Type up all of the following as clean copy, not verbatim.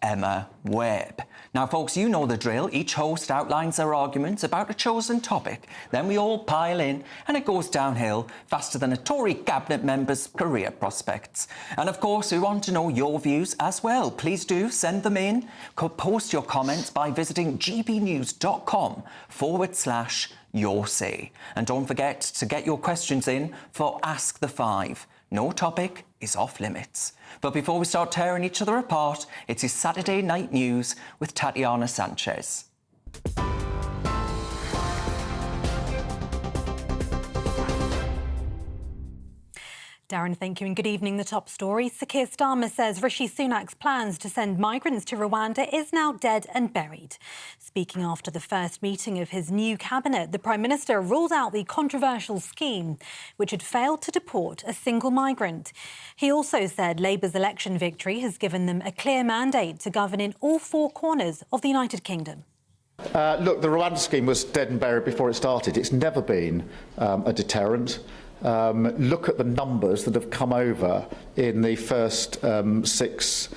Emma Webb. Now, folks, you know the drill. Each host outlines their arguments about a chosen topic. Then we all pile in, and it goes downhill faster than a Tory cabinet member's career prospects. And, of course, we want to know your views as well. Please do send them in. Post your comments by visiting gbnews.com/your say. And don't forget to get your questions in for Ask the Five. No topic is off limits. But before we start tearing each other apart, it's your Saturday Night News with Tatiana Sanchez. Darren, thank you and good evening. The top story. Sir Keir Starmer says Rishi Sunak's plans to send migrants to Rwanda is now dead and buried. Speaking after the first meeting of his new cabinet, the Prime Minister ruled out the controversial scheme, which had failed to deport a single migrant. He also said Labour's election victory has given them a clear mandate to govern in all four corners of the United Kingdom. Look, the Rwanda scheme was dead and buried before it started. It's never been a deterrent. Look at the numbers that have come over in the first 6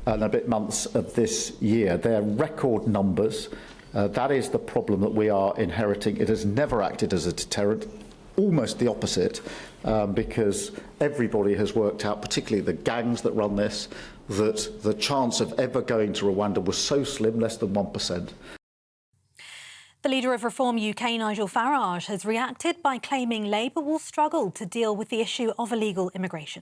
and a bit months of this year. They're record numbers. That is the problem that we are inheriting. It has never acted as a deterrent, almost the opposite, because everybody has worked out, particularly the gangs that run this, that the chance of ever going to Rwanda was so slim, less than 1%. The leader of Reform UK, Nigel Farage, has reacted by claiming Labour will struggle to deal with the issue of illegal immigration.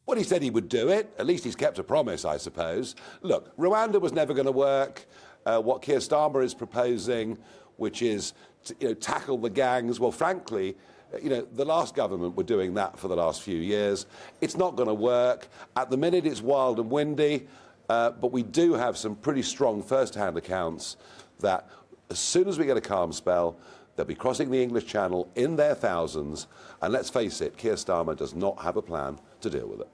Well, he said he would do it. At least he's kept a promise, I suppose. Look, Rwanda was never going to work. What Keir Starmer is proposing, which is to, tackle the gangs, well, frankly, the last government were doing that for the last few years. It's not going to work. At the minute, it's wild and windy, but we do have some pretty strong first-hand accounts that as soon as we get a calm spell, they'll be crossing the English Channel in their thousands. And let's face it, Keir Starmer does not have a plan to deal with it.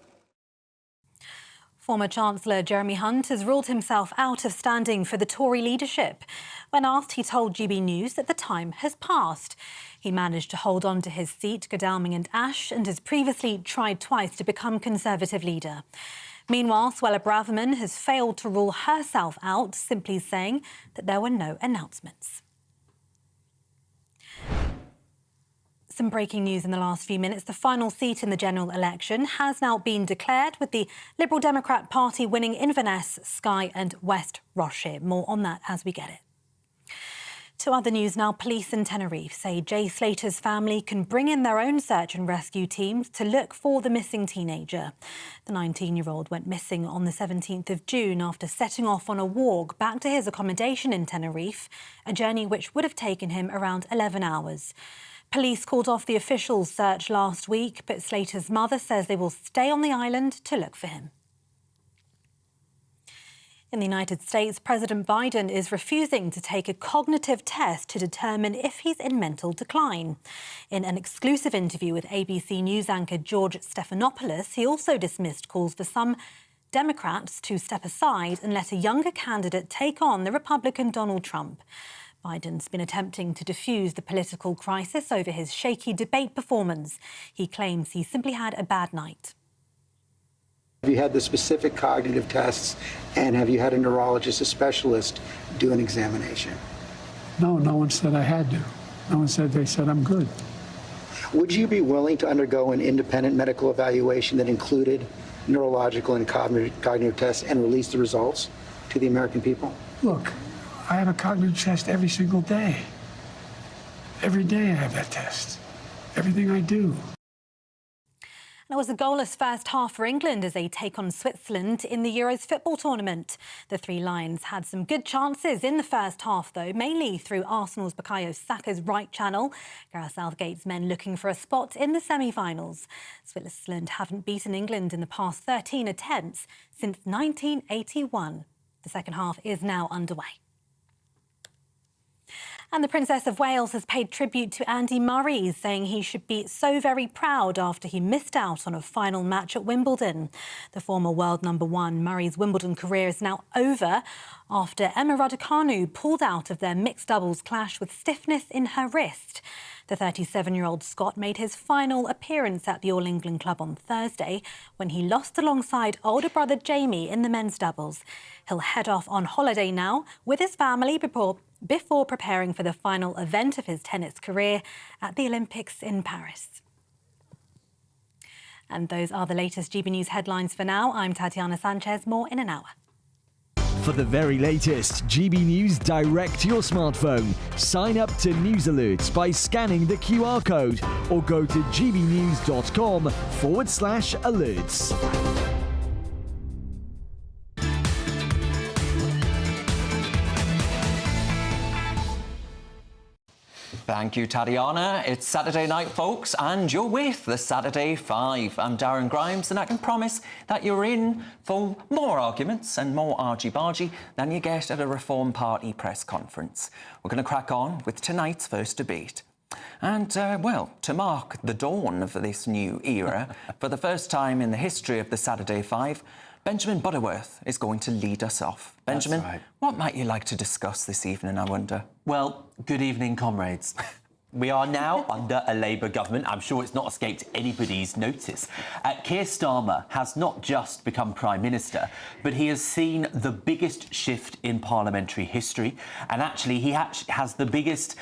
Former Chancellor Jeremy Hunt has ruled himself out of standing for the Tory leadership. When asked, he told GB News that the time has passed. He managed to hold on to his seat, Godalming and Ash, and has previously tried twice to become Conservative leader. Meanwhile, Suella Braverman has failed to rule herself out, simply saying that there were no announcements. Some breaking news in the last few minutes. The final seat in the general election has now been declared, with the Liberal Democrat Party winning Inverness, Skye and West Ross-shire. More on that as we get it. To other news now, police in Tenerife say Jay Slater's family can bring in their own search and rescue teams to look for the missing teenager. The 19-year-old went missing on the 17th of June after setting off on a walk back to his accommodation in Tenerife, a journey which would have taken him around 11 hours. Police called off the official search last week, but Slater's mother says they will stay on the island to look for him. In the United States, President Biden is refusing to take a cognitive test to determine if he's in mental decline. In an exclusive interview with ABC News anchor George Stephanopoulos, he also dismissed calls for some Democrats to step aside and let a younger candidate take on the Republican Donald Trump. Biden's been attempting to defuse the political crisis over his shaky debate performance. He claims he simply had a bad night. Have you had the specific cognitive tests, and have you had a neurologist, a specialist, do an examination? No, no one said I had to. No one said, they said I'm good. Would you be willing to undergo an independent medical evaluation that included neurological and cognitive tests and release the results to the American people? Look, I have a cognitive test every single day. Every day I have that test. Everything I do. It was a goalless first half for England as they take on Switzerland in the Euros football tournament. The Three Lions had some good chances in the first half, though, mainly through Arsenal's Bukayo Saka's right channel. Gareth Southgate's men looking for a spot in the semi-finals. Switzerland haven't beaten England in the past 13 attempts since 1981. The second half is now underway. And the Princess of Wales has paid tribute to Andy Murray, saying he should be so very proud after he missed out on a final match at Wimbledon. The former world #1 Murray's Wimbledon career is now over after Emma Raducanu pulled out of their mixed doubles clash with stiffness in her wrist. The 37-year-old Scot made his final appearance at the All England Club on Thursday when he lost alongside older brother Jamie in the men's doubles. He'll head off on holiday now with his family before preparing for the final event of his tennis career at the Olympics in Paris. And those are the latest GB News headlines for now. I'm Tatiana Sanchez. More in an hour. For the very latest GB News direct to your smartphone, sign up to News Alerts by scanning the QR code or go to gbnews.com/alerts. Thank you, Tatiana. It's Saturday night, folks, and you're with the Saturday Five. I'm Darren Grimes, and I can promise that you're in for more arguments and more argy-bargy than you get at a Reform Party press conference. We're going to crack on with tonight's first debate. And, well, to mark the dawn of this new era, for the first time in the history of the Saturday Five, Benjamin Butterworth is going to lead us off. Benjamin, That's right. What might you like to discuss this evening, I wonder? Well, good evening, comrades. We are now under a Labour government. I'm sure it's not escaped anybody's notice. Keir Starmer has not just become Prime Minister, but he has seen the biggest shift in parliamentary history. And actually, he has the biggest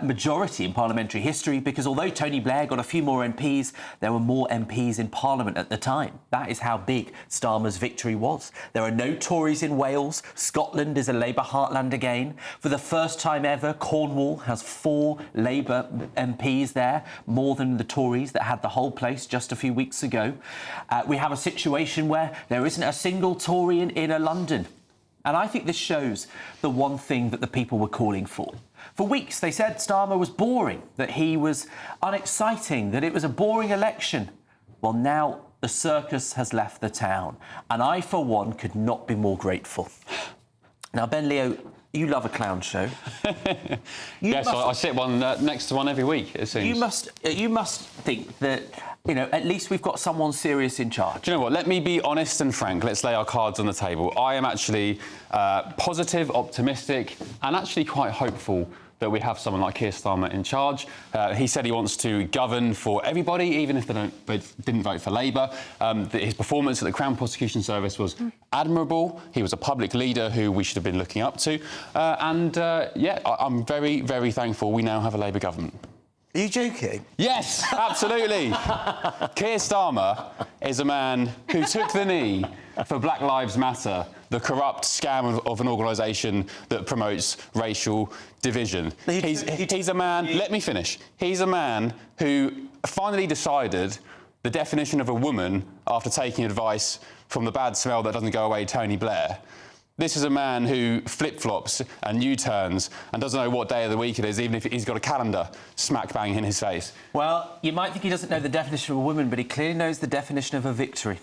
majority in parliamentary history because although Tony Blair got a few more MPs, there were more MPs in Parliament at the time. That is how big Starmer's victory was. There are no Tories in Wales. Scotland is a Labour heartland again. For the first time ever, Cornwall has 4 Labour MPs there, more than the Tories that had the whole place just a few weeks ago. We have a situation where there isn't a single Tory in inner London. And I think this shows the one thing that the people were calling for. For weeks, they said Starmer was boring, that he was unexciting, that it was a boring election. Well, now the circus has left the town. And I, for one, could not be more grateful. Now, Ben Leo, you love a clown show. Yes, I sit one next to one every week, it seems. You must think that, you know, at least we've got someone serious in charge. Do you know what? Let me be honest and frank. Let's lay our cards on the table. I am actually positive, optimistic, and actually quite hopeful that we have someone like Keir Starmer in charge. He said he wants to govern for everybody, even if they didn't vote for Labour. His performance at the Crown Prosecution Service was admirable. He was a public leader who we should have been looking up to. I'm very, very thankful we now have a Labour government. Are you joking? Yes, absolutely. Keir Starmer is a man who took the knee for Black Lives Matter, the corrupt scam of an organisation that promotes racial division. He's a man... Let me finish. He's a man who finally decided the definition of a woman after taking advice from the bad smell that doesn't go away, Tony Blair. This is a man who flip-flops and U-turns and doesn't know what day of the week it is, even if he's got a calendar smack bang in his face. Well, you might think he doesn't know the definition of a woman, but he clearly knows the definition of a victory.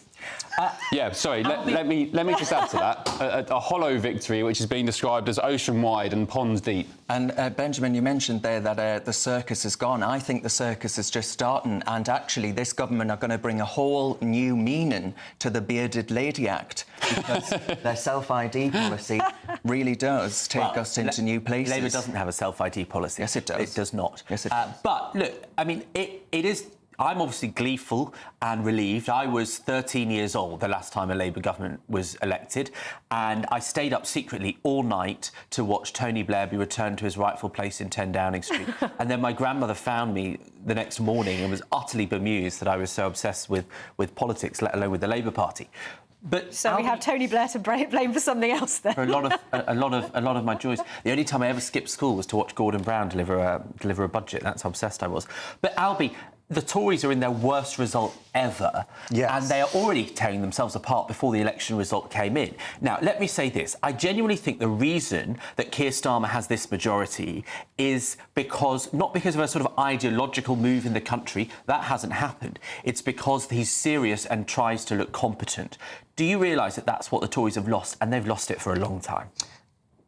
Yeah, sorry, let me just add to that. A hollow victory, which is being described as ocean-wide and ponds deep. And, Benjamin, you mentioned there that the circus is gone. I think the circus is just starting, and actually this government are going to bring a whole new meaning to the Bearded Lady Act, because their self-ID policy really does take us into new places. Labour doesn't have a self-ID policy. Yes, it does. It does not. Yes, it does. But, look, I mean, it is... I'm obviously gleeful and relieved. I was 13 years old the last time a Labour government was elected, and I stayed up secretly all night to watch Tony Blair be returned to his rightful place in 10 Downing Street. And then my grandmother found me the next morning and was utterly bemused that I was so obsessed with politics, let alone with the Labour Party. But so we have Tony Blair to blame for something else then. For a lot of my joys. The only time I ever skipped school was to watch Gordon Brown deliver a budget. That's how obsessed I was. But Albie, the Tories are in their worst result ever. Yes. And they are already tearing themselves apart before the election result came in. Now, let me say this. I genuinely think the reason that Keir Starmer has this majority is not because of a sort of ideological move in the country. That hasn't happened. It's because he's serious and tries to look competent. Do you realise that that's what the Tories have lost, and they've lost it for a long time?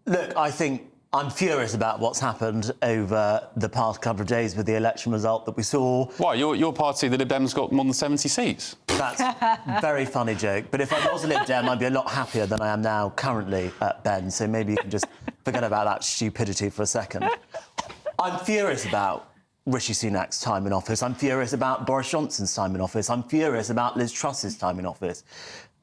Look, I think I'm furious about what's happened over the past couple of days with the election result that we saw. Why? Your party, the Lib Dems, got more than 70 seats. That's a very funny joke. But if I was a Lib Dem, I'd be a lot happier than I am now currently, Ben. So maybe you can just forget about that stupidity for a second. I'm furious about Rishi Sunak's time in office. I'm furious about Boris Johnson's time in office. I'm furious about Liz Truss's time in office.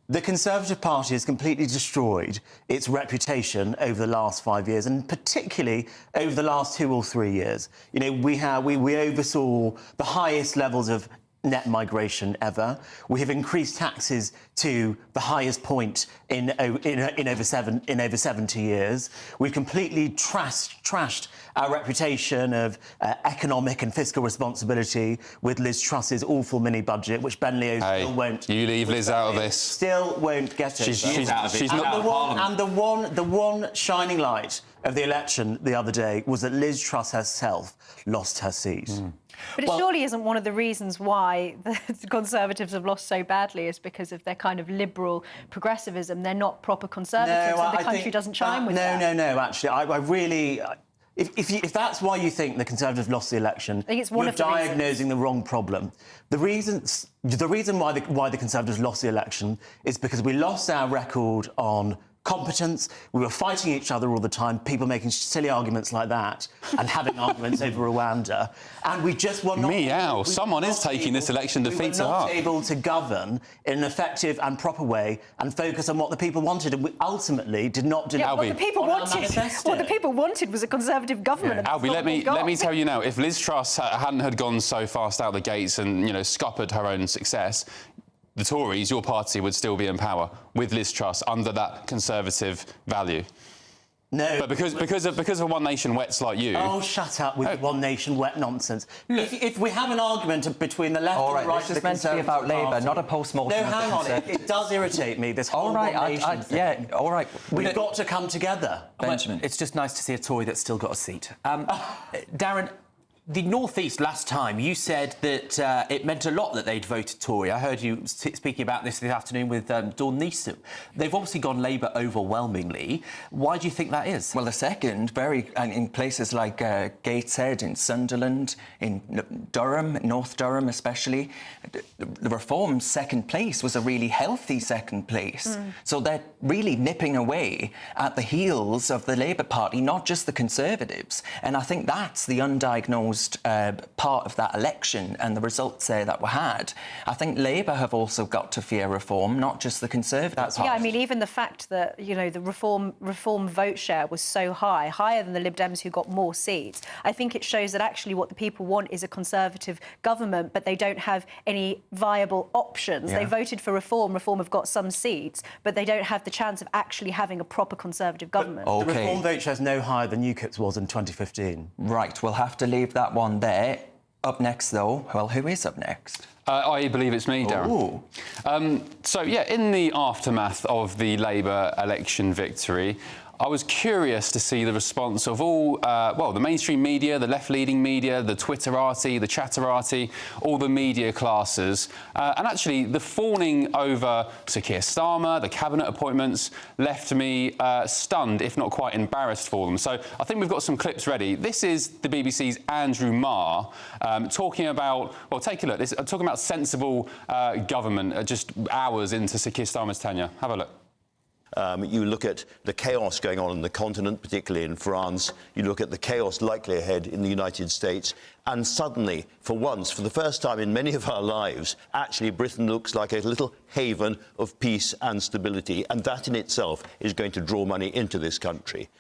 The Conservative Party has completely destroyed its reputation over the last 5 years, and particularly over the last 2 or 3 years. You know, we oversaw the highest levels of net migration ever. We have increased taxes to the highest point in over 70 years. We've completely trashed our reputation of economic and fiscal responsibility with Liz Truss's awful mini budget, which Ben Leo still won't. You leave Liz out of this. Still won't get it. She's out of it. She's and not. the one shining light of the election the other day was that Liz Truss herself lost her seat. But it surely isn't one of the reasons why the Conservatives have lost so badly is because of their kind of liberal progressivism. They're not proper Conservatives, and the country doesn't chime with that. No, actually, I really... If that's why you think the Conservatives lost the election, I think it's one you're of the diagnosing the wrong problem. The reason why the Conservatives lost the election is because we lost our record on competence. We were fighting each other all the time, people making silly arguments like that and having arguments over Rwanda. And we just were not... Someone is taking this election defeat to heart. We were not able to govern in an effective and proper way and focus on what the people wanted, and we ultimately did not deliver. What the people wanted was a Conservative government. Yeah. Albie, let me tell you now, if Liz Truss hadn't had gone so fast out the gates and, you know, scuppered her own success, the Tories, your party, would still be in power with Liz Truss under that Conservative value. No. But because of One Nation wets like you... Oh, shut up with One Nation wet nonsense. If we have an argument between the left and the right... This is meant to be about Labour, not a post-mortem. No, hang on. It does irritate me, this whole One Nation thing. Yeah, all right. We've got to come together. Benjamin. It's just nice to see a Tory that's still got a seat. Darren... The North East, last time, you said that it meant a lot that they'd voted Tory. I heard you speaking about this afternoon with Dawn Newsom. They've obviously gone Labour overwhelmingly. Why do you think that is? Well, the second, in places like Gateshead, in Sunderland, in Durham, North Durham especially, the Reform's second place was a really healthy second place. So they're really nipping away at the heels of the Labour Party, not just the Conservatives. And I think that's the undiagnosed part of that election and the results there that were had. I think Labour have also got to fear reform, not just the Conservatives. Yeah, I mean, even the fact that, you know, the reform vote share was so high, higher than the Lib Dems who got more seats, I think it shows that actually what the people want is a Conservative government, but they don't have any viable options. Yeah. They voted for reform. Reform have got some seats, but they don't have the chance of actually having a proper Conservative government. The Reform vote share is no higher than UKIP's was in 2015. Right, we'll have to leave that one there. Up next, though, well, who is up next? I believe it's me, Darren. So, yeah, in the aftermath of the Labour election victory, I was curious to see the response of all, the mainstream media, the left-leaning media, the Twitterati, the Chatterati, all the media classes. And actually, the fawning over Sir Keir Starmer, the cabinet appointments, left me stunned, if not quite embarrassed for them. So I think we've got some clips ready. This is the BBC's Andrew Marr talking about, well, take a look. Talking about sensible government just hours into Sir Keir Starmer's tenure. Have a look. You look at the chaos going on the continent, particularly in France. You look at the chaos likely ahead in the United States. And suddenly, for once, for the first time in many of our lives, actually Britain looks like a little haven of peace and stability. And that in itself is going to draw money into this country.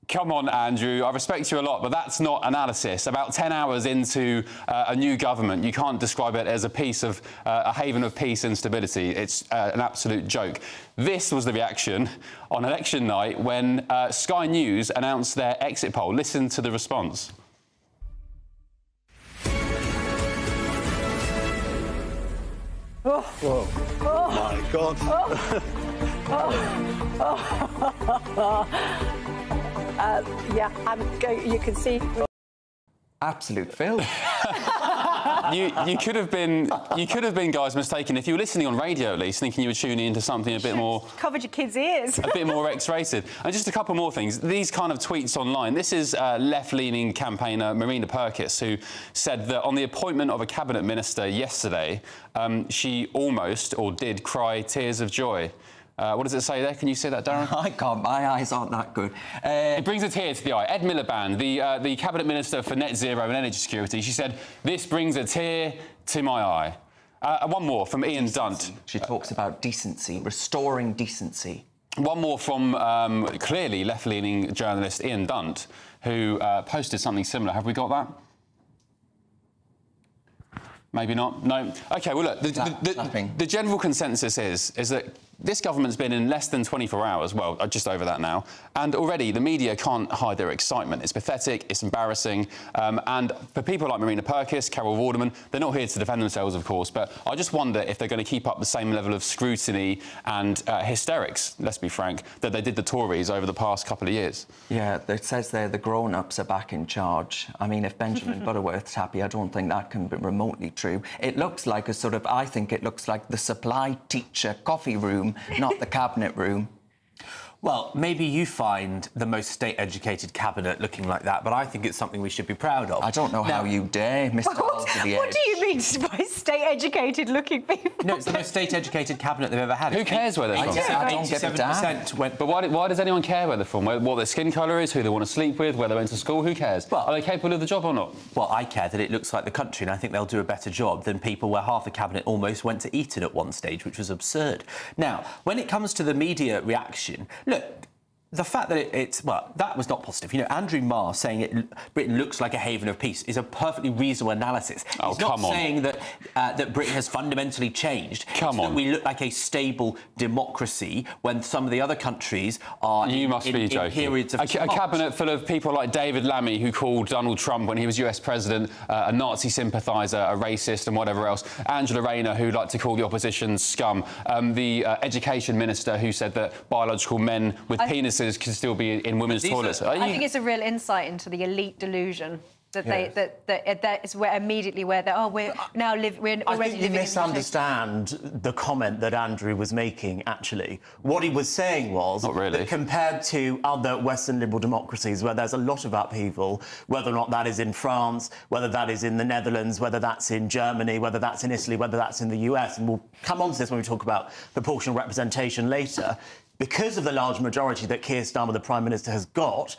Come on, Andrew, I respect you a lot, but that's not analysis. About 10 hours into a new government, you can't describe it as a haven of peace and stability. It's an absolute joke. This was the reaction on election night when Sky News announced their exit poll. Listen to the response. Oh. Whoa. Oh. My God. Yeah, you can see. Absolute filth. you could have been, guys, mistaken. If you were listening on radio, at least, thinking you were tuning into something a bit more... Covered your kids' ears. a bit more X-rated. And just a couple more things. These kind of tweets online. This is left-leaning campaigner Marina Purkiss, who said that on the appointment of a cabinet minister yesterday, she almost, or did, cry tears of joy. What does it say there? Can you say that, Darren? I can't. My eyes aren't that good. It brings a tear to the eye. Ed Miliband, the Cabinet Minister for Net Zero and Energy Security, she said, "This brings a tear to my eye." One more from Ian Dunt. She talks about decency, restoring decency. One more from clearly left-leaning journalist Ian Dunt, who posted something similar. Have we got that? Maybe not. No. OK, well, look, the general consensus is that this government's been in less than 24 hours, well, just over that now, and already the media can't hide their excitement. It's pathetic, it's embarrassing, and for people like Marina Purkiss, Carol Vorderman, they're not here to defend themselves, of course, but I just wonder if they're going to keep up the same level of scrutiny and hysterics, let's be frank, that they did the Tories over the past couple of years. Yeah, it says there the grown-ups are back in charge. I mean, if Benjamin Butterworth's happy, I don't think that can be remotely true. It looks like a sort of, I think it looks like the supply teacher coffee room, not the cabinet room. Well, maybe you find the most state-educated cabinet looking like that, but I think it's something we should be proud of. I don't know how you dare, Mr. Halsey. What do you mean by state-educated looking people? No, it's the most state-educated cabinet they've ever had. Who cares where they're from? I don't give a damn. 87% went... But why does anyone care where they're from? What their skin colour is, who they want to sleep with, where they went to school? Who cares? Well, are they capable of the job or not? Well, I care that it looks like the country, and I think they'll do a better job than people where half the cabinet almost went to Eton at one stage, which was absurd. Now, when it comes to the media reaction, look, the fact that well, that was not positive. You know, Andrew Marr saying Britain looks like a haven of peace is a perfectly reasonable analysis. Oh, He's not saying that that Britain has fundamentally changed. That we look like a stable democracy when some of the other countries are in periods of a cabinet full of people like David Lammy, who called Donald Trump when he was US president a Nazi sympathiser, a racist and whatever else. Angela Rayner, who liked to call the opposition scum. The education minister, who said that biological men with penises can still be in women's toilets. I think it's a real insight into the elite delusion that that is where immediately where they we're already living. I think you misunderstand the comment that Andrew was making. Actually, what he was saying was that compared to other Western liberal democracies where there's a lot of upheaval, whether or not that is in France, whether that is in the Netherlands, whether that's in Germany, whether that's in Italy, whether that's in the US, and we'll come on to this when we talk about proportional representation later. Because of the large majority that Keir Starmer, the Prime Minister, has got,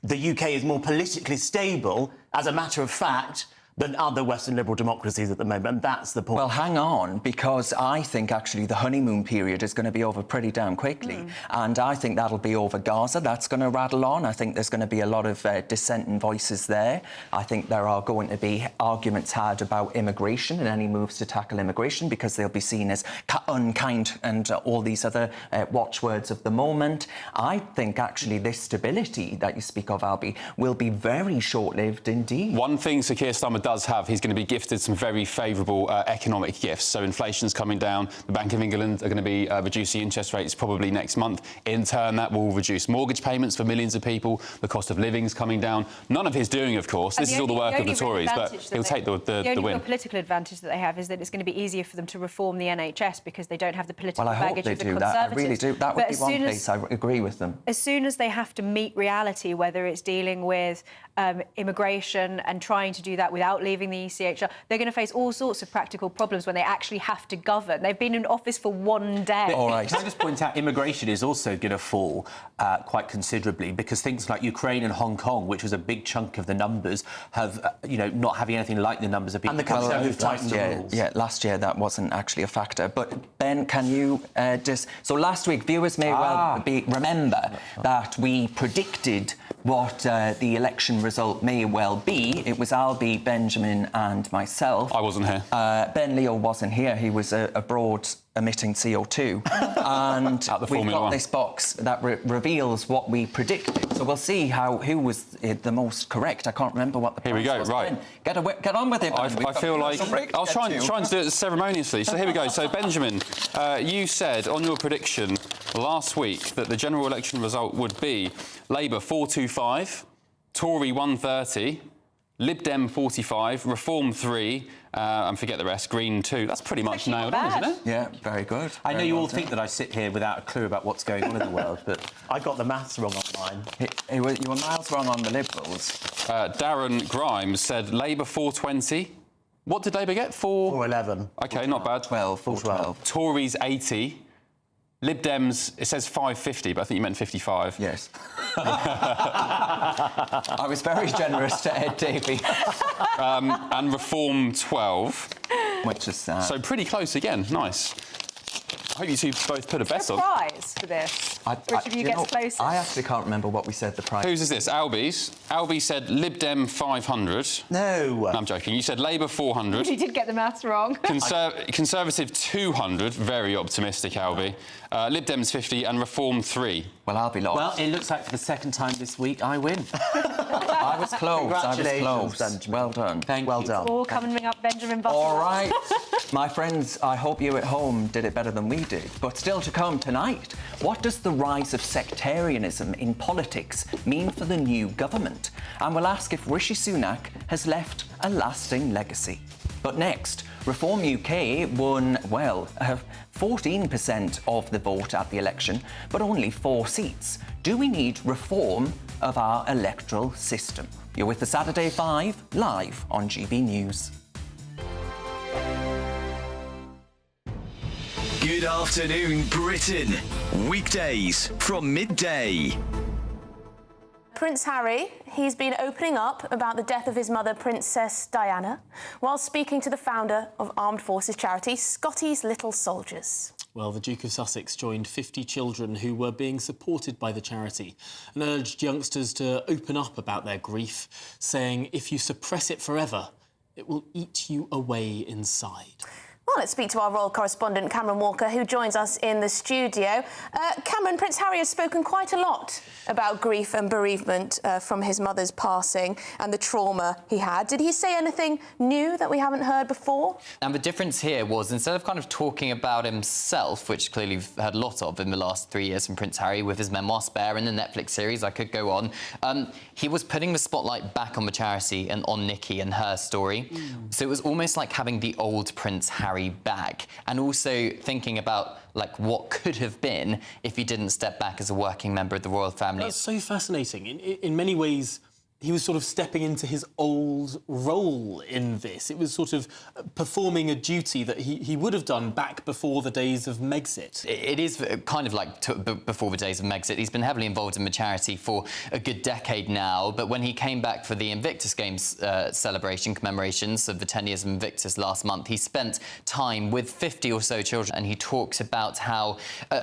the UK is more politically stable, as a matter of fact, than other Western liberal democracies at the moment, and that's the point. Well, hang on, because I think actually the honeymoon period is going to be over pretty damn quickly, and I think that'll be over Gaza. That's going to rattle on. I think there's going to be a lot of dissenting voices there. I think there are going to be arguments had about immigration and any moves to tackle immigration because they'll be seen as unkind and all these other watchwords of the moment. I think actually this stability that you speak of, Albie, will be very short-lived indeed. One thing Sir Keir Starmer does have, he's going to be gifted some very favourable economic gifts. So inflation's coming down. The Bank of England are going to be reducing interest rates probably next month. In turn, that will reduce mortgage payments for millions of people. The cost of living's coming down. None of his doing, of course. This is all the work of the Tories, but he'll take the win. The political advantage that they have is that it's going to be easier for them to reform the NHS because they don't have the political baggage of the Conservatives. That. I really do. That would be one place I agree with them. As soon as they have to meet reality, whether it's dealing with immigration and trying to do that without leaving the ECHR, they're going to face all sorts of practical problems when they actually have to govern. They've been in office for one day. All right. Can I just point out, immigration is also going to fall quite considerably because things like Ukraine and Hong Kong, which was a big chunk of the numbers, have, not having anything like the numbers of people. And the countries who've tightened the rules. Yeah, last year that wasn't actually a factor. But, Ben, can you just... So last week, viewers may well remember that we predicted what the election result may well be. It was Albie, Benjamin and myself. I wasn't here. Ben Leo wasn't here. He was abroad emitting CO2. And we've got this box that reveals what we predicted. So we'll see who was the most correct. I can't remember what the prize was. Here we go, right. Ben, get on with it. I feel like... I'll try and do it ceremoniously. So here we go. So, Benjamin, you said on your prediction last week that the general election result would be Labour 425, Tory 130, Lib Dem 45, Reform 3, and forget the rest, Green 2. That's pretty much nailed on, isn't it? Yeah, very good. I know Very you well all done. think that I sit here without a clue about what's going on in the world, but I got the maths wrong on mine. You were miles wrong on the Liberals. Darren Grimes said Labour 420. What did Labour get? 411. OK, not bad. 12, 412. Tories 80. Lib Dems, it says 550, but I think you meant 55. Yes. I was very generous to Ed Davey. And Reform 12. Which is sad. So pretty close again. Nice. I hope you two both put a bet on. Prize for this. Which of you gets closest? I actually can't remember what we said the price. Whose is this? Albie's. Albie said Lib Dem 500. No. I'm joking. You said Labour 400. You did get the maths wrong. Conservative 200. Very optimistic, Albie. Lib Dems 50 and Reform 3. Well, I'll be lost. well, it looks like for the second time this week I win. I was close. Congratulations, Benjamin. Well done. Thank Well you. done. All come and ring up Benjamin Button. All right. My friends, I hope you at home did it better than we did. But still to come tonight, what does the rise of sectarianism in politics mean for the new government? And we'll ask if Rishi Sunak has left a lasting legacy. But next, Reform UK won, well, 14% of the vote at the election, but only 4 seats. Do we need reform of our electoral system? You're with the Saturday 5, live on GB News. Good afternoon, Britain. Weekdays from midday. Prince Harry, he's been opening up about the death of his mother, Princess Diana, while speaking to the founder of armed forces charity, Scotty's Little Soldiers. Well, the Duke of Sussex joined 50 children who were being supported by the charity and urged youngsters to open up about their grief, saying, if you suppress it forever, it will eat you away inside. Well, let's speak to our royal correspondent, Cameron Walker, who joins us in the studio. Cameron, Prince Harry has spoken quite a lot about grief and bereavement from his mother's passing and the trauma he had. Did he say anything new that we haven't heard before? And the difference here was, instead of kind of talking about himself, which clearly we've heard a lot of in the last 3 years from Prince Harry with his memoir Spare and the Netflix series, I could go on, he was putting the spotlight back on the charity and on Nikki and her story. So it was almost like having the old Prince Harry back, and also thinking about like what could have been if he didn't step back as a working member of the royal family. That's so fascinating. In many ways, he was sort of stepping into his old role in this. It was sort of performing a duty that he would have done back before the days of Megxit. It is kind of like before the days of Megxit. He's been heavily involved in the charity for a good decade now, but when he came back for the Invictus Games celebration commemorations of the 10 years of Invictus last month, he spent time with 50 or so children, and he talks about how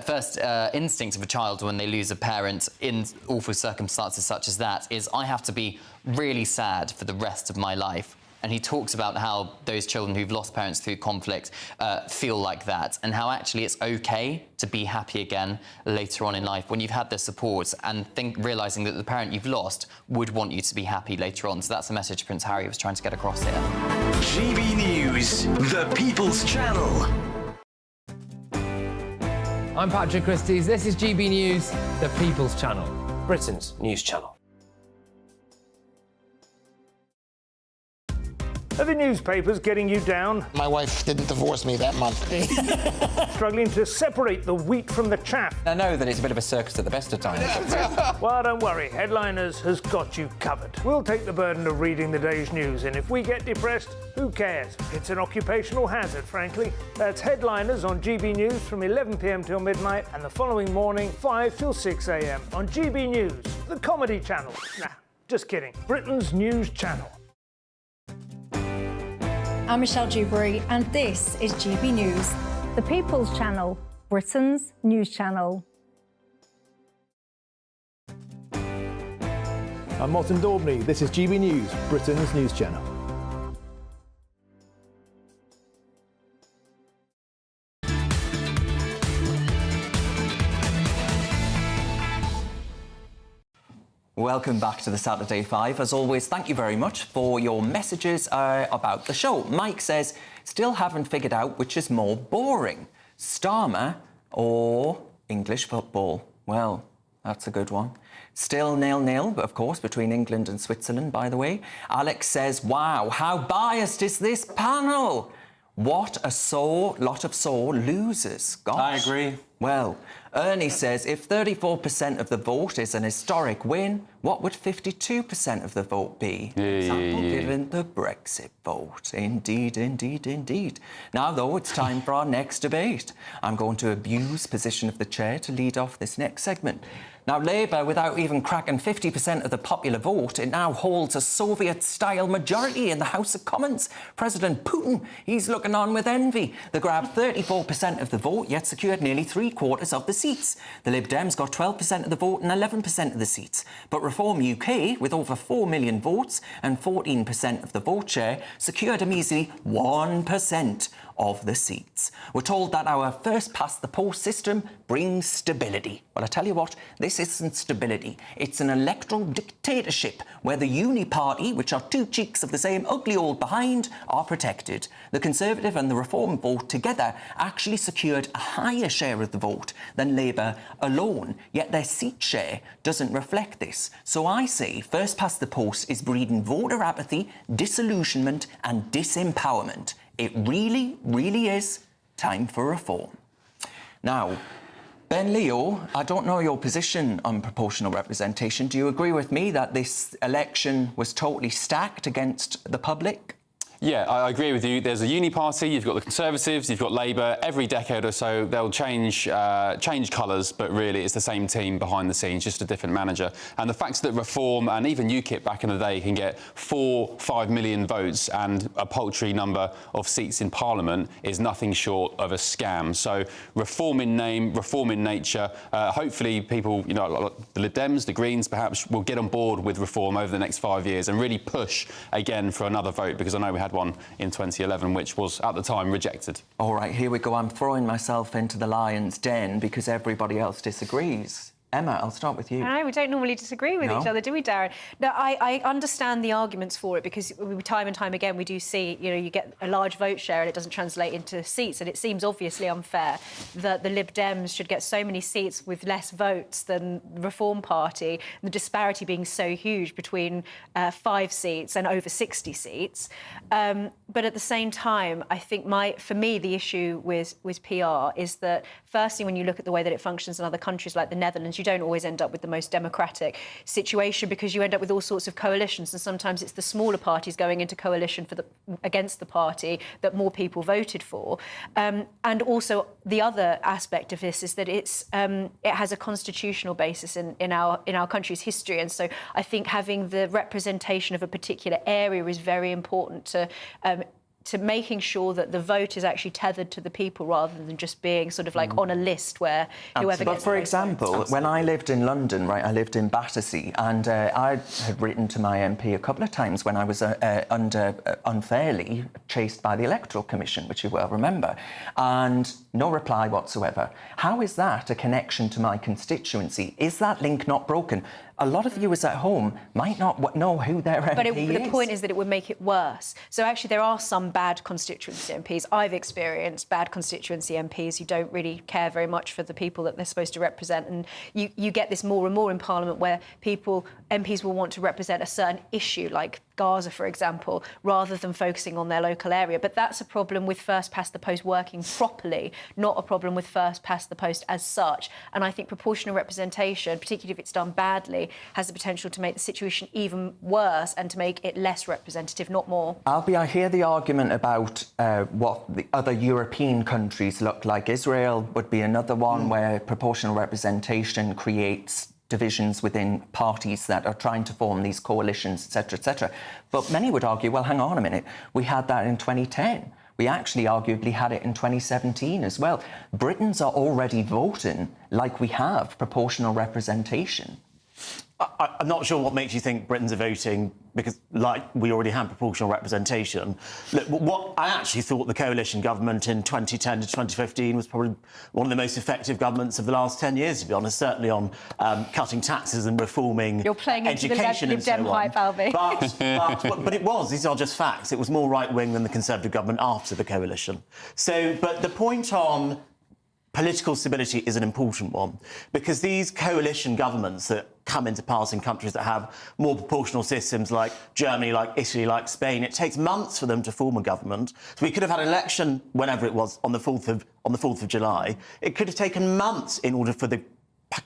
first instinct of a child when they lose a parent in awful circumstances such as that is, I have to be really sad for the rest of my life. And he talks about how those children who've lost parents through conflict feel like that, and how actually it's OK to be happy again later on in life when you've had the support, and realising that the parent you've lost would want you to be happy later on. So that's the message Prince Harry was trying to get across here. GB News, the People's Channel. I'm Patrick Christys. This is GB News, the People's Channel, Britain's news channel. Are the newspapers getting you down? My wife didn't divorce me that month. Struggling to separate the wheat from the chaff? I know that it's a bit of a circus at the best of times. Well, don't worry. Headliners has got you covered. We'll take the burden of reading the day's news, and if we get depressed, who cares? It's an occupational hazard, frankly. That's Headliners on GB News from 11 p.m. till midnight, and the following morning, 5 till 6 a.m. on GB News, the comedy channel. Nah, just kidding. Britain's news channel. I'm Michelle Dewberry, and this is GB News, the People's Channel, Britain's news channel. I'm Martin Daubney. This is GB News, Britain's news channel. Welcome back to the Saturday 5. As always, thank you very much for your messages about the show. Mike says, still haven't figured out which is more boring, Starmer or English football. Well, That's a good one. Still 0-0, of course, between England and Switzerland, by the way. Alex says, wow, how biased is this panel? What a lot of sore losers. Gosh. I agree. Well, Ernie says, if 34% of the vote is an historic win, what would 52% of the vote be? Given the Brexit vote. Indeed, indeed, indeed. Now, though, it's time for our next debate. I'm going to abuse position of the chair to lead off this next segment. Now, Labour, without even cracking 50% of the popular vote, it now holds a Soviet-style majority in the House of Commons. President Putin, he's looking on with envy. They grabbed 34% of the vote, yet secured nearly 3/4 of the seats. The Lib Dems got 12% of the vote and 11% of the seats. But Reform UK, with over 4 million votes and 14% of the vote share, secured a measly 1% of the seats. We're told that our first-past-the-post system brings stability. Well, I tell you what, this isn't stability. It's an electoral dictatorship where the Uni Party, which are two cheeks of the same ugly old behind, are protected. The Conservative and the Reform vote together actually secured a higher share of the vote than Labour alone, yet their seat share doesn't reflect this. So I say first-past-the-post is breeding voter apathy, disillusionment and disempowerment. It really, really is time for reform. Now, Ben Leo, I don't know your position on proportional representation. Do you agree with me that this election was totally stacked against the public? Yeah, I agree with you. There's a uni party, you've got the Conservatives, you've got Labour. Every decade or so, they'll change colours, but really it's the same team behind the scenes, just a different manager. And the fact that Reform and even UKIP back in the day can get 4-5 million votes and a paltry number of seats in Parliament is nothing short of a scam. So Reform in name, Reform in nature. Hopefully people, you know, like the Lib Dems, the Greens perhaps, will get on board with Reform over the next 5 years and really push again for another vote, because I know we had one in 2011, which was, at the time, rejected. All right, here we go. I'm throwing myself into the lion's den because everybody else disagrees. Emma, I'll start with you. No, we don't normally disagree with each other, do we, Darren? No, I understand the arguments for it, because time and time again we do see, you know, you get a large vote share and it doesn't translate into seats, and it seems obviously unfair that the Lib Dems should get so many seats with less votes than the Reform Party, the disparity being so huge between 5 seats and over 60 seats. But at the same time, I think for me, the issue with PR is that, firstly, when you look at the way that it functions in other countries like the Netherlands, you don't always end up with the most democratic situation, because you end up with all sorts of coalitions, and sometimes it's the smaller parties going into coalition against the party that more people voted for. And also the other aspect of this is that it has a constitutional basis in our country's history, and so I think having the representation of a particular area is very important to making sure that the vote is actually tethered to the people rather than just being sort of like on a list where whoever gets. But for example, when I lived in London, right, I lived in Battersea, and I had written to my MP a couple of times when I was unfairly chased by the Electoral Commission, which you well remember, and no reply whatsoever. How is that a connection to my constituency? Is that link not broken? A lot of viewers at home might not know who their MP is. But the point is that it would make it worse. So actually there are some bad constituency MPs. I've experienced bad constituency MPs who don't really care very much for the people that they're supposed to represent. And you get this more and more in Parliament where MPs will want to represent a certain issue, like Gaza, for example, rather than focusing on their local area. But that's a problem with first-past-the-post working properly, not a problem with first-past-the-post as such. And I think proportional representation, particularly if it's done badly, has the potential to make the situation even worse and to make it less representative, not more. Albie, I hear the argument about what the other European countries look like. Israel would be another one where proportional representation creates divisions within parties that are trying to form these coalitions, etc., etc. But many would argue, well, hang on a minute, we had that in 2010. We actually arguably had it in 2017 as well. Britons are already voting like we have proportional representation. I'm not sure what makes you think Britons are voting because, like, we already had proportional representation. Look, what I actually thought the coalition government in 2010 to 2015 was probably one of the most effective governments of the last 10 years, to be honest, certainly on cutting taxes and reforming You're playing education into the Lib Dem hype, Albie. But it was, these are just facts, it was more right-wing than the Conservative government after the coalition. So, but the point on political stability is an important one, because these coalition governments that come into power in countries that have more proportional systems like Germany, like Italy, like Spain, it takes months for them to form a government. So we could have had an election whenever it was on the 4th of July. It could have taken months in order for the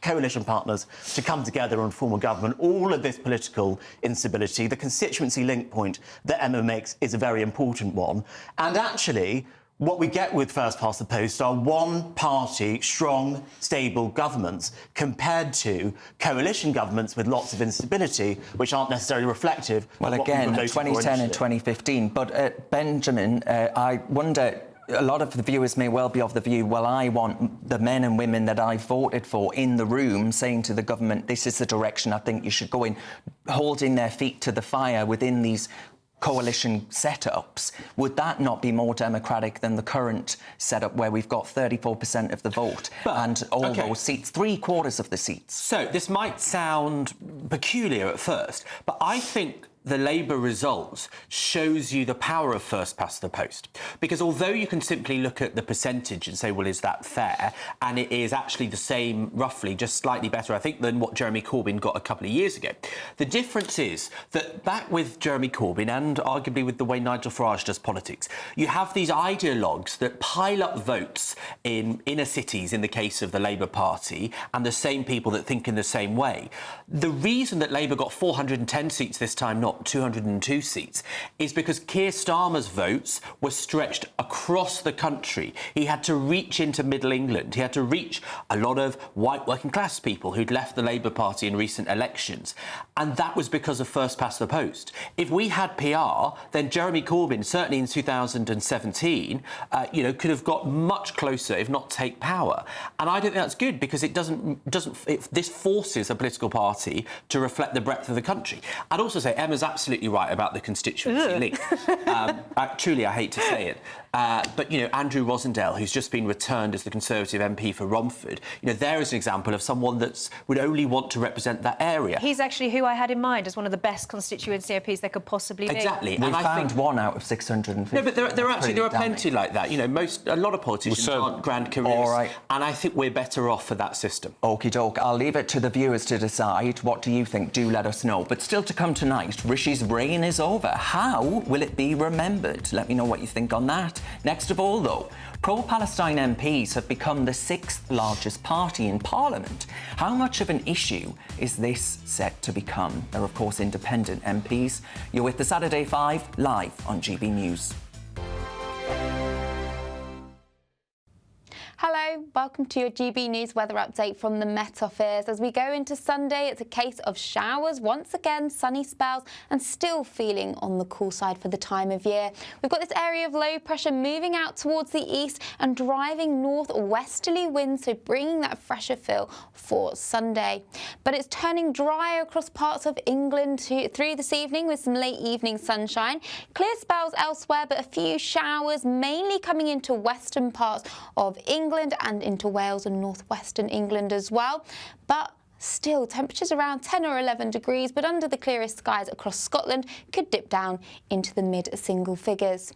coalition partners to come together and form a government. All of this political instability, the constituency link point that Emma makes is a very important one. And actually, what we get with first past the post are one-party, strong, stable governments compared to coalition governments with lots of instability, which aren't necessarily reflective Well, of what again, people voted for 2010 and initially. 2015. But, Benjamin, I wonder, a lot of the viewers may well be of the view, well, I want the men and women that I voted for in the room saying to the government, this is the direction I think you should go in, holding their feet to the fire within these coalition setups. Would that not be more democratic than the current setup where we've got 34% of the vote and all those seats, 3/4 of the seats? So this might sound peculiar at first, but I think the Labour results shows you the power of first past the post. Because although you can simply look at the percentage and say, well, is that fair? And it is actually the same, roughly, just slightly better, I think, than what Jeremy Corbyn got a couple of years ago. The difference is that back with Jeremy Corbyn and arguably with the way Nigel Farage does politics, you have these ideologues that pile up votes in inner cities, in the case of the Labour Party, and the same people that think in the same way. The reason that Labour got 410 seats this time, not 202 seats, is because Keir Starmer's votes were stretched across the country. He had to reach into Middle England. He had to reach a lot of white working class people who'd left the Labour Party in recent elections. And that was because of first past the post. If we had PR, then Jeremy Corbyn, certainly in 2017, could have got much closer, if not take power. And I don't think that's good, because this forces a political party to reflect the breadth of the country. I'd also say Emma's absolutely right about the constituency link. Truly, I hate to say it. But, Andrew Rosendale, who's just been returned as the Conservative MP for Romford, there is an example of someone that would only want to represent that area. He's actually who I had in mind as one of the best constituency MPs there could possibly be. Exactly. We found one out of 650. No, but there are plenty like that. A lot of politicians aren't grand careers. All right. And I think we're better off for that system. Okie doke. I'll leave it to the viewers to decide. What do you think? Do let us know. But still to come tonight, Rishi's reign is over. How will it be remembered? Let me know what you think on that. Next of all, though, pro-Palestine MPs have become the 6th largest party in Parliament. How much of an issue is this set to become? They're, of course, independent MPs. You're with the Saturday 5 live on GB News. Hello, welcome to your GB News weather update from the Met Office. As we go into Sunday, it's a case of showers, once again sunny spells, and still feeling on the cool side for the time of year. We've got this area of low pressure moving out towards the east and driving northwesterly winds, so bringing that fresher feel for Sunday. But it's turning dry across parts of England through this evening with some late evening sunshine. Clear spells elsewhere, but a few showers mainly coming into western parts of England and into Wales and northwestern England as well. But still, temperatures around 10 or 11 degrees, but under the clearest skies across Scotland could dip down into the mid-single figures.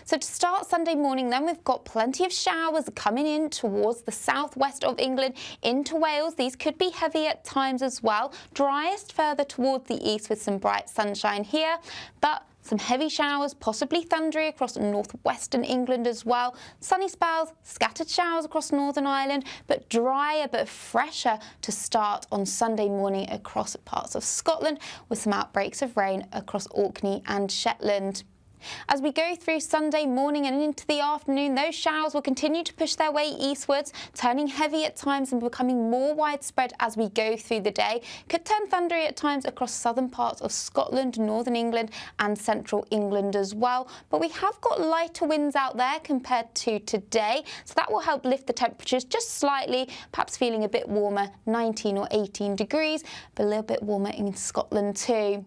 So to start Sunday morning then, we've got plenty of showers coming in towards the southwest of England into Wales. These could be heavy at times as well. Driest further towards the east with some bright sunshine here, but some heavy showers, possibly thundery across northwestern England as well. Sunny spells, scattered showers across Northern Ireland, but drier but fresher to start on Sunday morning across parts of Scotland, with some outbreaks of rain across Orkney and Shetland. As we go through Sunday morning and into the afternoon, those showers will continue to push their way eastwards, turning heavy at times and becoming more widespread as we go through the day. Could turn thundery at times across southern parts of Scotland, northern England and central England as well. But we have got lighter winds out there compared to today, so that will help lift the temperatures just slightly, perhaps feeling a bit warmer, 19 or 18 degrees, but a little bit warmer in Scotland too.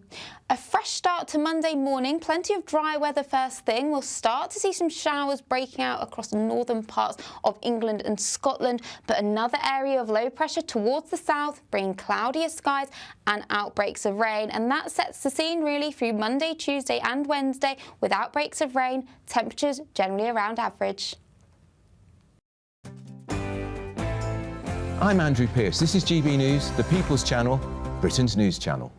A fresh start to Monday morning, plenty of dry weather first thing. We'll start to see some showers breaking out across the northern parts of England and Scotland, but another area of low pressure towards the south, bringing cloudier skies and outbreaks of rain. And that sets the scene really through Monday, Tuesday and Wednesday with outbreaks of rain, temperatures generally around average. I'm Andrew Pearce. This is GB News, the People's Channel, Britain's news channel.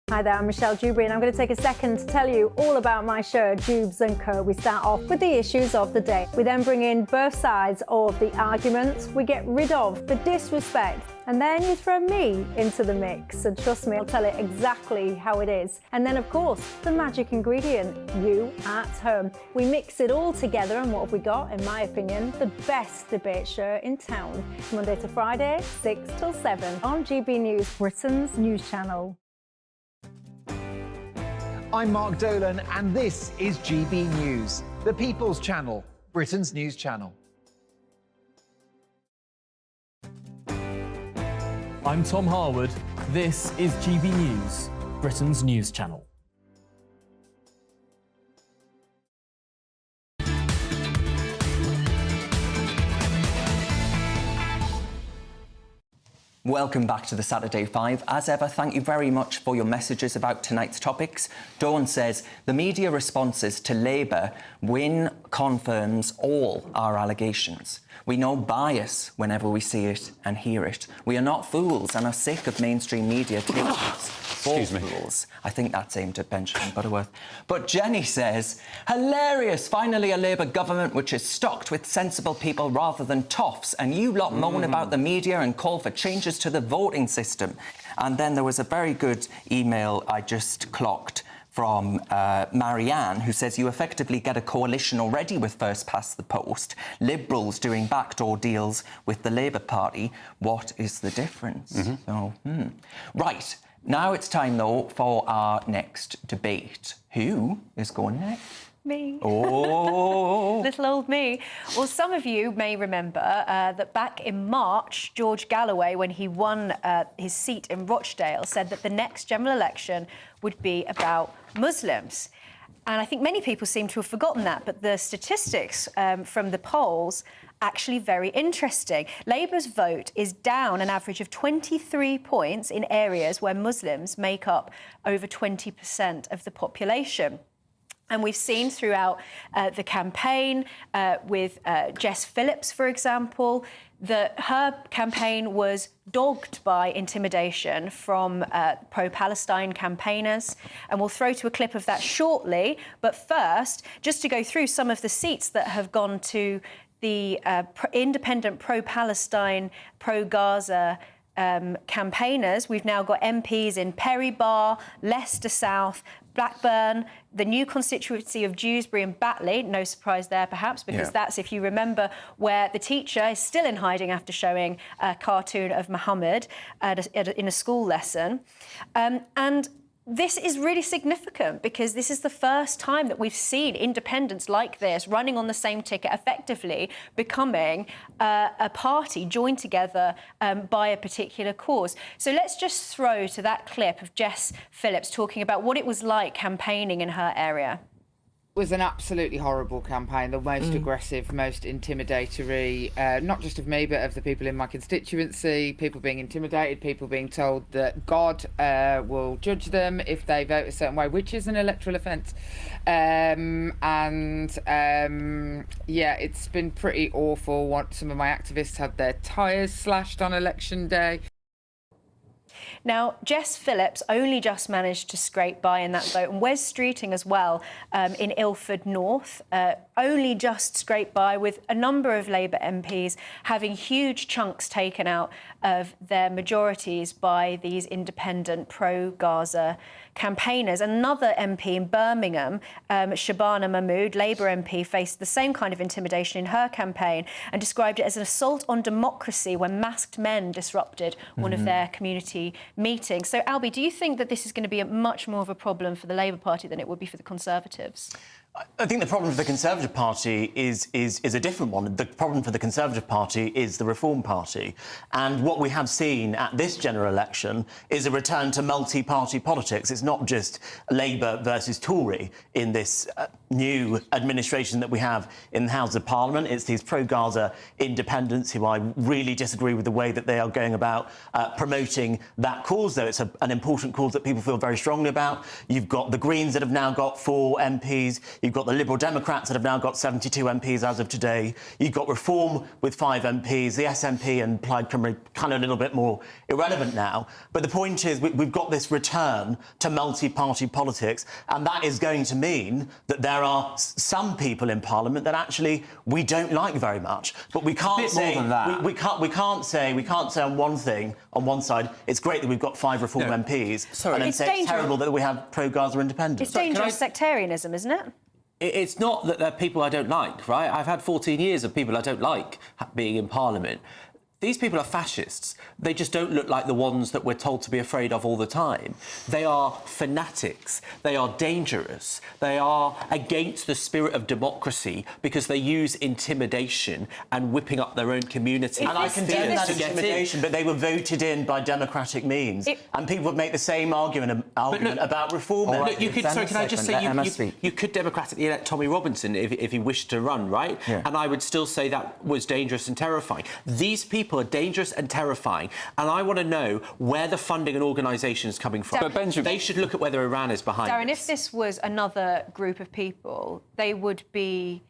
Hi there, I'm Michelle Dewberry and I'm going to take a second to tell you all about my show, Dubes & Co. We start off with the issues of the day. We then bring in both sides of the arguments. We get rid of the disrespect. And then you throw me into the mix. And trust me, I'll tell it exactly how it is. And then, of course, the magic ingredient, you at home. We mix it all together and what have we got? In my opinion, the best debate show in town. Monday to Friday, 6 till 7 on GB News, Britain's news channel. I'm Mark Dolan and this is GB News, the People's Channel, Britain's news channel. I'm Tom Harwood. This is GB News, Britain's news channel. Welcome back to the Saturday Five. As ever, thank you very much for your messages about tonight's topics. Dawn says, the media responses to Labour win confirms all our allegations. We know bias whenever we see it and hear it. We are not fools and are sick of mainstream media taking us for fools. I think that's aimed at Benjamin Butterworth. But Jenny says, hilarious, finally a Labour government which is stocked with sensible people rather than toffs, and you lot moan about the media and call for changes to the voting system. And then there was a very good email I just clocked from Marianne, who says you effectively get a coalition already with First Past the Post, Liberals doing backdoor deals with the Labour Party. What is the difference? Right, now it's time, though, for our next debate. Who is going next? Me. Oh. Little old me. Well, some of you may remember that back in March, George Galloway, when he won his seat in Rochdale, said that the next general election would be about Muslims. And I think many people seem to have forgotten that, but the statistics from the polls actually very interesting. Labour's vote is down an average of 23 points in areas where Muslims make up over 20% of the population. And we've seen throughout the campaign with Jess Phillips, for example, that her campaign was dogged by intimidation from pro-Palestine campaigners. And we'll throw to a clip of that shortly. But first, just to go through some of the seats that have gone to the independent pro-Palestine, pro-Gaza campaigners. We've now got MPs in Perry Barr, Leicester South, Blackburn, the new constituency of Dewsbury and Batley. No surprise there, perhaps, because that's, if you remember, where the teacher is still in hiding after showing a cartoon of Muhammad in a school lesson. And this is really significant because this is the first time that we've seen independents like this running on the same ticket, effectively becoming a party joined together by a particular cause. So let's just throw to that clip of Jess Phillips talking about what it was like campaigning in her area. It was an absolutely horrible campaign, the most aggressive, most intimidatory, not just of me, but of the people in my constituency, people being intimidated, people being told that God will judge them if they vote a certain way, which is an electoral offence. Yeah, it's been pretty awful. Some of my activists had their tyres slashed on election day. Now, Jess Phillips only just managed to scrape by in that vote, and Wes Streeting as well in Ilford North only just scraped by, with a number of Labour MPs having huge chunks taken out of their majorities by these independent pro-Gaza campaigners. Another MP in Birmingham, Shabana Mahmood, Labour MP, faced the same kind of intimidation in her campaign and described it as an assault on democracy when masked men disrupted one of their community meetings. So, Albie, do you think that this is going to be much more of a problem for the Labour Party than it would be for the Conservatives? I think the problem for the Conservative Party is a different one. The problem for the Conservative Party is the Reform Party. And what we have seen at this general election is a return to multi-party politics. It's not just Labour versus Tory in this new administration that we have in the House of Parliament. It's these pro-Gaza independents who I really disagree with the way that they are going about promoting that cause, though it's an important cause that people feel very strongly about. You've got the Greens that have now got 4 MPs. You've You've got the Liberal Democrats that have now got 72 MPs as of today. You've got Reform with 5 MPs. The SNP and Plaid Cymru kind of a little bit more irrelevant now. But the point is we've got this return to multi-party politics, and that is going to mean that there are some people in Parliament that actually we don't like very much. But we can't say more than that. we can't say on one thing on one side it's great that we've got 5 Reform MPs, and then say it's terrible that we have pro-Gaza independence. It's dangerous sectarianism, isn't it? It's not that they're people I don't like, right? I've had 14 years of people I don't like being in Parliament. These people are fascists. They just don't look like the ones that we're told to be afraid of all the time. They are fanatics. They are dangerous. They are against the spirit of democracy because they use intimidation and whipping up their own community. And I condemn that intimidation, but they were voted in by democratic means. And people would make the same argument about reform. Look, you could, sorry, can I just say you could democratically elect Tommy Robinson if he wished to run, right? Yeah. And I would still say that was dangerous and terrifying. These people are dangerous and terrifying, and I want to know where the funding and organisation is coming from. But Benjamin, they should look at whether Iran is behind Darren, this. if this was another group of people, they would be,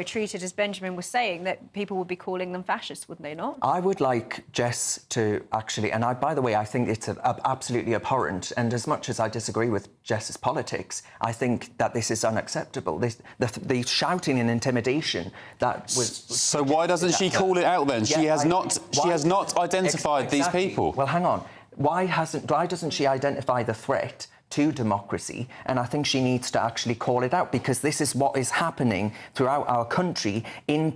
treated as Benjamin was saying, that people would be calling them fascists, wouldn't they not? I would like Jess to actually, and by the way, I think it's absolutely abhorrent, and as much as I disagree with Jess's politics, I think that this is unacceptable. The shouting and intimidation that was... So why doesn't she call it out then? She has not identified these people. Well, hang on. Why doesn't she identify the threat to democracy? And I think she needs to actually call it out, because this is what is happening throughout our country in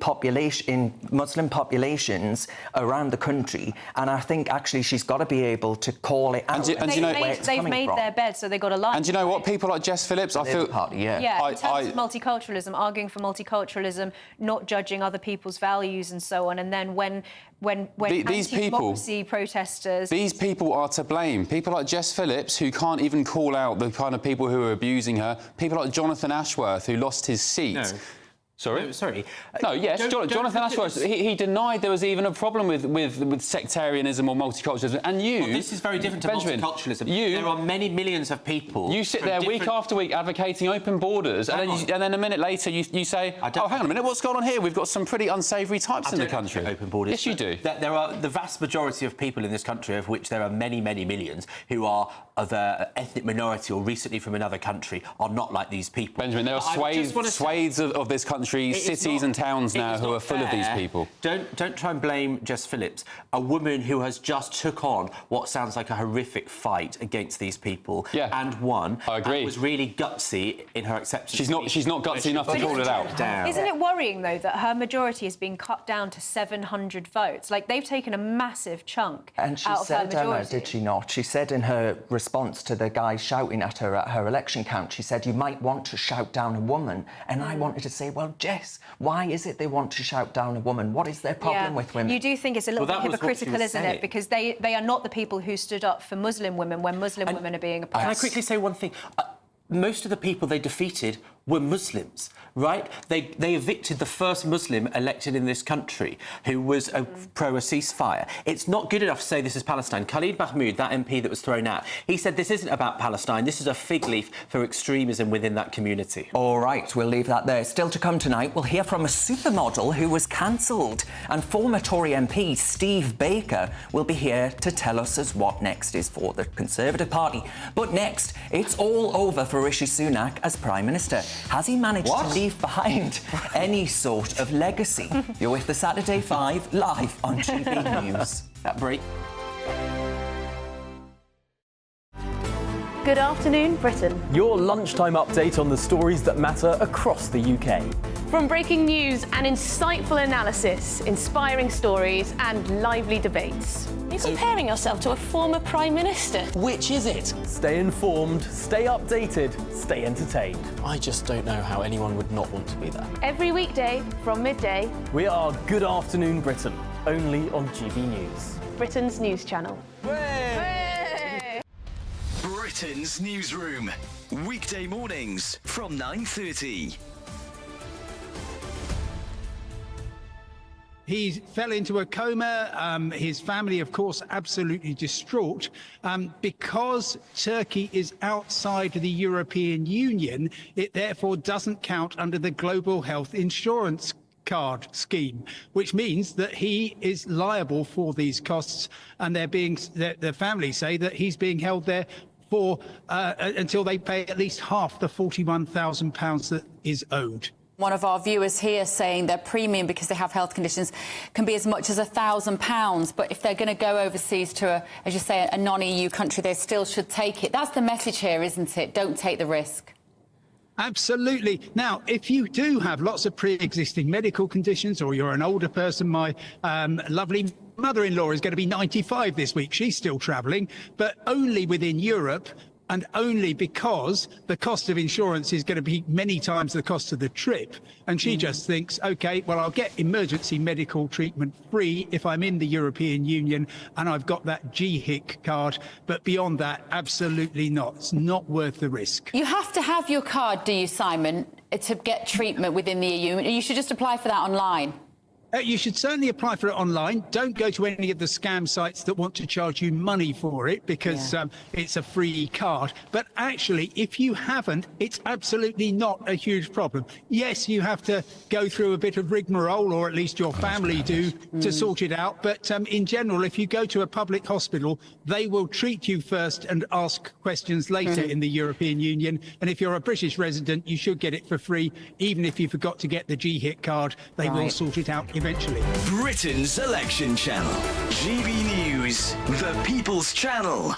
Muslim populations around the country. And I think actually she's got to be able to call it out. They've made their bed, so they've got to lie. And do you know what? People like Jess Phillips, I feel... Yeah, in terms of multiculturalism, arguing for multiculturalism, not judging other people's values and so on, and then when these anti-democracy protesters... These people are to blame. People like Jess Phillips, who can't even call out the kind of people who are abusing her. People like Jonathan Ashworth, who lost his seat. No. Sorry? No, sorry. No, yes, Jonathan Ashworth, he denied there was even a problem with sectarianism or multiculturalism. And you... Well, this is very different to Benjamin, multiculturalism. There are many millions of people... You sit there week after week advocating open borders, and then a minute later you say, oh, hang on a minute, what's going on here? We've got some pretty unsavoury types in the country. Open borders. Yes, you do. There are the vast majority of people in this country, of which there are many, many millions, who are of ethnic minority or recently from another country, are not like these people. Benjamin, there are swathes of this country, cities and towns now who are full of these people. Don't try and blame Jess Phillips, a woman who has just took on what sounds like a horrific fight against these people and won. I agree. And was really gutsy in her acceptance. She's not gutsy enough to call it out. Isn't it worrying, though, that her majority has been cut down to 700 votes? Like, they've taken a massive chunk and she out of her said, majority. did she not? She said in her response to the guy shouting at her election count, she said, you might want to shout down a woman. And I wanted to say, well, Jess, why is it they want to shout down a woman? What is their problem with women? You do think it's a little bit hypocritical, isn't it? Because they are not the people who stood up for Muslim women when Muslim women are being oppressed. Can I quickly say one thing? Most of the people they defeated were Muslims, right? They evicted the first Muslim elected in this country who was pro a ceasefire. It's not good enough to say this is Palestine. Khalid Mahmoud, that MP that was thrown out, he said this isn't about Palestine, this is a fig leaf for extremism within that community. All right, we'll leave that there. Still to come tonight, we'll hear from a supermodel who was cancelled, and former Tory MP Steve Baker will be here to tell us what next is for the Conservative Party. But next, it's all over for Rishi Sunak as Prime Minister. Has he managed to leave behind any sort of legacy? You're with the Saturday 5 live on GB News. That break. Good afternoon, Britain. Your lunchtime update on the stories that matter across the UK. From breaking news and insightful analysis, inspiring stories and lively debates. You're comparing yourself to a former Prime Minister. Which is it? Stay informed, stay updated, stay entertained. I just don't know how anyone would not want to be there. Every weekday from midday. We are Good Afternoon Britain, only on GB News. Britain's news channel. Britain's Newsroom. Weekday mornings from 9:30. He fell into a coma. His family, of course, absolutely distraught. Because Turkey is outside the European Union, it therefore doesn't count under the Global Health Insurance Card scheme, which means that he is liable for these costs, and the family say that he's being held there for until they pay at least half the £41,000 that is owed. One of our viewers here saying their premium, because they have health conditions, can be as much as £1,000. But if they're going to go overseas to, as you say, a non-EU country, they still should take it. That's the message here, isn't it? Don't take the risk. Absolutely. Now, if you do have lots of pre-existing medical conditions, or you're an older person, my lovely mother-in-law is going to be 95 this week. She's still travelling, but only within Europe, and only because the cost of insurance is going to be many times the cost of the trip. And she just thinks, OK, well, I'll get emergency medical treatment free if I'm in the European Union and I've got that GHIC card. But beyond that, absolutely not. It's not worth the risk. You have to have your card, do you, Simon, to get treatment within the EU? You should just apply for that online. You should certainly apply for it online. Don't go to any of the scam sites that want to charge you money for it, because it's a free card. But actually, if you haven't, it's absolutely not a huge problem. Yes, you have to go through a bit of rigmarole, or at least your family do, to sort it out. But in general, if you go to a public hospital, they will treat you first and ask questions later in the European Union. And if you're a British resident, you should get it for free. Even if you forgot to get the GHIC card, they will sort it out eventually. Britain's election channel. GB News, the People's Channel.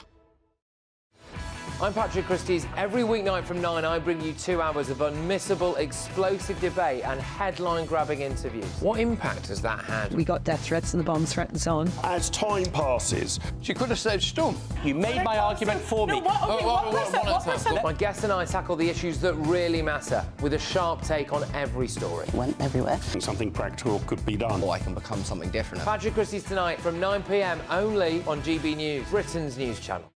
I'm Patrick Christys. Every weeknight from 9, I bring you 2 hours of unmissable, explosive debate and headline-grabbing interviews. What impact has that had? We got death threats and the bomb threats on. As time passes, She could have saved Storm. you made my argument for me. My guests and I tackle the issues that really matter, with a sharp take on every story. Went everywhere. Something practical could be done. Or I can become something different. Patrick Christys tonight from 9 p.m. only on GB News, Britain's news channel.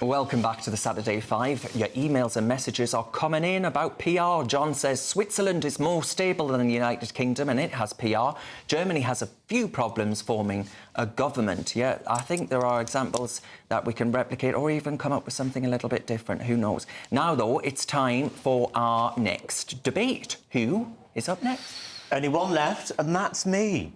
Welcome back to the Saturday Five. Your emails and messages are coming in about PR. John says Switzerland is more stable than the United Kingdom and it has PR. Germany has a few problems forming a government. Yeah, I think there are examples that we can replicate or even come up with something a little bit different. Who knows? Now, though, it's time for our next debate. Who is up next? Only one left, and that's me.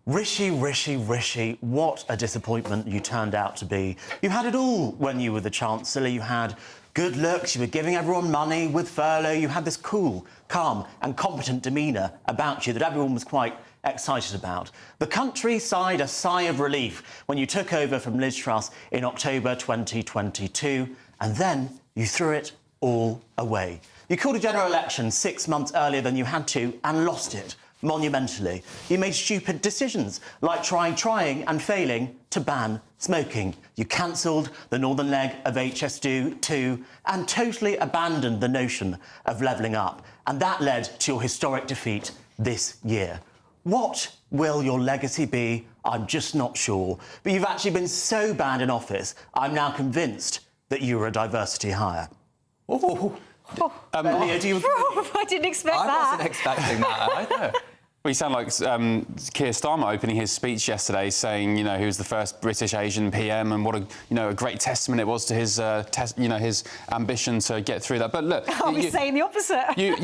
Rishi, what a disappointment you turned out to be. You had it all when you were the Chancellor. You had good looks, you were giving everyone money with furlough, you had this cool, calm and competent demeanour about you that everyone was quite excited about. The country sighed a sigh of relief when you took over from Liz Truss in October 2022, and then you threw it all away. You called a general election 6 months earlier than you had to and lost it. Monumentally. You made stupid decisions, like trying and failing to ban smoking. You cancelled the northern leg of HS2 and totally abandoned the notion of levelling up. And that led to your historic defeat this year. What will your legacy be? I'm just not sure. But you've actually been so bad in office, I'm now convinced that you were a diversity hire. Oh. Leo, do you agree? I didn't expect that. I wasn't expecting that either. Well, you sound like Keir Starmer opening his speech yesterday, saying, you know, he was the first British Asian PM, and what a great testament it was to his, his ambition to get through that. But look, I'll be saying the opposite. You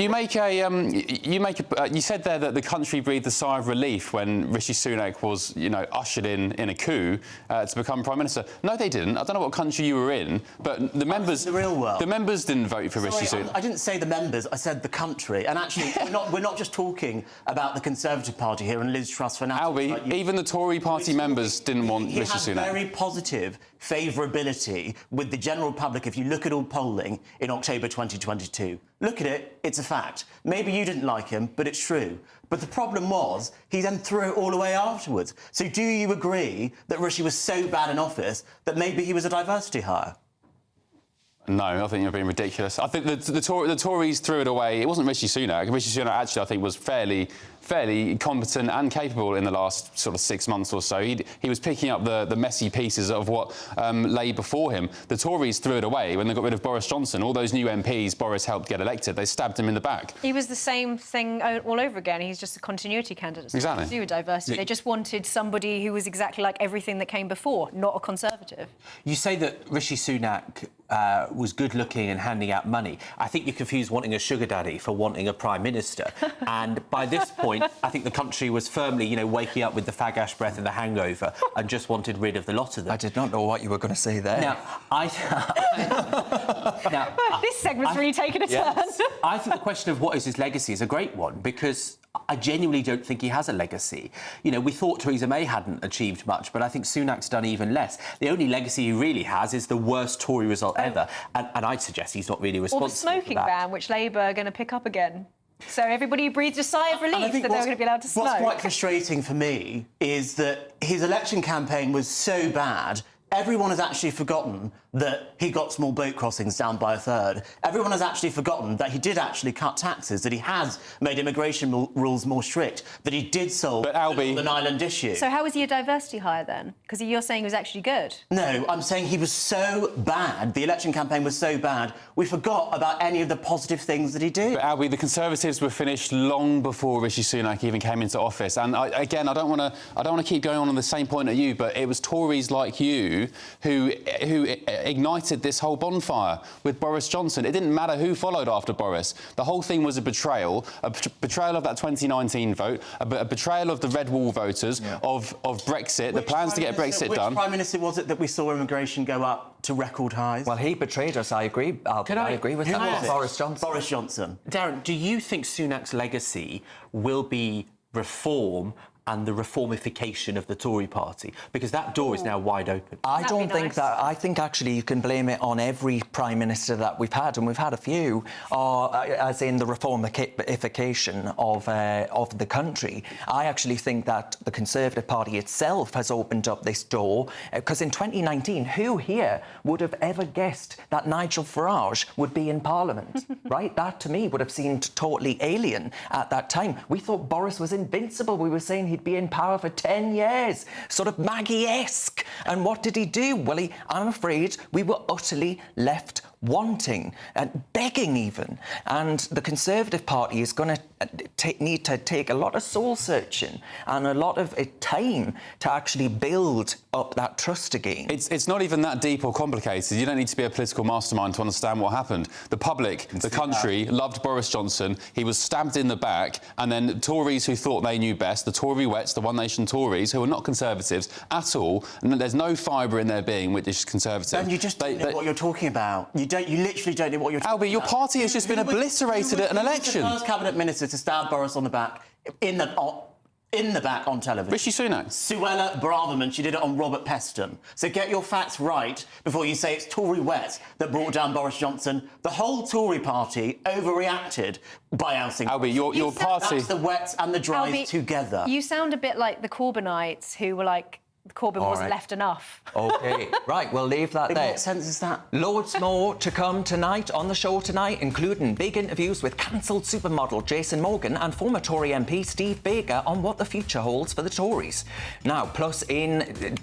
said there that the country breathed a sigh of relief when Rishi Sunak was, ushered in a coup to become Prime Minister. No, they didn't. I don't know what country you were in, but the members, the real world. The members didn't vote for Rishi Sunak. I didn't say the members. I said the country. And actually, we're not just talking about the Conservative Party here and Liz Truss fanatics. Albie, even the Tory party members didn't want Rishi Sunak. He had very positive favourability with the general public if you look at all polling in October 2022. Look at it, it's a fact. Maybe you didn't like him, but it's true. But the problem was, he then threw it all away afterwards. So do you agree that Rishi was so bad in office that maybe he was a diversity hire? No, I think you're being ridiculous. I think the Tories threw it away. It wasn't Rishi Sunak. Rishi Sunak, actually, I think, was fairly fairly competent and capable in the last sort of 6 months or so. He was picking up the messy pieces of what lay before him. The Tories threw it away when they got rid of Boris Johnson. All those new MPs Boris helped get elected, they stabbed him in the back. He was the same thing all over again. He's just a continuity candidate. Exactly. To do with diversity. They just wanted somebody who was exactly like everything that came before, not a Conservative. You say that Rishi Sunak was good-looking and handing out money. I think you confuse wanting a sugar daddy for wanting a prime minister. And by this point, I think the country was firmly, you know, waking up with the fag ash breath and the hangover and just wanted rid of the lot of them. I did not know what you were going to say there. Now, This segment's really taken a turn. I think the question of what is his legacy is a great one, because I genuinely don't think he has a legacy. You know, we thought Theresa May hadn't achieved much, but I think Sunak's done even less. The only legacy he really has is the worst Tory result ever, and I'd suggest he's not really responsible Or the smoking for that. ban, which Labour are going to pick up again. So everybody breathed a sigh of relief that they were going to be allowed to smoke. What's quite frustrating for me is that his election campaign was so bad, everyone has actually forgotten that he got small boat crossings down by a third. Everyone has actually forgotten that he did actually cut taxes, that he has made immigration rules more strict, that he did solve the Northern Ireland issue. So how was he a diversity hire then? Because you're saying he was actually good. No, I'm saying he was so bad, the election campaign was so bad, we forgot about any of the positive things that he did. But Albie, the Conservatives were finished long before Rishi Sunak even came into office. And I don't want to keep going on the same point at you, but it was Tories like you who ignited this whole bonfire with Boris Johnson. It didn't matter who followed after Boris. The whole thing was a betrayal of that 2019 vote, a betrayal of the Red Wall voters, of Brexit, the plans to get Brexit done. Which Prime Minister was it that we saw immigration go up to record highs? Well, he betrayed us, I agree. I agree with that. Boris Johnson. Boris Johnson. Darren, do you think Sunak's legacy will be reform and the reformification of the Tory party? Because that door is now wide open. I don't think that. I think actually you can blame it on every Prime Minister that we've had, and we've had a few, as in the reformification of the country. I actually think that the Conservative Party itself has opened up this door, because in 2019, who here would have ever guessed that Nigel Farage would be in Parliament, right? That, to me, would have seemed totally alien at that time. We thought Boris was invincible. We were saying he'd be in power for 10 years, sort of Maggie-esque. And what did he do? Well, I'm afraid we were utterly left wanting and begging even. And the Conservative Party is going to need to take a lot of soul searching and a lot of time to actually build up that trust again. It's not even that deep or complicated. You don't need to be a political mastermind to understand what happened. The public, the country, loved Boris Johnson. He was stabbed in the back, and then Tories who thought they knew best, the Tory wets, the One Nation Tories, who are not Conservatives at all, and there's no fibre in their being which is Conservative. And you just don't know what you're talking about. You literally don't know what you're talking about. Albie, your party has just been obliterated at an election. Who was the first cabinet minister to stab Boris on the back, in the back on television? Rishi Sunak. Suella Braverman. She did it on Robert Peston. So get your facts right before you say it's Tory wet that brought down Boris Johnson. The whole Tory party overreacted by ousting. Albie, your party. That's the wets and the dries Albie, together. You sound a bit like the Corbynites, who were like, Corbyn wasn't left enough. OK, right, we'll leave that there. What sense is that? Loads more to come tonight on the show tonight, including big interviews with cancelled supermodel Jason Morgan and former Tory MP Steve Baker on what the future holds for the Tories. Now, plus in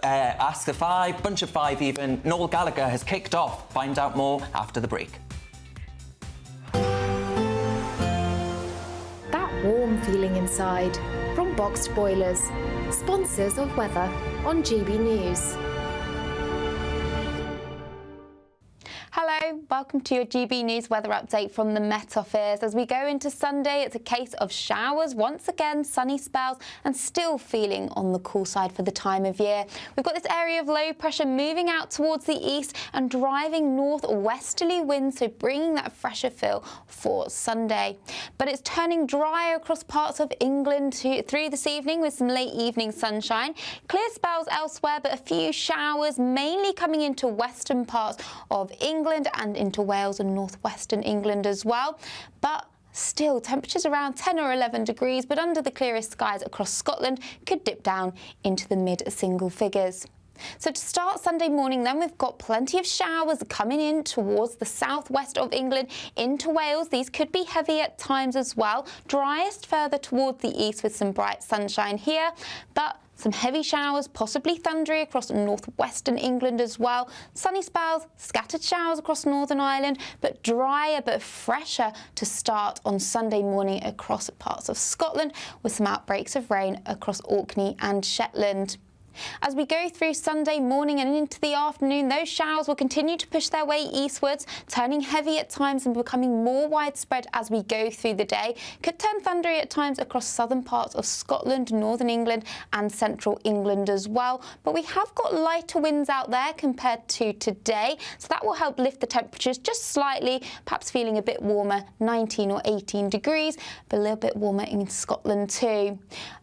Ask the Five, Bunch of Five even, Noel Gallagher has kicked off. Find out more after the break. That warm feeling inside from Boxed Boilers, sponsors of weather on GB News. Hello, welcome to your GB News weather update from the Met Office. As we go into Sunday, it's a case of showers, once again sunny spells, and still feeling on the cool side for the time of year. We've got this area of low pressure moving out towards the east and driving northwesterly winds, so bringing that fresher feel for Sunday. But it's turning dry across parts of England through this evening with some late evening sunshine. Clear spells elsewhere, but a few showers mainly coming into western parts of England and into Wales and northwestern England as well. But still, temperatures around 10 or 11 degrees, but under the clearest skies across Scotland could dip down into the mid-single figures. So to start Sunday morning then, we've got plenty of showers coming in towards the southwest of England into Wales. These could be heavy at times as well. Driest further towards the east with some bright sunshine here, but some heavy showers, possibly thundery across northwestern England as well. Sunny spells, scattered showers across Northern Ireland, but drier but fresher to start on Sunday morning across parts of Scotland, with some outbreaks of rain across Orkney and Shetland. As we go through Sunday morning and into the afternoon, those showers will continue to push their way eastwards, turning heavy at times and becoming more widespread as we go through the day. Could turn thundery at times across southern parts of Scotland, northern England and central England as well. But we have got lighter winds out there compared to today, so that will help lift the temperatures just slightly, perhaps feeling a bit warmer, 19 or 18 degrees, but a little bit warmer in Scotland too.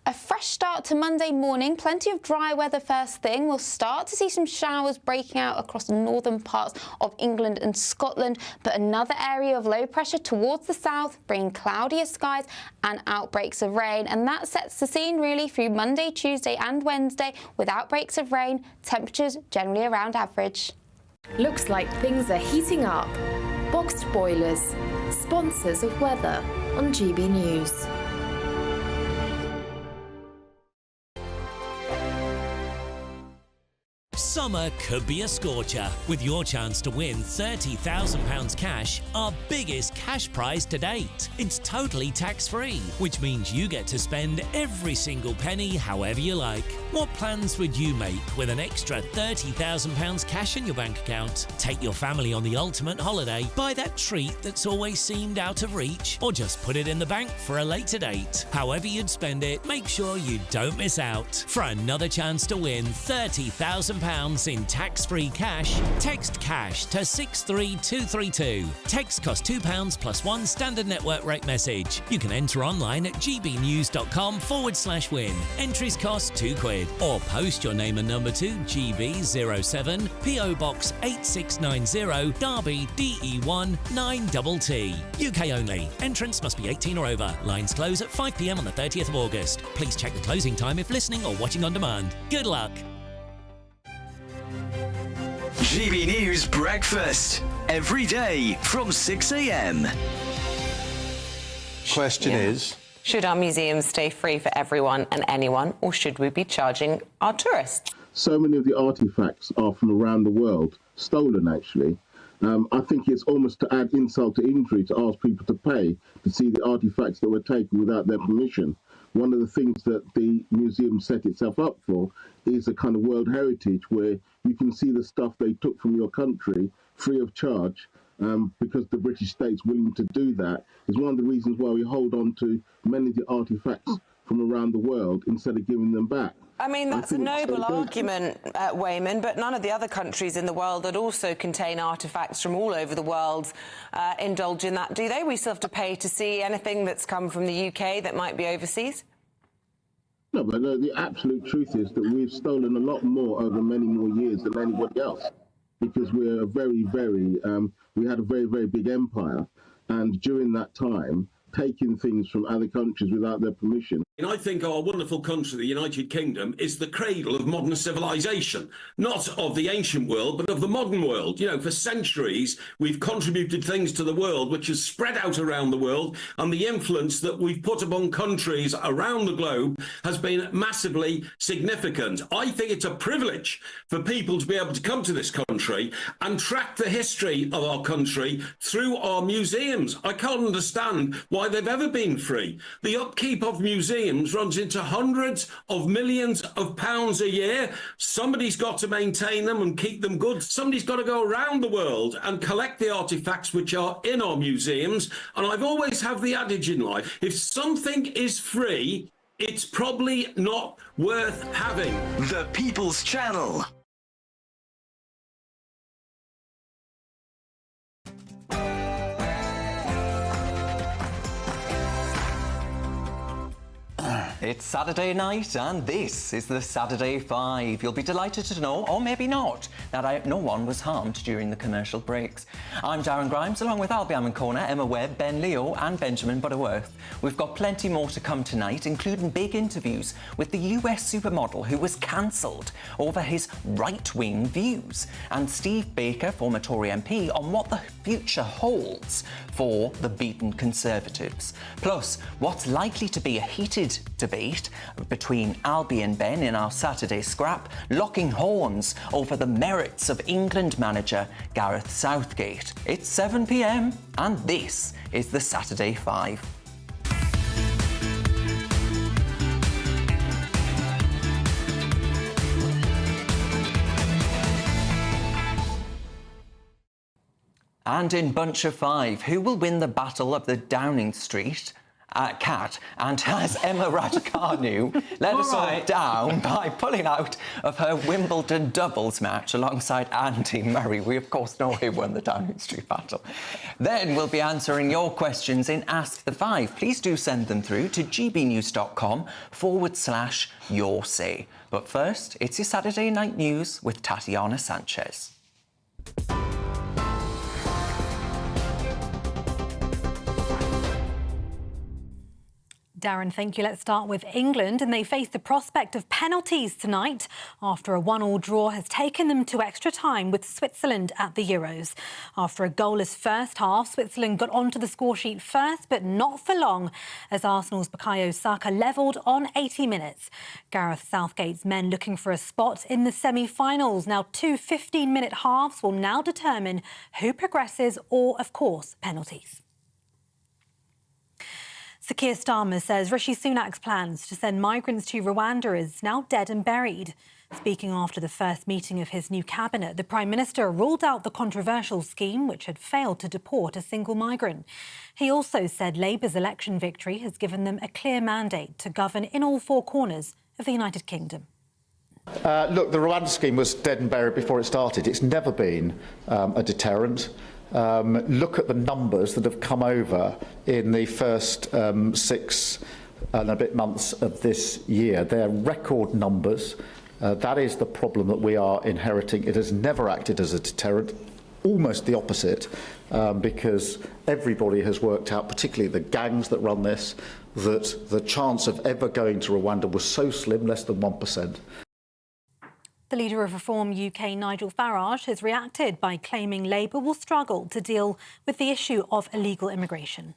A fresh start to Monday morning, plenty of dry weather first thing. We'll start to see some showers breaking out across the northern parts of England and Scotland, but another area of low pressure towards the south, bringing cloudier skies and outbreaks of rain. And that sets the scene really through Monday, Tuesday and Wednesday with outbreaks of rain, temperatures generally around average. Looks like things are heating up. Boxed Boilers, sponsors of weather on GB News. Summer could be a scorcher, with your chance to win £30,000 cash, our biggest cash prize to date. It's totally tax-free, which means you get to spend every single penny however you like. What plans would you make with an extra £30,000 cash in your bank account? Take your family on the ultimate holiday, buy that treat that's always seemed out of reach, or just put it in the bank for a later date. However you'd spend it, make sure you don't miss out. For another chance to win £30,000 in tax-free cash, text CASH to 63232. Text costs £2 plus one standard network rate message. You can enter online at gbnews.com/win. Entries cost £2. Or post your name and number to GB07 PO Box 8690 Derby DE1 9TT. UK only. Entrance must be 18 or over. Lines close at 5 p.m. on the 30th of August. Please check the closing time if listening or watching on demand. Good luck. GB News Breakfast. Every day from 6 a.m. Question is... should our museums stay free for everyone and anyone, or should we be charging our tourists? So many of the artefacts are from around the world, stolen actually. I think it's almost to add insult to injury to ask people to pay to see the artefacts that were taken without their permission. One of the things that the museum set itself up for is a kind of World Heritage where you can see the stuff they took from your country free of charge, because the British state's willing to do that. Is one of the reasons why we hold on to many of the artefacts from around the world instead of giving them back. I mean, that's a noble argument, Wayman, but none of the other countries in the world that also contain artefacts from all over the world indulge in that, do they? We still have to pay to see anything that's come from the UK that might be overseas? No, but the absolute truth is that we've stolen a lot more over many more years than anybody else, because we're a very, we had a very, very big empire, and during that time, taking things from other countries without their permission. And I think our wonderful country, the United Kingdom, is the cradle of modern civilization, not of the ancient world, but of the modern world. You know, for centuries, we've contributed things to the world which has spread out around the world, and the influence that we've put upon countries around the globe has been massively significant. I think it's a privilege for people to be able to come to this country and track the history of our country through our museums. I can't understand why they've ever been free. The upkeep of museums runs into hundreds of millions of pounds a year. Somebody's got to maintain them and keep them good. Somebody's got to go around the world and collect the artifacts which are in our museums. And I've always have the adage in life, if something is free, it's probably not worth having. The People's Channel. It's Saturday night and this is the Saturday 5. You'll be delighted to know, or maybe not, that no one was harmed during the commercial breaks. I'm Darren Grimes, along with Albie Amoncona, Emma Webb, Ben Leo and Benjamin Butterworth. We've got plenty more to come tonight, including big interviews with the US supermodel who was cancelled over his right-wing views, and Steve Baker, former Tory MP, on what the future holds for the beaten Conservatives. Plus, what's likely to be a heated debate between Albie and Ben in our Saturday scrap, locking horns over the merits of England manager Gareth Southgate. It's 7 p.m. and this is the Saturday 5. And in Bunch of Five, who will win the battle of the Downing Street cat, and has Emma Raducanu let us all down by pulling out of her Wimbledon doubles match alongside Andy Murray? We, of course, know who won the Downing Street battle. Then we'll be answering your questions in Ask the Five. Please do send them through to gbnews.com/your say. But first, it's your Saturday night news with Tatiana Sanchez. Darren, thank you. Let's start with England, and they face the prospect of penalties tonight after a 1-1 draw has taken them to extra time with Switzerland at the Euros. After a goalless first half, Switzerland got onto the scoresheet first, but not for long, as Arsenal's Bukayo Saka levelled on 80 minutes. Gareth Southgate's men looking for a spot in the semi-finals. Now, 2 15-minute halves will now determine who progresses or, of course, penalties. Sir Keir Starmer says Rishi Sunak's plans to send migrants to Rwanda is now dead and buried. Speaking after the first meeting of his new cabinet, the Prime Minister ruled out the controversial scheme which had failed to deport a single migrant. He also said Labour's election victory has given them a clear mandate to govern in all four corners of the United Kingdom. Look, the Rwanda scheme was dead and buried before it started. It's never been a deterrent. Look at the numbers that have come over in the first 6 and a bit months of this year. They're record numbers. That is the problem that we are inheriting. It has never acted as a deterrent, almost the opposite, because everybody has worked out, particularly the gangs that run this, that the chance of ever going to Rwanda was so slim, less than 1%. The leader of Reform UK, Nigel Farage, has reacted by claiming Labour will struggle to deal with the issue of illegal immigration.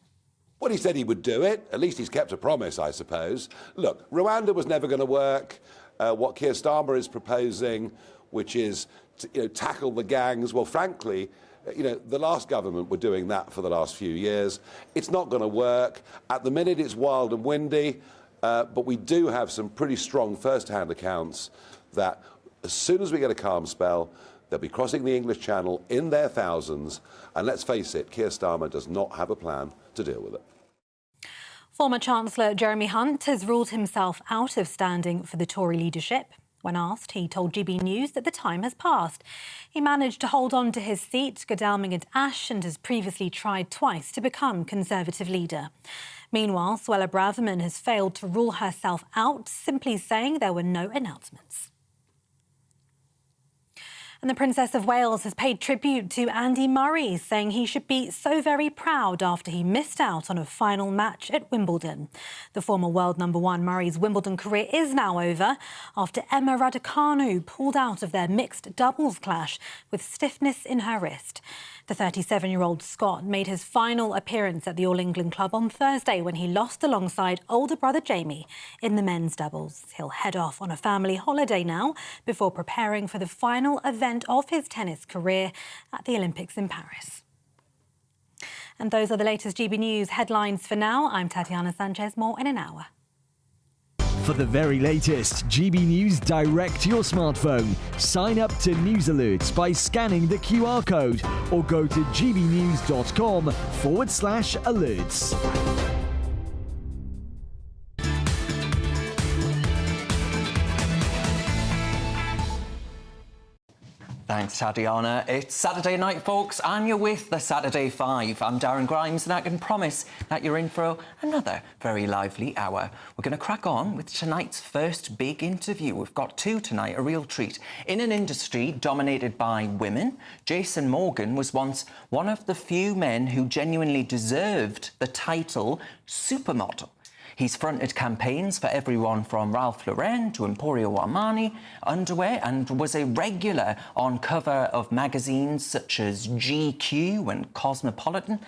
Well, he said he would do it. At least he's kept a promise, I suppose. Look, Rwanda was never going to work. What Keir Starmer is proposing, which is to, tackle the gangs, well, frankly, the last government were doing that for the last few years. It's not going to work. At the minute, it's wild and windy, but we do have some pretty strong first-hand accounts that as soon as we get a calm spell, they'll be crossing the English Channel in their thousands. And let's face it, Keir Starmer does not have a plan to deal with it. Former Chancellor Jeremy Hunt has ruled himself out of standing for the Tory leadership. When asked, he told GB News that the time has passed. He managed to hold on to his seat, Godalming and Ash, and has previously tried twice to become Conservative leader. Meanwhile, Suella Braverman has failed to rule herself out, simply saying there were no announcements. And the Princess of Wales has paid tribute to Andy Murray, saying he should be so very proud after he missed out on a final match at Wimbledon. The former world #1 Murray's Wimbledon career is now over after Emma Raducanu pulled out of their mixed doubles clash with stiffness in her wrist. The 37-year-old Scot made his final appearance at the All England Club on Thursday when he lost alongside older brother Jamie in the men's doubles. He'll head off on a family holiday now before preparing for the final event of his tennis career at the Olympics in Paris. And those are the latest GB News headlines for now. I'm Tatiana Sanchez. More in an hour. For the very latest GB News direct to your smartphone, sign up to News Alerts by scanning the QR code or go to gbnews.com/alerts. Thanks, Tatiana. It's Saturday night, folks, and you're with the Saturday Five. I'm Darren Grimes, and I can promise that you're in for another very lively hour. We're going to crack on with tonight's first big interview. We've got two tonight, a real treat. In an industry dominated by women, Jason Morgan was once one of the few men who genuinely deserved the title supermodel. He's fronted campaigns for everyone from Ralph Lauren to Emporio Armani underwear and was a regular on cover of magazines such as GQ and Cosmopolitan.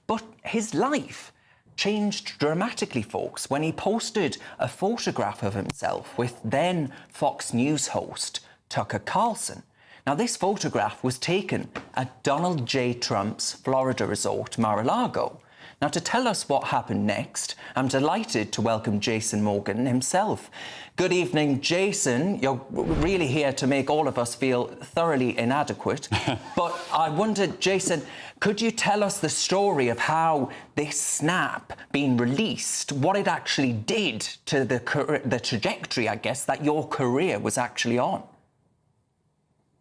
But his life changed dramatically, folks, when he posted a photograph of himself with then Fox News host Tucker Carlson. Now, this photograph was taken at Donald J. Trump's Florida resort, Mar-a-Lago. Now, to tell us what happened next, I'm delighted to welcome Jason Morgan himself. Good evening, Jason. You're really here to make all of us feel thoroughly inadequate. But I wondered, Jason, could you tell us the story of how this snap being released, what it actually did to the trajectory, I guess, that your career was actually on?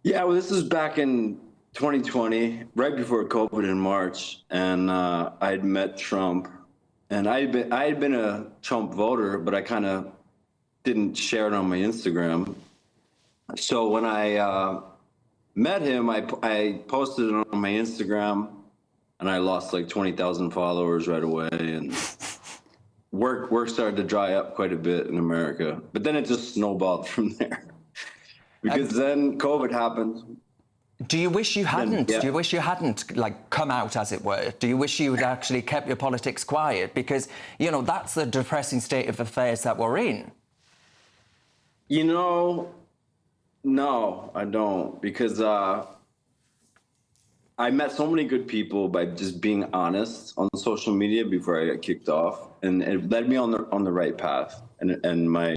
Yeah, well, this was back in 2020, right before COVID in March, and I had met Trump, and I had been a Trump voter, but I kind of didn't share it on my Instagram. So when I met him, I posted it on my Instagram, and I lost like 20,000 followers right away, and work started to dry up quite a bit in America. But then it just snowballed from there, because then COVID happened. Do you wish you hadn't? Yeah. Do you wish you hadn't, like, come out, as it were? Do you wish you had actually kept your politics quiet? Because, you know, that's the depressing state of affairs that we're in. You know, no, I don't. Because I met so many good people by just being honest on social media before I got kicked off. And it led me on the right path. And my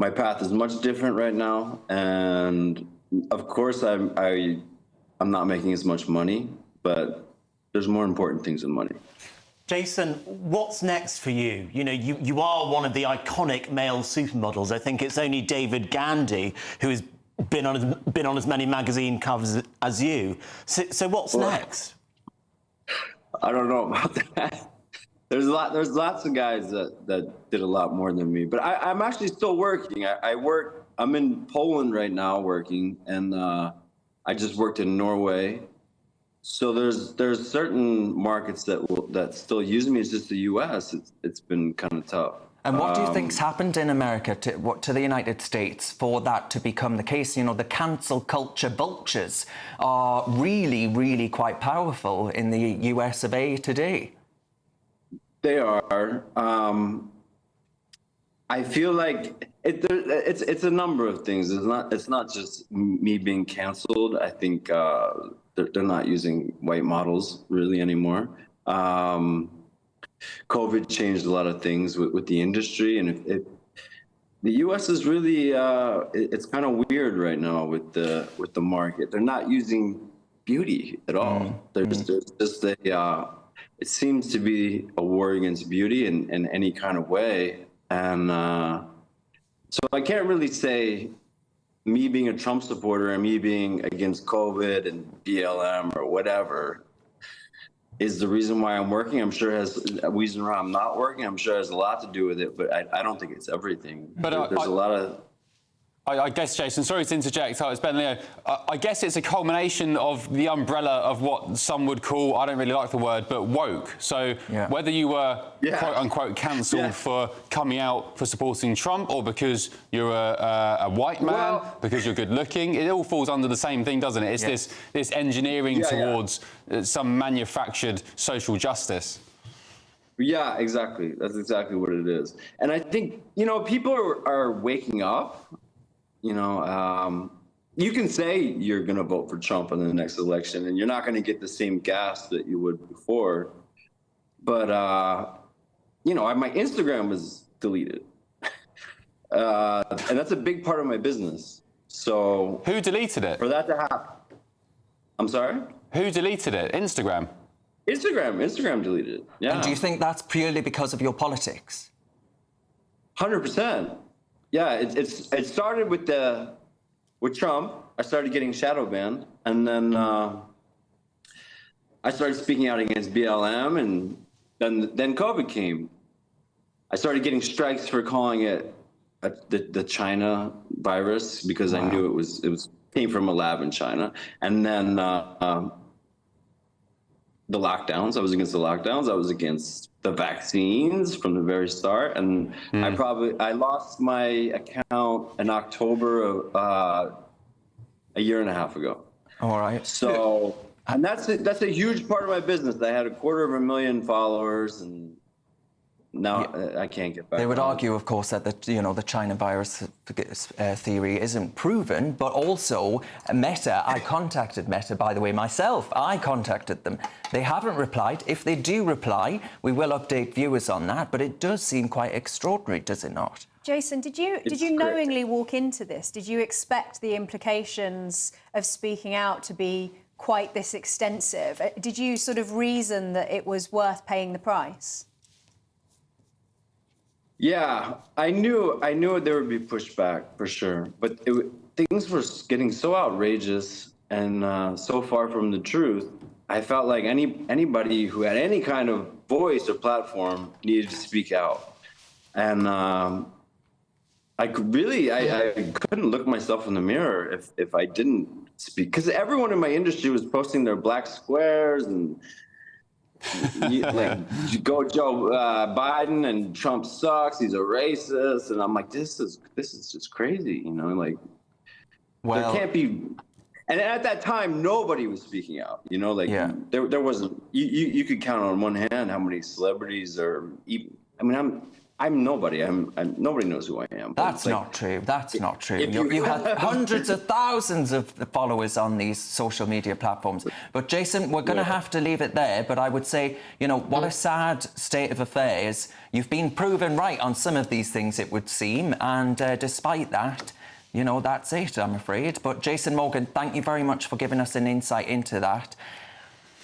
path is much different right now. And of course, I'm not making as much money, but there's more important things than money. Jason, what's next for you? You know, you are one of the iconic male supermodels. I think it's only David Gandy who has been on as many magazine covers as you. So what's next? I don't know about that. There's lots of guys that did a lot more than me, but I'm actually still working. I'm in Poland right now working, and I just worked in Norway. So there's certain markets that still use me. It's just the U.S. It's been kind of tough. And what do you think's happened in America to the United States for that to become the case? You know, the cancel culture vultures are really, really quite powerful in the US of A today. They are. I feel like it's a number of things. It's not just me being canceled. I think they're not using white models really anymore. COVID changed a lot of things with the industry, and the U.S. is really it's kind of weird right now with the market. They're not using beauty at all. There's just it seems to be a war against beauty in any kind of way. And so I can't really say me being a Trump supporter and me being against COVID and BLM or whatever is the reason why I'm working. I'm sure it has a reason why I'm not working. I'm sure it has a lot to do with it, but I don't think it's everything. But there's a lot of... I guess, Jason, sorry to interject. It's Ben Leo. I guess it's a culmination of the umbrella of what some would call, I don't really like the word, but woke. So whether you were quote-unquote cancelled for coming out for supporting Trump or because you're a white man, because you're good-looking, it all falls under the same thing, doesn't it? It's this engineering towards some manufactured social justice. Yeah, exactly. That's exactly what it is. And I think, you know, people are waking up. You know, you can say you're going to vote for Trump in the next election, and you're not going to get the same gas that you would before. But, you know, my Instagram was deleted. And that's a big part of my business. So... Who deleted it? For that to happen. I'm sorry? Who deleted it? Instagram? Instagram deleted it. Yeah. And do you think that's purely because of your politics? 100%. Yeah, it started with with Trump, I started getting shadow banned, and then I started speaking out against BLM, and then COVID came. I started getting strikes for calling it the China virus because I knew it came from a lab in China, and then the lockdowns. I was against the lockdowns. I was against the vaccines from the very start, and I lost my account in October of a year and a half ago. All right. So, and that's a huge part of my business. I had 250,000 followers, and now I can't get back. They would on. argue, of course, that the China virus theory isn't proven, but also Meta. I contacted Meta, by the way, myself. I contacted them. They haven't replied. If they do reply, we will update viewers on that. But it does seem quite extraordinary, does it not? Jason, did you knowingly walk into this? Did you expect the implications of speaking out to be quite this extensive? Did you sort of reason that it was worth paying the price? Yeah, I knew there would be pushback for sure, but things were getting so outrageous and so far from the truth. I felt like anybody who had any kind of voice or platform needed to speak out, and I couldn't look myself in the mirror if I didn't speak, because everyone in my industry was posting their black squares and. Go Joe Biden and Trump sucks. He's a racist, and I'm like, this is just crazy, there can't be. And at that time, nobody was speaking out. There wasn't. You could count on one hand how many celebrities are. I'm nobody. Nobody knows who I am. That's not true. That's not true. You have hundreds of thousands of followers on these social media platforms. But Jason, we're going to have to leave it there. But I would say, what a sad state of affairs. You've been proven right on some of these things, it would seem. And despite that, that's it, I'm afraid. But Jason Morgan, thank you very much for giving us an insight into that.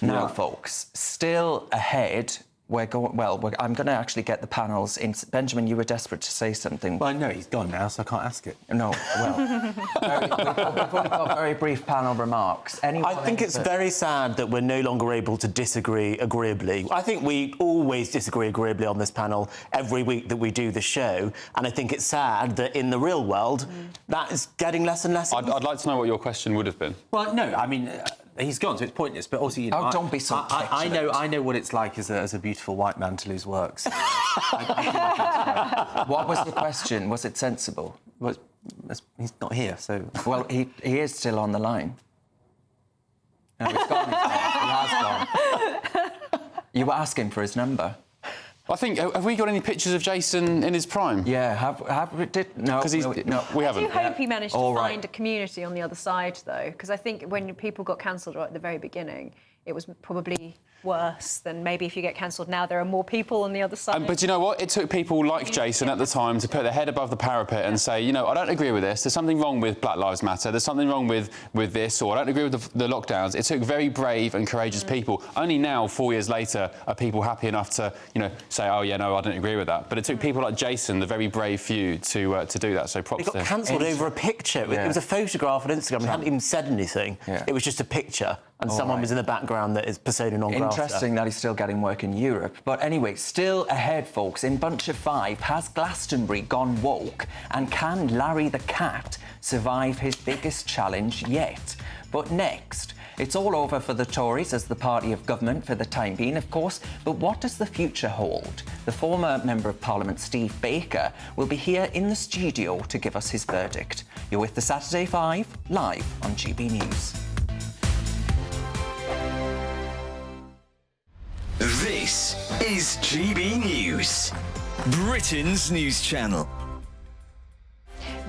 Now, folks, still ahead. I'm going to actually get the panels in. Benjamin, you were desperate to say something. Well, no, he's gone now, so I can't ask it. No, well, we've only got very brief panel remarks. I think it's very sad that we're no longer able to disagree agreeably. I think we always disagree agreeably on this panel every week that we do the show, and I think it's sad that in the real world, that is getting less and less. I'd like to know what your question would have been. Well, no, I mean... he's gone, so it's pointless. But also, don't be so petulant. I know what it's like as a beautiful white man to lose works. What was the question? Was it sensible? He's not here, so... Well, he is still on the line. No, he's gone. He has gone. You were asking for his number. I think, have we got any pictures of Jason in his prime? Yeah, no, we haven't. I do hope he managed to find a community on the other side, though, because I think when people got cancelled right at the very beginning, it was probably worse than maybe if you get cancelled now. There are more people on the other side. But you know what? It took people like Jason at the time to put their head above the parapet and say, I don't agree with this. There's something wrong with Black Lives Matter. There's something wrong with this, or I don't agree with the lockdowns. It took very brave and courageous people. Only now, 4 years later, are people happy enough to, say, oh, yeah, no, I don't agree with that. But it took people like Jason, the very brave few, to do that. So props to him. He got cancelled over a picture. Yeah. It was a photograph on Instagram. He hadn't even said anything. Yeah. It was just a picture. And someone was in the background that is persona non grata. Interesting that he's still getting work in Europe. But anyway, still ahead, folks. In Bunch of Five, has Glastonbury gone woke? And can Larry the Cat survive his biggest challenge yet? But next, it's all over for the Tories as the party of government for the time being, of course. But what does the future hold? The former Member of Parliament, Steve Baker, will be here in the studio to give us his verdict. You're with the Saturday Five, live on GB News. This is GB News, Britain's news channel.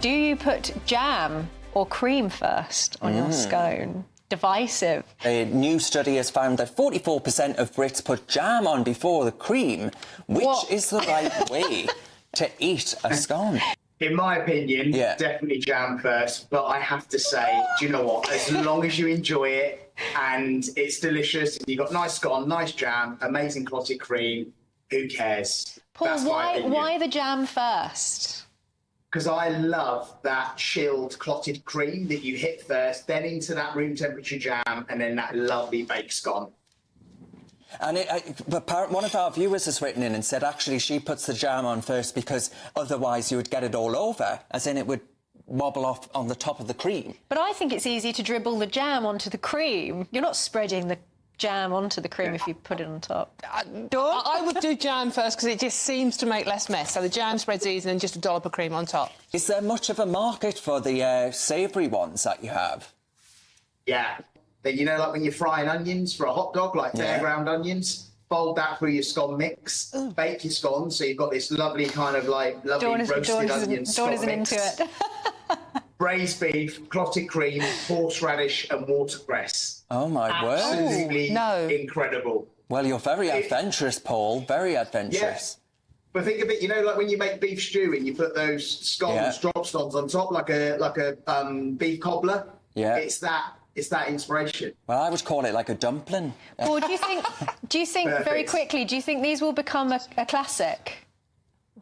Do you put jam or cream first on your scone? Divisive. A new study has found that 44% of Brits put jam on before the cream. Which is the right way to eat a scone? In my opinion, definitely jam first. But I have to say, do you know what? As long as you enjoy it and it's delicious, and you've got nice scone, nice jam, amazing clotted cream, who cares? Paul, why the jam first? because I love that chilled clotted cream that you hit first, then into that room temperature jam, and then that lovely baked scone. And one of our viewers has written in and said actually she puts the jam on first because otherwise you would get it all over, as in it would wobble off on the top of the cream. But I think it's easy to dribble the jam onto the cream. You're not spreading the jam onto the cream if you put it on top. I would do jam first because it just seems to make less mess. So the jam spreads easy and just a dollop of cream on top. Is there much of a market for the savoury ones that you have? Yeah. But you know, like when you're frying onions for a hot dog, like fairground onions, fold that through your scone mix, bake your scones, so you've got this lovely kind of like roasted onion scone Dawn isn't mix. into it. Braised beef, clotted cream, horseradish and watercress. Oh, my word. Absolutely incredible. Well, you're very adventurous, Paul, very adventurous. Yes. But think of it, you know, like when you make beef stew and you put those scones, drop scones on top, like a beef cobbler. Yeah. It's that inspiration. Well, I would call it like a dumpling. Paul, do you think very quickly, do you think these will become a classic?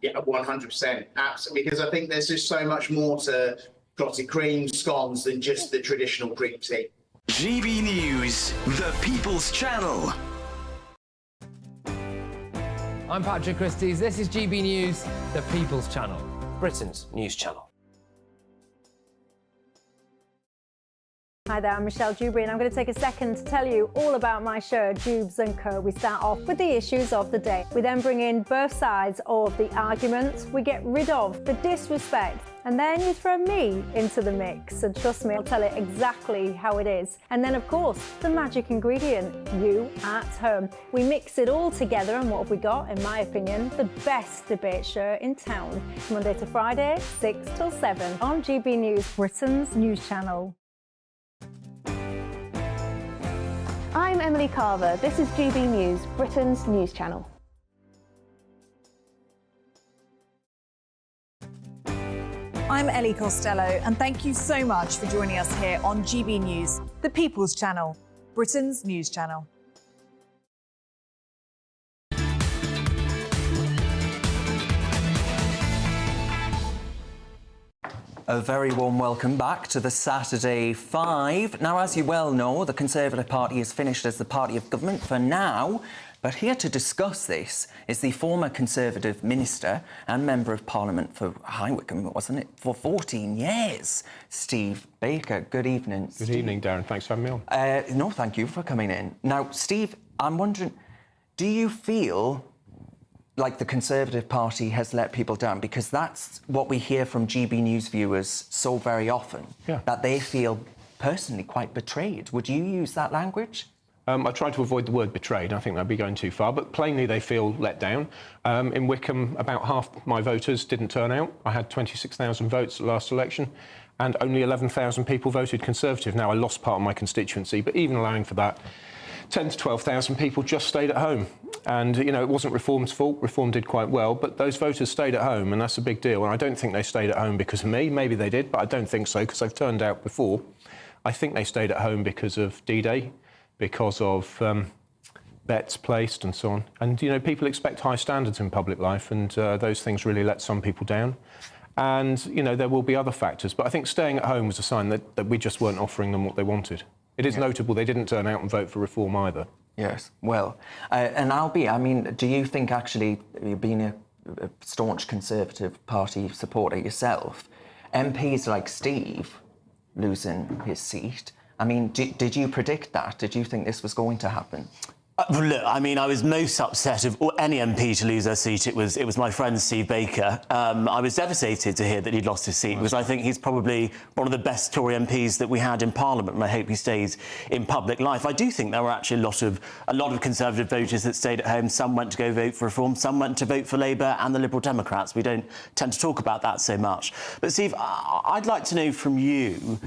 Yeah, 100%. Absolutely. Because I think there's just so much more to clotted cream, scones than just the traditional cream tea. GB News, the People's Channel. I'm Patrick Christys. This is GB News, the People's Channel, Britain's news channel. Hi there, I'm Michelle Dewberry, and I'm going to take a second to tell you all about my show, Dubes & Co. We start off with the issues of the day. We then bring in both sides of the arguments. We get rid of the disrespect, and then you throw me into the mix. And trust me, I'll tell it exactly how it is. And then, of course, the magic ingredient, you at home. We mix it all together, and what have we got? In my opinion, the best debate show in town. Monday to Friday, 6 till 7 on GB News, Britain's news channel. I'm Emily Carver. This is GB News, Britain's news channel. I'm Ellie Costello, and thank you so much for joining us here on GB News, the People's Channel, Britain's news channel. A very warm welcome back to the Saturday 5. Now, as you well know, the Conservative Party is finished as the party of government for now. But here to discuss this is the former Conservative Minister and Member of Parliament for High Wycombe, wasn't it, for 14 years, Steve Baker. Good evening, Steve. Good evening, Darren. Thanks for having me on. No, thank you for coming in. Now, Steve, I'm wondering, do you feel like the Conservative Party has let people down? Because that's what we hear from GB News viewers so very often, that they feel personally quite betrayed. Would you use that language? I try to avoid the word betrayed. I think that'd be going too far, but plainly they feel let down. In Wycombe, about half my voters didn't turn out. I had 26,000 votes at the last election, and only 11,000 people voted Conservative. Now, I lost part of my constituency, but even allowing for that, 10 to 12,000 people just stayed at home. And, you know, it wasn't Reform's fault. Reform did quite well, but those voters stayed at home, and that's a big deal. And I don't think they stayed at home because of me. Maybe they did, but I don't think so, because they've turned out before. I think they stayed at home because of D-Day, because of bets placed and so on. And, you know, people expect high standards in public life, and those things really let some people down. And, you know, there will be other factors. But I think staying at home was a sign that we just weren't offering them what they wanted. It is notable they didn't turn out and vote for Reform either. Yes, well, and I mean, do you think actually, being a staunch Conservative Party supporter yourself, MPs like Steve losing his seat, I mean, did you predict that? Did you think this was going to happen? Look, I mean, I was most upset of any MP to lose their seat. It was my friend Steve Baker. I was devastated to hear that he'd lost his seat, because I think he's probably one of the best Tory MPs that we had in Parliament, and I hope he stays in public life. I do think there were actually a lot of Conservative voters that stayed at home. Some went to go vote for Reform, some went to vote for Labour and the Liberal Democrats. We don't tend to talk about that so much. But Steve, I'd like to know from you,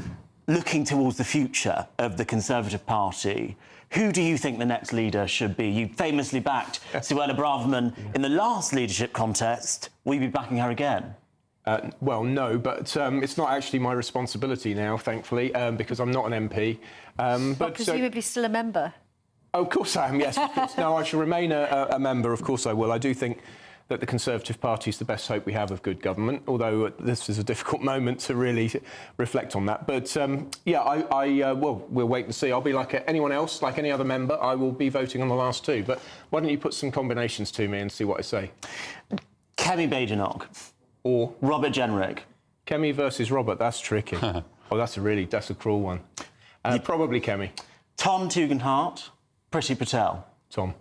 looking towards the future of the Conservative Party, who do you think the next leader should be? You famously backed Suella Braverman in the last leadership contest. Will you be backing her again? Well, no, but it's not actually my responsibility now, thankfully, because I'm not an MP. But presumably still a member. Oh, of course I am, yes. Of course. No, I shall remain a member, of course I will. I do think that the Conservative Party is the best hope we have of good government, although this is a difficult moment to really reflect on that. But, well, we'll wait and see. I'll be like anyone else, like any other member, I will be voting on the last two. But why don't you put some combinations to me and see what I say? Kemi Badenoch. Or? Robert Jenrick. Kemi versus Robert, that's tricky. That's a cruel one. Probably Kemi. Tom Tugendhat, Priti Patel. Tom.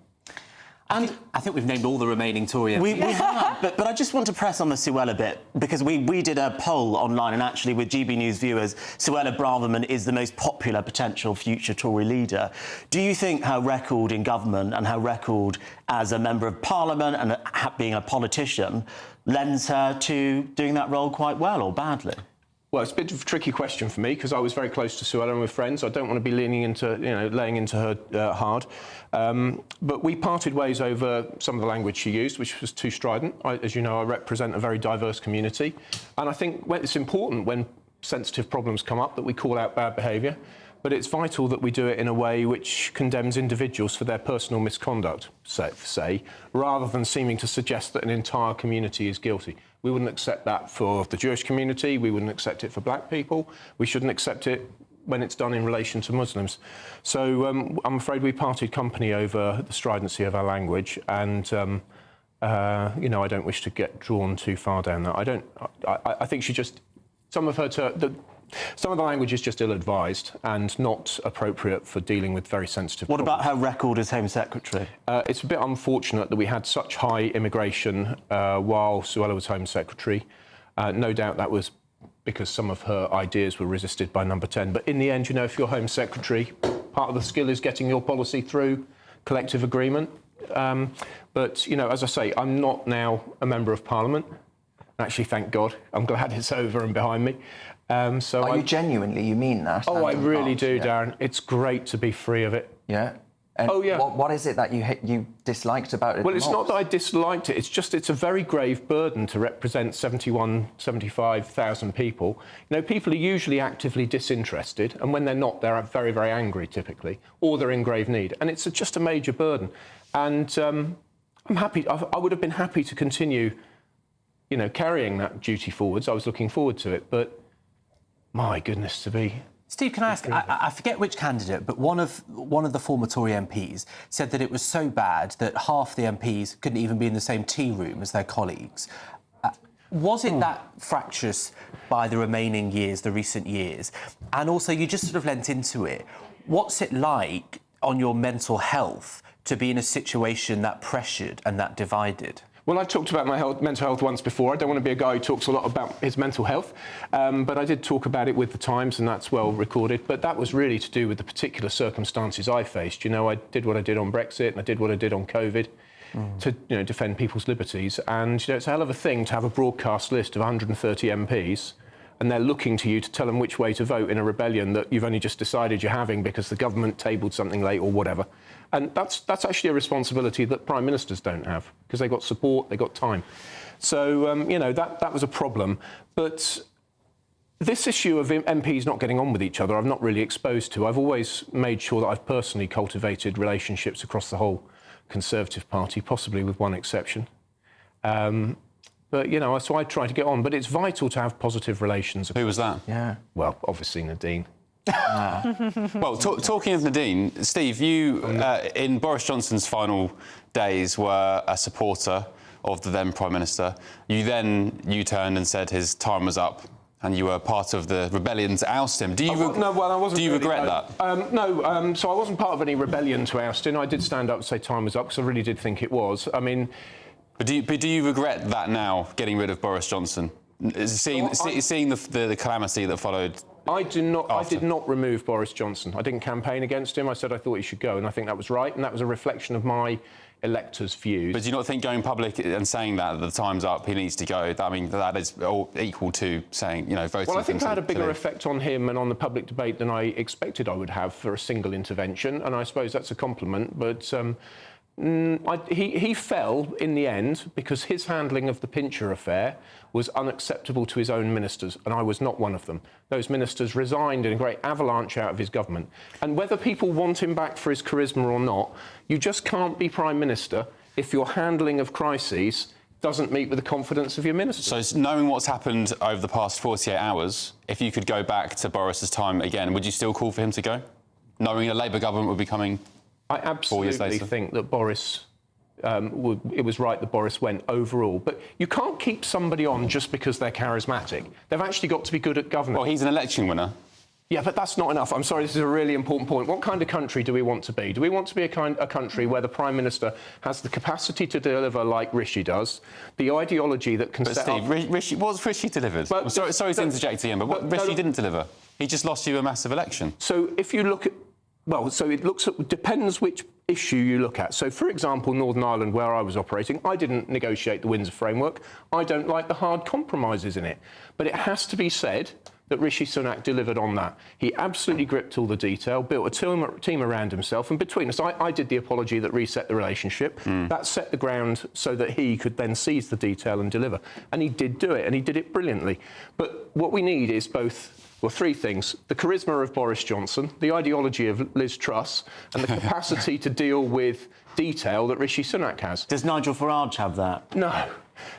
And I think we've named all the remaining Tory MPs. We have, but I just want to press on the Suella bit, because we did a poll online, and actually with GB News viewers, Suella Braverman is the most popular potential future Tory leader. Do you think her record in government and her record as a Member of Parliament and being a politician lends her to doing that role quite well or badly? Well, it's a bit of a tricky question for me because I was very close to Suella and we're friends. I don't want to be laying into her hard. But we parted ways over some of the language she used, which was too strident. As you know, I represent a very diverse community. And I think it's important when sensitive problems come up that we call out bad behaviour. But it's vital that we do it in a way which condemns individuals for their personal misconduct, say, rather than seeming to suggest that an entire community is guilty. We wouldn't accept that for the Jewish community. We wouldn't accept it for black people. We shouldn't accept it when it's done in relation to Muslims. So I'm afraid we parted company over the stridency of our language, and I don't wish to get drawn too far down that. I think she just some of the language is just ill-advised and not appropriate for dealing with very sensitive What problems. about her record as Home Secretary? It's a bit unfortunate that we had such high immigration while Suella was Home Secretary. No doubt that was because some of her ideas were resisted by Number 10. But in the end, if you're Home Secretary, part of the skill is getting your policy through collective agreement. But, as I say, I'm not now a Member of Parliament. Actually, thank God. I'm glad it's over and behind me. You genuinely, you mean that? Oh, I really do, Darren. It's great to be free of it. Yeah? And what is it that you disliked about it? Well, it's not that I disliked it. It's a very grave burden to represent 75,000 people. People are usually actively disinterested, and when they're not, they're very, very angry, typically, or they're in grave need. And it's just a major burden. And I'm happy. I would have been happy to continue, carrying that duty forwards. I was looking forward to it, but my goodness, to be... Steve, can I ask, I forget which candidate, but one of the former Tory MPs said that it was so bad that half the MPs couldn't even be in the same tea room as their colleagues. Was it that fractious by the remaining years, the recent years? And also, you just sort of lent into it. What's it like on your mental health to be in a situation that pressured and that divided? Well, I talked about my mental health once before. I don't want to be a guy who talks a lot about his mental health, but I did talk about it with the Times, and that's well recorded. But that was really to do with the particular circumstances I faced. I did what I did on Brexit, and I did what I did on COVID to defend people's liberties. And it's a hell of a thing to have a broadcast list of 130 MPs, and they're looking to you to tell them which way to vote in a rebellion that you've only just decided you're having because the government tabled something late or whatever. And that's actually a responsibility that Prime Ministers don't have, because they got support, they got time. So, that was a problem. But this issue of MPs not getting on with each other, I've not really exposed to. I've always made sure that I've personally cultivated relationships across the whole Conservative Party, possibly with one exception. But, so I try to get on. But it's vital to have positive relations. Who was that? Yeah. Well, obviously Nadine. Well, talking of Nadine, Steve, you, in Boris Johnson's final days, were a supporter of the then Prime Minister. You turned and said his time was up, and you were part of the rebellion to oust him. Do you regret that? No, so I wasn't part of any rebellion to oust him. I did stand up and say time was up, because I really did think it was. I mean... But do you regret that now, getting rid of Boris Johnson? Seeing the calamity that followed... I did not remove Boris Johnson. I didn't campaign against him. I said I thought he should go, and I think that was right, and that was a reflection of my electors' views. But do you not think going public and saying that the time's up, he needs to go, I mean, that is all equal to saying, voting... Well, I think I had a bigger effect on him and on the public debate than I expected I would have for a single intervention, and I suppose that's a compliment, but... he fell in the end because his handling of the Pincher affair was unacceptable to his own ministers, and I was not one of them. Those ministers resigned in a great avalanche out of his government. And whether people want him back for his charisma or not, you just can't be Prime Minister if your handling of crises doesn't meet with the confidence of your ministers. So knowing what's happened over the past 48 hours, if you could go back to Boris's time again, would you still call for him to go? Knowing a Labour government would be coming 4 years later? I absolutely think that Boris... it was right that Boris went overall. But you can't keep somebody on just because they're charismatic. They've actually got to be good at governing. Well, he's an election winner. Yeah, but that's not enough. I'm sorry, this is a really important point. What kind of country do we want to be? Do we want to be a country where the Prime Minister has the capacity to deliver like Rishi does, the ideology that can But set Steve, up... Rishi, what's Rishi delivered? But- sorry to interject again, but Rishi didn't deliver. He just lost you a massive election. So if you look at... Well, so it looks at... Depends which issue you look at. So, for example, Northern Ireland, where I was operating, I didn't negotiate the Windsor Framework. I don't like the hard compromises in it. But it has to be said that Rishi Sunak delivered on that. He absolutely gripped all the detail, built a team around himself, and between us, I did the apology that reset the relationship. That set the ground so that he could then seize the detail and deliver. And he did do it, and he did it brilliantly. But what we need is both... Well, three things. The charisma of Boris Johnson, the ideology of Liz Truss, and the capacity to deal with detail that Rishi Sunak has. Does Nigel Farage have that? No.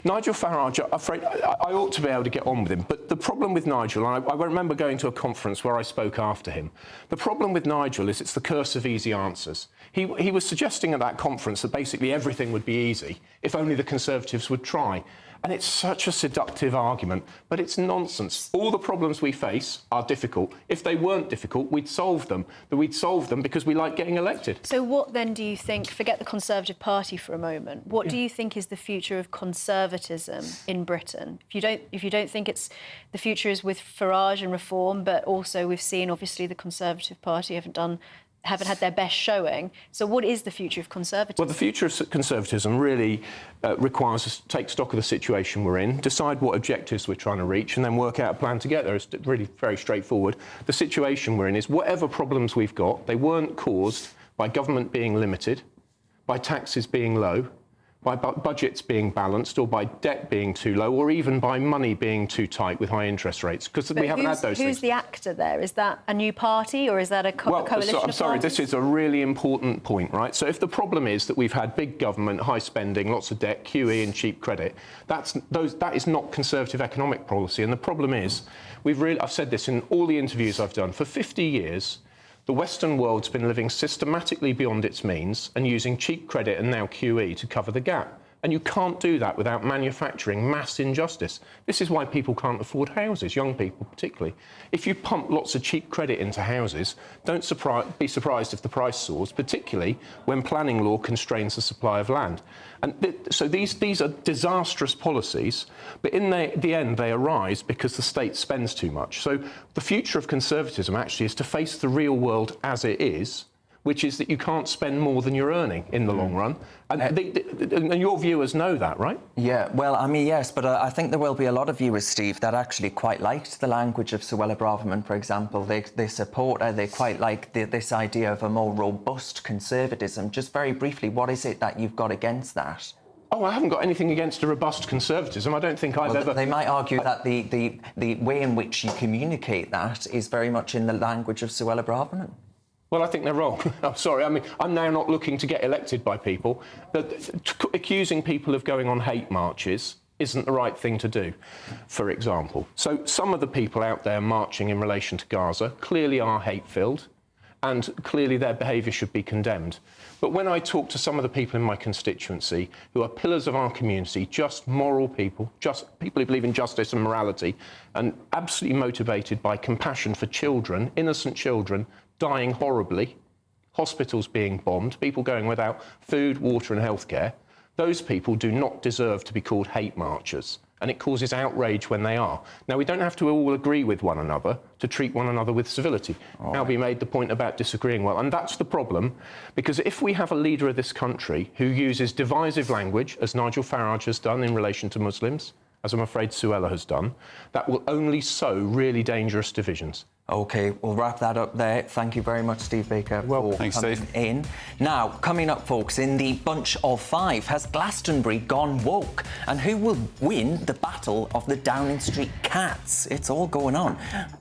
Nigel Farage, I'm afraid, I ought to be able to get on with him. But the problem with Nigel, and I remember going to a conference where I spoke after him, the problem with Nigel is it's the curse of easy answers. He was suggesting at that conference that basically everything would be easy if only the Conservatives would try. And it's such a seductive argument, but it's nonsense. All the problems we face are difficult. If they weren't difficult, we'd solve them. But we'd solve them because we like getting elected. So what then do you think, forget the Conservative Party for a moment, what do you think is the future of conservatism in Britain? If you don't think it's the future is with Farage and Reform, but also we've seen obviously the Conservative Party haven't had their best showing. So what is the future of conservatism? Well, the future of conservatism really requires us to take stock of the situation we're in, decide what objectives we're trying to reach, and then work out a plan together. It's really very straightforward. The situation we're in is whatever problems we've got, they weren't caused by government being limited, by taxes being low, by budgets being balanced, or by debt being too low, or even by money being too tight with high interest rates, because we haven't had those things. Who's the actor there? Is that a new party, or is that a coalition I'm of sorry, parties? this is a really important point, right? So if the problem is that we've had big government, high spending, lots of debt, QE and cheap credit, that is not Conservative economic policy. And the problem is, I've said this in all the interviews I've done, for 50 years, the Western world's been living systematically beyond its means and using cheap credit and now QE to cover the gap. And you can't do that without manufacturing mass injustice. This is why people can't afford houses, young people particularly. If you pump lots of cheap credit into houses, don't be surprised if the price soars, particularly when planning law constrains the supply of land. And so these are disastrous policies, but in the end they arise because the state spends too much. So the future of conservatism actually is to face the real world as it is, which is that you can't spend more than you're earning in the long run. And your viewers know that, right? Yeah, well, I mean, yes, but I think there will be a lot of viewers, Steve, that actually quite liked the language of Suella Braverman, for example. They support her, they quite like this idea of a more robust conservatism. Just very briefly, what is it that you've got against that? Oh, I haven't got anything against a robust conservatism. I don't think I've ever... They might argue that the way in which you communicate that is very much in the language of Suella Braverman. Well, I think they're wrong. I'm sorry. I mean, I'm now not looking to get elected by people. Accusing people of going on hate marches isn't the right thing to do, for example. So some of the people out there marching in relation to Gaza clearly are hate-filled, and clearly their behaviour should be condemned. But when I talk to some of the people in my constituency who are pillars of our community, just moral people, just people who believe in justice and morality, and absolutely motivated by compassion for children, innocent children, dying horribly, hospitals being bombed, people going without food, water and healthcare, those people do not deserve to be called hate marchers. And it causes outrage when they are. Now, we don't have to all agree with one another to treat one another with civility. Albie made the point about disagreeing well, and that's the problem, because if we have a leader of this country who uses divisive language, as Nigel Farage has done in relation to Muslims, as I'm afraid Suella has done, that will only sow really dangerous divisions. OK, we'll wrap that up there. Thank you very much, Steve Baker, for coming in. Now, coming up, folks, in the bunch of five, has Glastonbury gone woke? And who will win the battle of the Downing Street cats? It's all going on.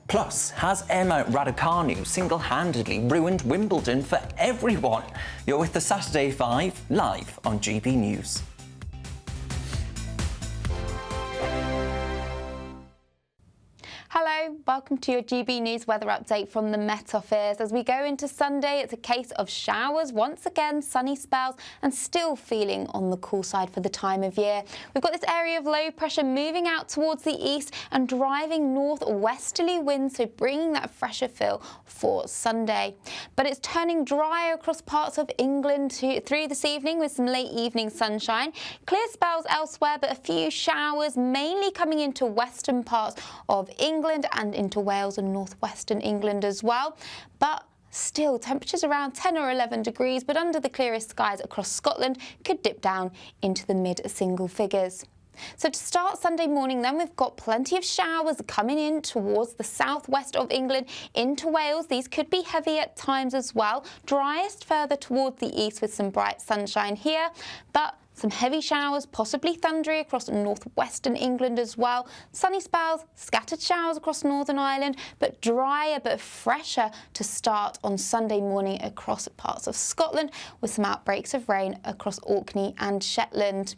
Plus, has Emma Raducanu single-handedly ruined Wimbledon for everyone? You're with the Saturday Five, live on GB News. Hello, welcome to your GB News weather update from the Met Office. As we go into Sunday, it's a case of showers, once again sunny spells, and still feeling on the cool side for the time of year. We've got this area of low pressure moving out towards the east and driving northwesterly winds, so bringing that fresher feel for Sunday. But it's turning dry across parts of England through this evening with some late evening sunshine. Clear spells elsewhere, but a few showers mainly coming into western parts of England and into Wales and northwestern England as well. But still, temperatures around 10 or 11 degrees, but under the clearest skies across Scotland could dip down into the mid-single figures. So to start Sunday morning then, we've got plenty of showers coming in towards the southwest of England into Wales. These could be heavy at times as well. Driest further towards the east with some bright sunshine here, but some heavy showers, possibly thundery across northwestern England as well. Sunny spells, scattered showers across Northern Ireland, but drier but fresher to start on Sunday morning across parts of Scotland with some outbreaks of rain across Orkney and Shetland.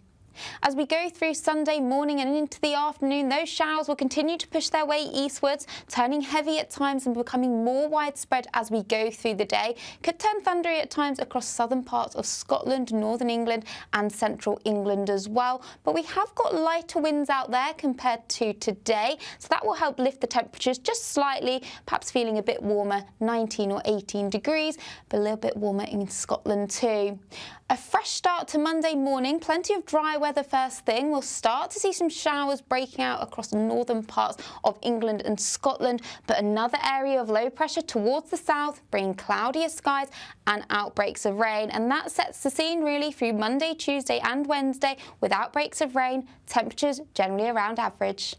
As we go through Sunday morning and into the afternoon, those showers will continue to push their way eastwards, turning heavy at times and becoming more widespread as we go through the day. Could turn thundery at times across southern parts of Scotland, northern England and central England as well. But we have got lighter winds out there compared to today, so that will help lift the temperatures just slightly, perhaps feeling a bit warmer, 19 or 18 degrees, but a little bit warmer in Scotland too. A fresh start to Monday morning, plenty of dry weather first thing. We'll start to see some showers breaking out across the northern parts of England and Scotland, but another area of low pressure towards the south, bringing cloudier skies and outbreaks of rain. And that sets the scene really through Monday, Tuesday and Wednesday with outbreaks of rain, temperatures generally around average.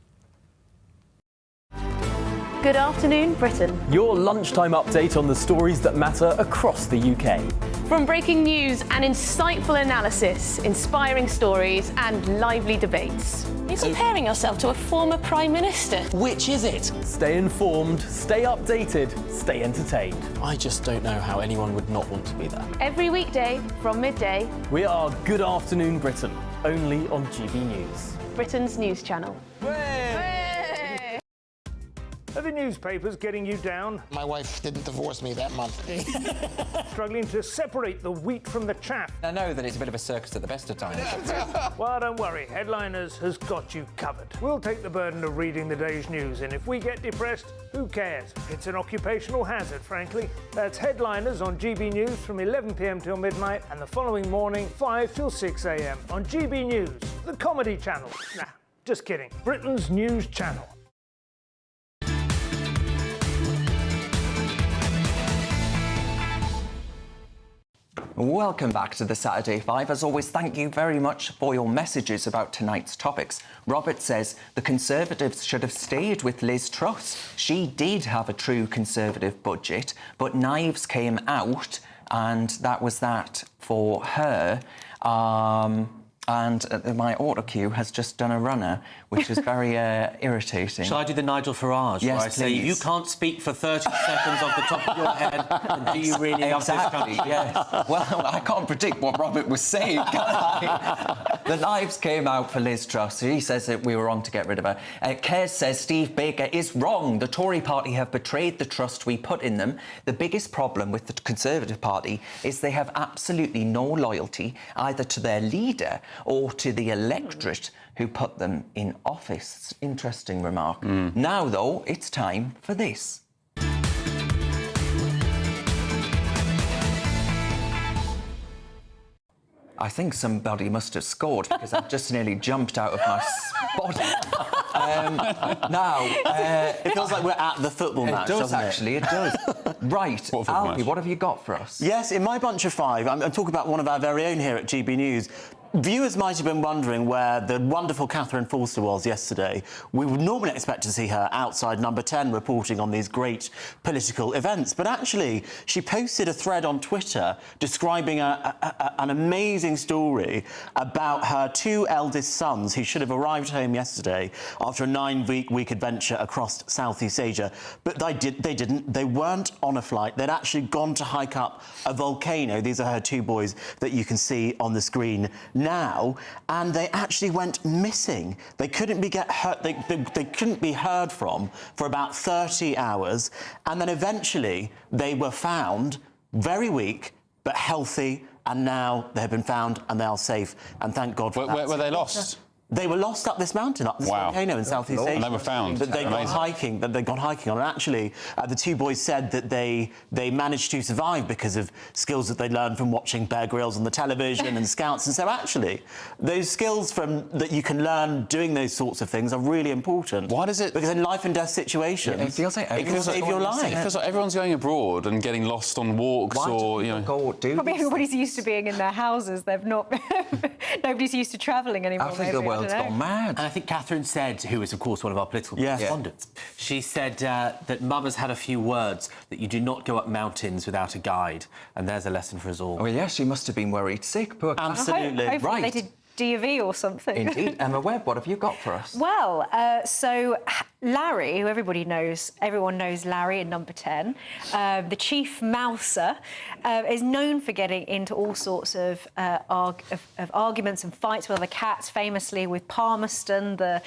Good afternoon, Britain. Your lunchtime update on the stories that matter across the UK. From breaking news and insightful analysis, inspiring stories and lively debates. You're comparing yourself to a former Prime Minister. Which is it? Stay informed, stay updated, stay entertained. I just don't know how anyone would not want to be there. Every weekday from midday. We are Good Afternoon Britain, only on GB News. Britain's news channel. Are the newspapers getting you down? My wife didn't divorce me that month. Struggling to separate the wheat from the chaff? I know that it's a bit of a circus at the best of times. Well, don't worry, Headliners has got you covered. We'll take the burden of reading the day's news, and if we get depressed, who cares? It's an occupational hazard, frankly. That's Headliners on GB News from 11 p.m. till midnight, and the following morning, 5 till 6 a.m. on GB News, the comedy channel. Nah, just kidding. Britain's news channel. Welcome back to the Saturday Five. As always, thank you very much for your messages about tonight's topics. Robert says the Conservatives should have stayed with Liz Truss. She did have a true Conservative budget, but knives came out, and that was that for her. And my autocue has just done a runner, which is very irritating. Shall I do the Nigel Farage? Yes, where I say, you can't speak for 30 seconds off the top of your head, and do you really love this country? Yes. Well, I can't predict what Robert was saying, can I? The knives came out for Liz Truss. He says that we were wrong to get rid of her. Keir says Steve Baker is wrong. The Tory party have betrayed the trust we put in them. The biggest problem with the Conservative Party is they have absolutely no loyalty either to their leader or to the electorate who put them in office. Interesting remark. Now, though, it's time for this. I think somebody must have scored because I've just nearly jumped out of my spot. It feels like we're at the football match, doesn't it? Actually, it does. Right, Albie, what have you got for us? Yes, in my bunch of five, I'm talking about one of our very own here at GB News. Viewers might have been wondering where the wonderful Catherine Forster was yesterday. We would normally expect to see her outside Number 10 reporting on these great political events, but actually she posted a thread on Twitter describing an amazing story about her two eldest sons who should have arrived home yesterday after a 9-week adventure across Southeast Asia, but they didn't. They weren't on a flight. They'd actually gone to hike up a volcano. These are her two boys that you can see on the screen now, and they actually went missing. They couldn't be they couldn't be heard from for about 30 hours, and then eventually they were found very weak but healthy, and now they have been found and they are safe. And thank God for that. Where were they lost? They were lost up this mountain, up this Wow. volcano in Southeast Asia. And they were found. But they got Amazing. hiking. That they got hiking on. And actually, the two boys said that they managed to survive because of skills that they learned from watching Bear Grylls on the television and Scouts. And so actually, those skills that you can learn doing those sorts of things are really important. Why does it? Because in life and death situations, it feels like it can save your life. It feels like everyone's going abroad and getting lost on walks or Probably everybody's used to being in their houses. They've not. Nobody's used to travelling anymore. I think the world's gone mad. And I think Catherine said, who is, of course, one of our political correspondents, she said that Mum has had a few words that you do not go up mountains without a guide. And there's a lesson for us all. Oh, yes, she must have been worried sick. Poor Absolutely. Hopefully they did D&V or something. Indeed. Emma Webb, what have you got for us? Well, so Larry, who everyone knows Larry in Number 10, the chief mouser, is known for getting into all sorts of arguments and fights with other cats, famously with Palmerston, the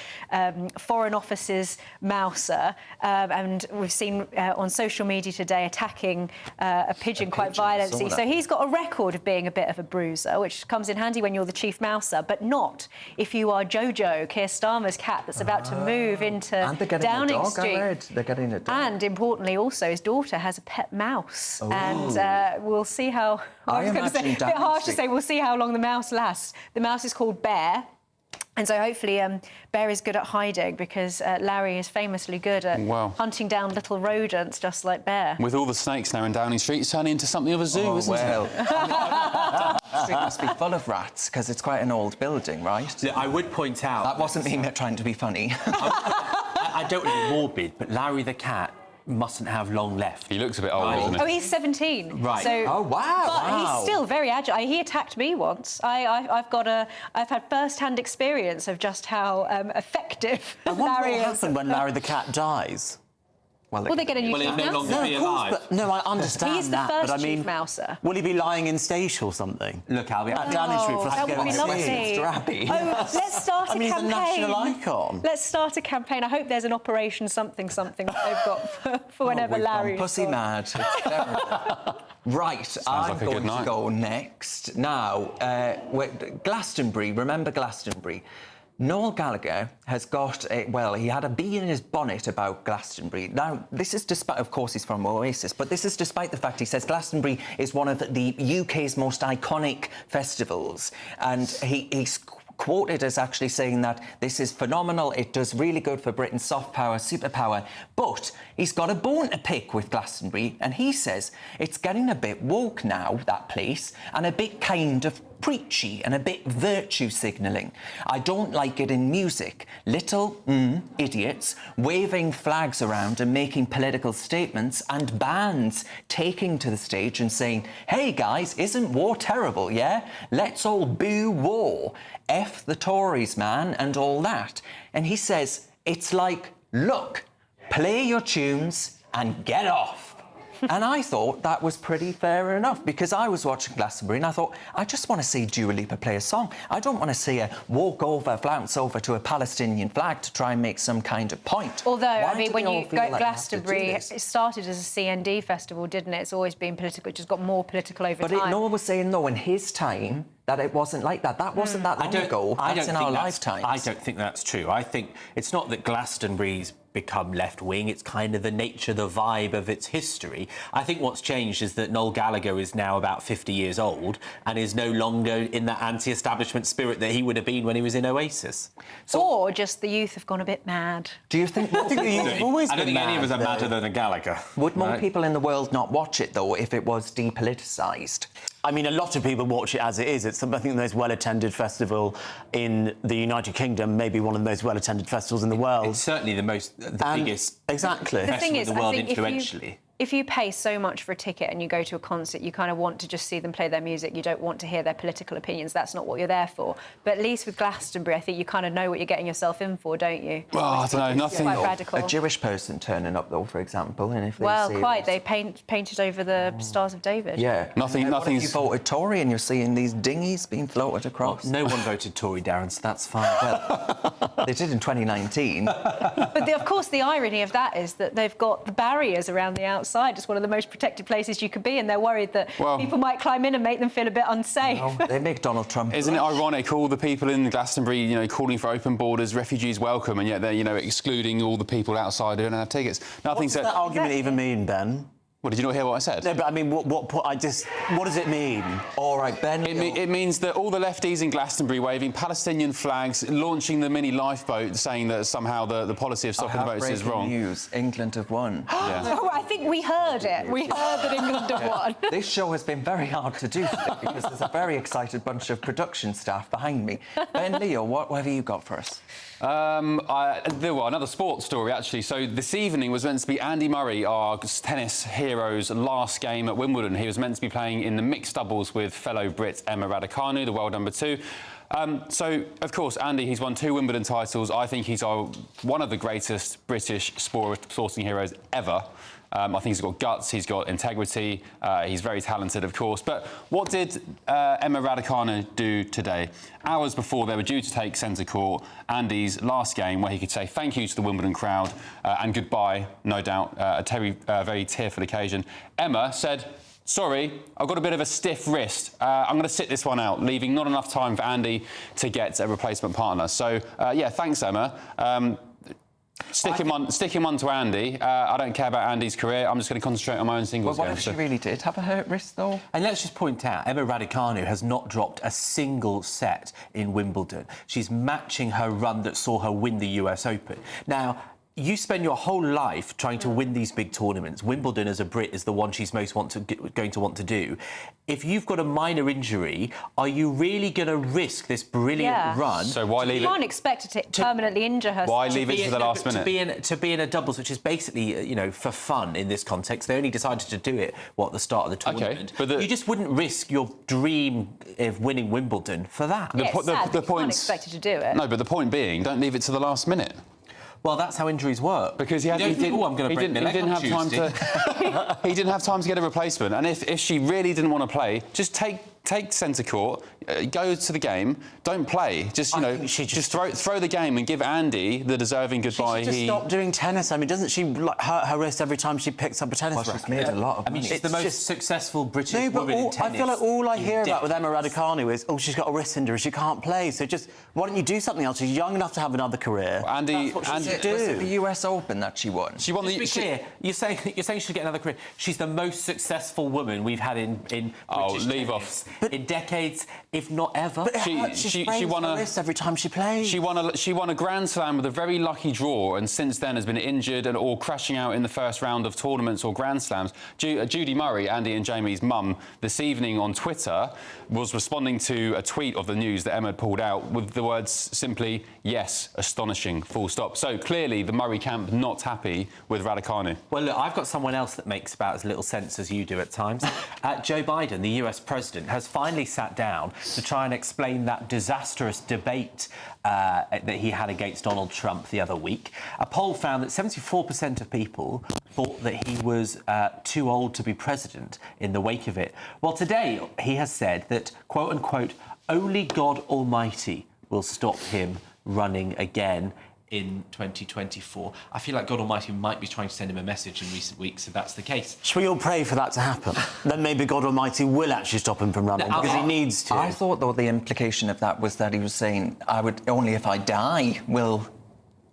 Foreign Office's mouser. And we've seen on social media today attacking a pigeon quite violently. So he's got a record of being a bit of a bruiser, which comes in handy when you're the chief mouser, but not if you are Jojo, Keir Starmer's cat that's about to move into Downing Street. They're getting a dog. And importantly, also, his daughter has a pet mouse. And we'll see how... I was going to say, a bit harsh to say, we'll see how long the mouse lasts. The mouse is called Bear. And so hopefully Bear is good at hiding, because Larry is famously good at hunting down little rodents just like Bear. With all the snakes now in Downing Street, it's turning into something of a zoo, isn't it? Downing Street must be full of rats, because it's quite an old building, right? I would point out... That wasn't me trying to be funny. I don't want to be morbid, but Larry the cat mustn't have long left. He looks a bit old, doesn't he? Oh, he's 17. Right. So, oh, wow. But he's still very agile. He attacked me once. I've had first-hand experience of just how effective I wonder Larry what is. happened when Larry the cat dies. Well, they get a new chief mouser. No, of course, but, no, I understand He's the that, first but I mean, chief mouser. will he be lying in state or something? Look, I'll be at Downing Street for us that to go would be and lovely. see Mr. Abbey. Oh, let's start a I mean, campaign. he's a national icon. Let's start a campaign. I hope there's an Operation something that they've got for whenever we've Larry. Gone pussy mad. It's terrible. Right, I'm like a good going to night. go next. Now, Glastonbury. Remember Glastonbury? Noel Gallagher has got he had a bee in his bonnet about Glastonbury. Now, this is despite, of course, he's from Oasis, but this is despite the fact he says Glastonbury is one of the UK's most iconic festivals, and he's quoted as actually saying that this is phenomenal, it does really good for Britain's soft power, superpower, but he's got a bone to pick with Glastonbury, and he says it's getting a bit woke now, that place, and a bit kind of preachy and a bit virtue signalling. I don't like it in music. Little idiots waving flags around and making political statements, and bands taking to the stage and saying, hey guys, isn't war terrible, yeah? Let's all boo war. F the Tories, man, and all that. And he says, it's like, look, play your tunes and get off. And I thought that was pretty fair enough, because I was watching Glastonbury and I thought, I just want to see Dua Lipa play a song. I don't want to see her flounce over to a Palestinian flag to try and make some kind of point. Although, Why I mean, do when we all you feel go like we have to do Glastonbury, this? it started as a CND festival, didn't it? It's always been political. It just got more political over But time. Noel was saying, though, in his time, that it wasn't like that. That wasn't that long ago. That's in our lifetimes. I don't think that's true. I think it's not that Glastonbury's become left-wing, it's kind of the nature, the vibe of its history. I think what's changed is that Noel Gallagher is now about 50 years old and is no longer in that anti-establishment spirit that he would have been when he was in Oasis. Or just the youth have gone a bit mad. Do you think... I think the youth have always I don't been think any of us are mad, madder though. than a Gallagher. Would more right? people in the world not watch it, though, if it was depoliticised? I mean, a lot of people watch it as it is. It's, I think, the most well-attended festival in the United Kingdom, maybe one of the most well-attended festivals in the world. It's certainly the biggest exactly. The thing festival is, in the world I think influentially. if you pay so much for a ticket and you go to a concert, you kind of want to just see them play their music. You don't want to hear their political opinions. That's not what you're there for. But at least with Glastonbury, I think you kind of know what you're getting yourself in for, don't you? Well, I don't know, nothing. Quite radical. A Jewish person turning up, though, for example, and if they Well, say quite. They painted over the Stars of David. Yeah. Nothing. What if you Nothing's. voted Tory and you're seeing these dinghies being floated across? No one voted Tory, Darren, so that's fine. Well, they did in 2019. But of course, the irony of that is that they've got the barriers around the outside. It's one of the most protected places you could be, and they're worried that people might climb in and make them feel a bit unsafe. Well, they make Donald Trump. Isn't it ironic? All the people in Glastonbury, you know, calling for open borders, refugees welcome, and yet they're, you know, excluding all the people outside who don't have tickets. What does that argument even mean, Ben? Well, did you not hear what I said? No, but I mean, what does it mean? All right, Ben. It means that all the lefties in Glastonbury waving Palestinian flags, launching the mini lifeboat, saying that somehow the policy of stopping the boats is wrong. News: England have won. Oh, I think we heard it. We heard that England have won. This show has been very hard to do today because there's a very excited bunch of production staff behind me. Ben, Leo, what have you got for us? Another sports story, actually. So this evening was meant to be Andy Murray, our tennis hero's last game at Wimbledon. He was meant to be playing in the mixed doubles with fellow Brit Emma Raducanu, the world number 2. So, of course, Andy, he's won 2 Wimbledon titles. I think he's one of the greatest British sporting heroes ever. I think he's got guts, he's got integrity, he's very talented, of course. But what did Emma Raducanu do today? Hours before they were due to take centre court, Andy's last game, where he could say thank you to the Wimbledon crowd and goodbye, no doubt, a very tearful occasion. Emma said, sorry, I've got a bit of a stiff wrist. I'm going to sit this one out, leaving not enough time for Andy to get a replacement partner. So, yeah, thanks, Emma. Sticking one to Andy. I don't care about Andy's career. I'm just going to concentrate on my own singles Well, what game. if she really did have a hurt wrist, though? And let's just point out, Emma Raducanu has not dropped a single set in Wimbledon. She's matching her run that saw her win the US Open. Now, you spend your whole life trying to win these big tournaments. Wimbledon, as a Brit, is the one she's most going to want to do. If you've got a minor injury, are you really going to risk this brilliant run? So why leave You can't expect her to permanently injure herself. Why leave it to the last minute? To be in a doubles, which is basically, you know, for fun in this context. They only decided to do it, at the start of the tournament. Okay, but you just wouldn't risk your dream of winning Wimbledon for that. Yeah, it's sad, you can't expect her to do it. No, but the point being, don't leave it to the last minute. Well, that's how injuries work. Because he didn't have time to. He didn't have time to get a replacement. And if she really didn't want to play, just take centre court, go to the game, don't play. Just just throw the game and give Andy the deserving goodbye. She should just stop doing tennis. I mean, doesn't she hurt her wrist every time she picks up a tennis racket? She's made a lot of money. She's the most successful British woman in tennis. I feel like all I hear about with Emma Raducanu is, she's got a wrist injury, she can't play. So just, why don't you do something else? She's young enough to have another career. Andy, that's what she should Was do. it the US Open that she won? She won You're saying she should get another career. She's the most successful woman we've had in British tennis in decades, if not ever. But she won a wrist every time she plays. She won a Grand Slam with a very lucky draw, and since then has been injured or crashing out in the first round of tournaments or Grand Slams. Judy Murray, Andy and Jamie's mum, this evening on Twitter was responding to a tweet of the news that Emma had pulled out with the words simply, yes, astonishing, full stop. So clearly the Murray camp not happy with Raducanu. Well, look, I've got someone else that makes about as little sense as you do at times. Joe Biden, the US president, has finally sat down to try and explain that disastrous debate that he had against Donald Trump the other week. A poll found that 74% of people thought that he was too old to be president in the wake of it. Well, today he has said that, quote unquote, only God Almighty will stop him running again in 2024. I feel like God Almighty might be trying to send him a message in recent weeks if that's the case. Shall we all pray for that to happen? Then maybe God Almighty will actually stop him from running, because he needs to. I thought, though, the implication of that was that he was saying, only if I die will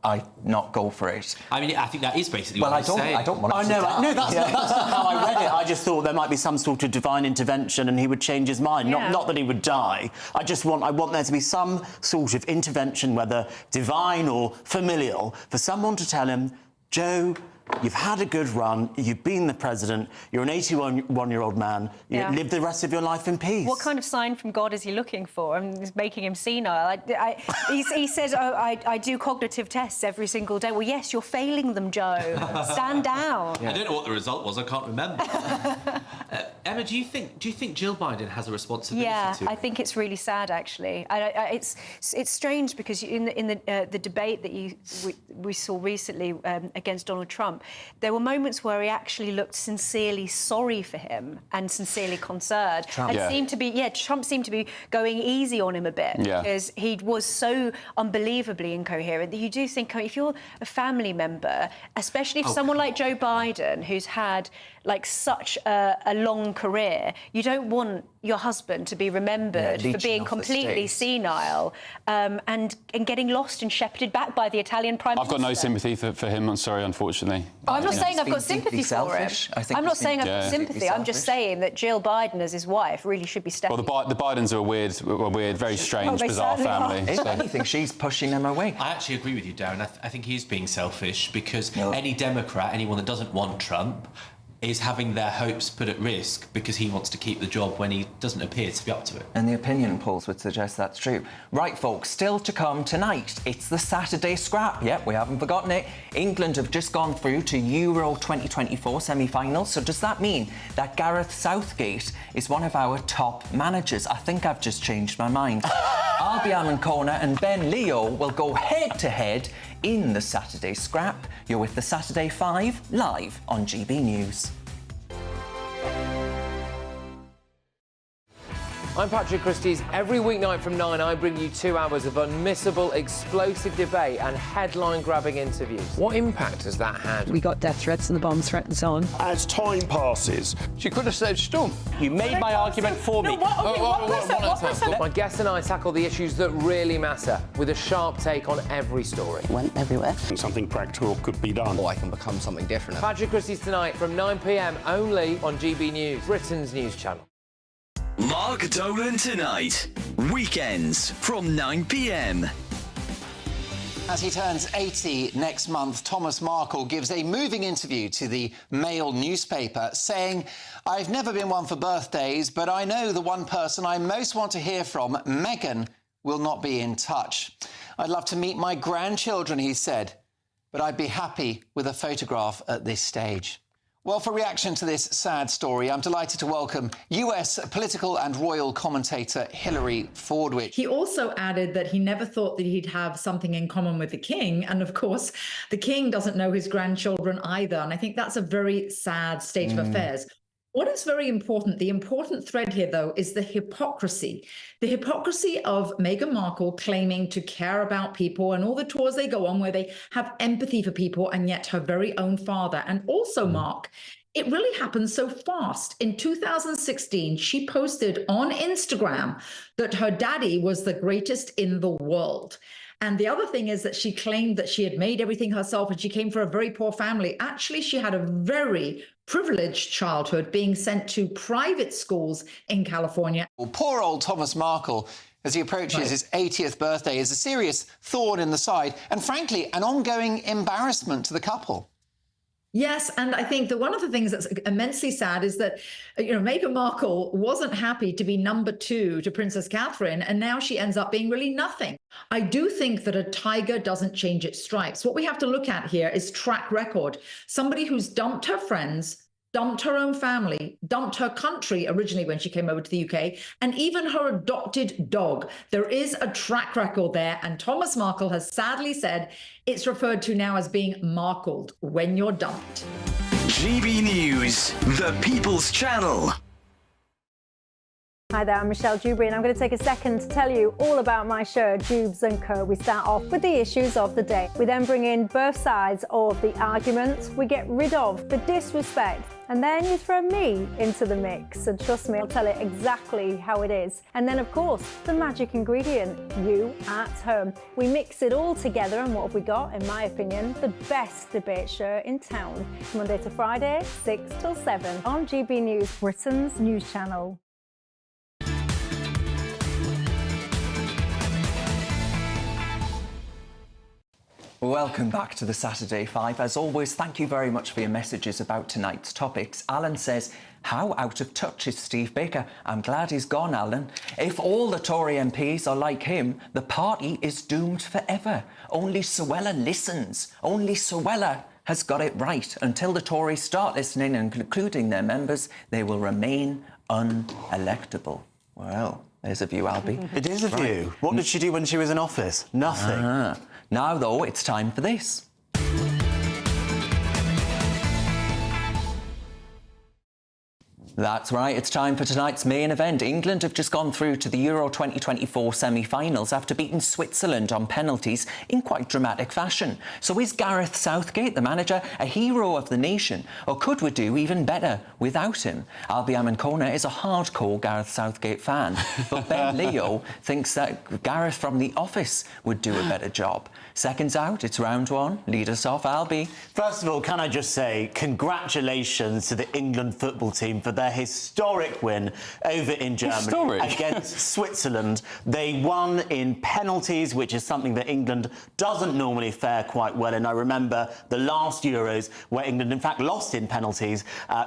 I not go for it. I mean, I think that is basically what he's saying. I don't want to die. No, that's not how I read it. I just thought there might be some sort of divine intervention and he would change his mind. Yeah. Not that he would die. I want there to be some sort of intervention, whether divine or familial, for someone to tell him, Joe, you've had a good run, you've been the president, you're an 81-year-old man, you live the rest of your life in peace. What kind of sign from God is he looking for? I mean, he's making him senile. He says, I do cognitive tests every single day. Well, yes, you're failing them, Joe. Stand down. I don't know what the result was. I can't remember. Emma, do you think Jill Biden has a responsibility to? I think it's really sad, actually. It's strange because in the debate that we saw recently against Donald Trump, there were moments where he actually looked sincerely sorry for him and sincerely concerned. Trump seemed to be, Trump seemed to be going easy on him a bit because he was so unbelievably incoherent that you do think, if you're a family member, especially if someone like Joe Biden, who's had like such a long career, you don't want your husband to be remembered for being completely senile and getting lost and shepherded back by the Italian Prime Minister. I've got no sympathy for him, I'm sorry, unfortunately. I'm not saying I've got sympathy for him. I'm not saying I've got sympathy. I'm just saying that Jill Biden, as his wife, really should be stepping. Well, the Bidens are a weird, very strange, bizarre family. If anything, she's pushing them away. I actually agree with you, Darren. I think he's being selfish because any Democrat, anyone that doesn't want Trump, is having their hopes put at risk because he wants to keep the job when he doesn't appear to be up to it. And the opinion polls would suggest that's true. Right, folks, still to come tonight, it's the Saturday scrap. Yep, we haven't forgotten it. England have just gone through to Euro 2024 semi-finals. So does that mean that Gareth Southgate is one of our top managers? I think I've just changed my mind. Albi Amoncona and Ben Leo will go head-to-head in the Saturday scrap. You're with the Saturday 5 live on GB News. I'm Patrick Christys. Every weeknight from 9, I bring you 2 hours of unmissable, explosive debate and headline-grabbing interviews. What impact has that had? We got death threats and the bomb threats on. As time passes, she could have saved Storm. You made my argument for me. My guest and I tackle the issues that really matter with a sharp take on every story. Went everywhere. Something practical could be done. Or I can become something different. Patrick Christys tonight from 9 p.m. only on GB News, Britain's news channel. Mark Dolan Tonight, weekends from 9 p.m. As he turns 80 next month, Thomas Markle gives a moving interview to the Mail newspaper saying, "I've never been one for birthdays, but I know the one person I most want to hear from, Meghan, will not be in touch. I'd love to meet my grandchildren," he said, "but I'd be happy with a photograph at this stage." Well, for reaction to this sad story, I'm delighted to welcome US political and royal commentator Hilary Fordwich. He also added that he never thought that he'd have something in common with the king. And of course, the king doesn't know his grandchildren either. And I think that's a very sad state of affairs. What is very important, the important thread here, though, is the hypocrisy. The hypocrisy of Meghan Markle claiming to care about people and all the tours they go on where they have empathy for people, and yet her very own father. And also, Mark, it really happened so fast. In 2016, she posted on Instagram that her daddy was the greatest in the world. And the other thing is that she claimed that she had made everything herself and she came from a very poor family. Actually, she had a very privileged childhood, being sent to private schools in California. Well, poor old Thomas Markle, as he approaches his 80th birthday, is a serious thorn in the side and, frankly, an ongoing embarrassment to the couple. Yes, and I think that one of the things that's immensely sad is that, Meghan Markle wasn't happy to be number 2 to Princess Catherine, and now she ends up being really nothing. I do think that a tiger doesn't change its stripes. What we have to look at here is track record. Somebody who's dumped her friends, dumped her own family, dumped her country originally when she came over to the UK, and even her adopted dog. There is a track record there, and Thomas Markle has sadly said it's referred to now as being Markled when you're dumped. GB News, the People's Channel. Hi there, I'm Michelle Dewberry, and I'm going to take a second to tell you all about my show, Jubes & Co. We start off with the issues of the day. We then bring in both sides of the argument. We get rid of the disrespect. And then you throw me into the mix. And trust me, I'll tell it exactly how it is. And then, of course, the magic ingredient, you at home. We mix it all together, and what have we got? In my opinion, the best debate show in town. Monday to Friday, 6 till 7 on GB News, Britain's news channel. Welcome back to the Saturday Five. As always, thank you very much for your messages about tonight's topics. Alan says, how out of touch is Steve Baker? I'm glad he's gone, Alan. If all the Tory MPs are like him, the party is doomed forever. Only Suella listens. Only Suella has got it right. Until the Tories start listening and concluding their members, they will remain unelectable. Well, there's a view, Albie. It is a view. What did she do when she was in office? Nothing. Now, though, it's time for this. That's right, it's time for tonight's main event. England have just gone through to the Euro 2024 semi-finals after beating Switzerland on penalties in quite dramatic fashion. So is Gareth Southgate, the manager, a hero of the nation? Or could we do even better without him? Albie Amankona is a hardcore Gareth Southgate fan, but Ben Leo thinks that Gareth from The Office would do a better job. Seconds out, it's round one. Lead us off, Albie. First of all, can I just say congratulations to the England football team for their historic win over in Germany against Switzerland. They won in penalties, which is something that England doesn't normally fare quite well in. I remember the last Euros where England, in fact, lost in penalties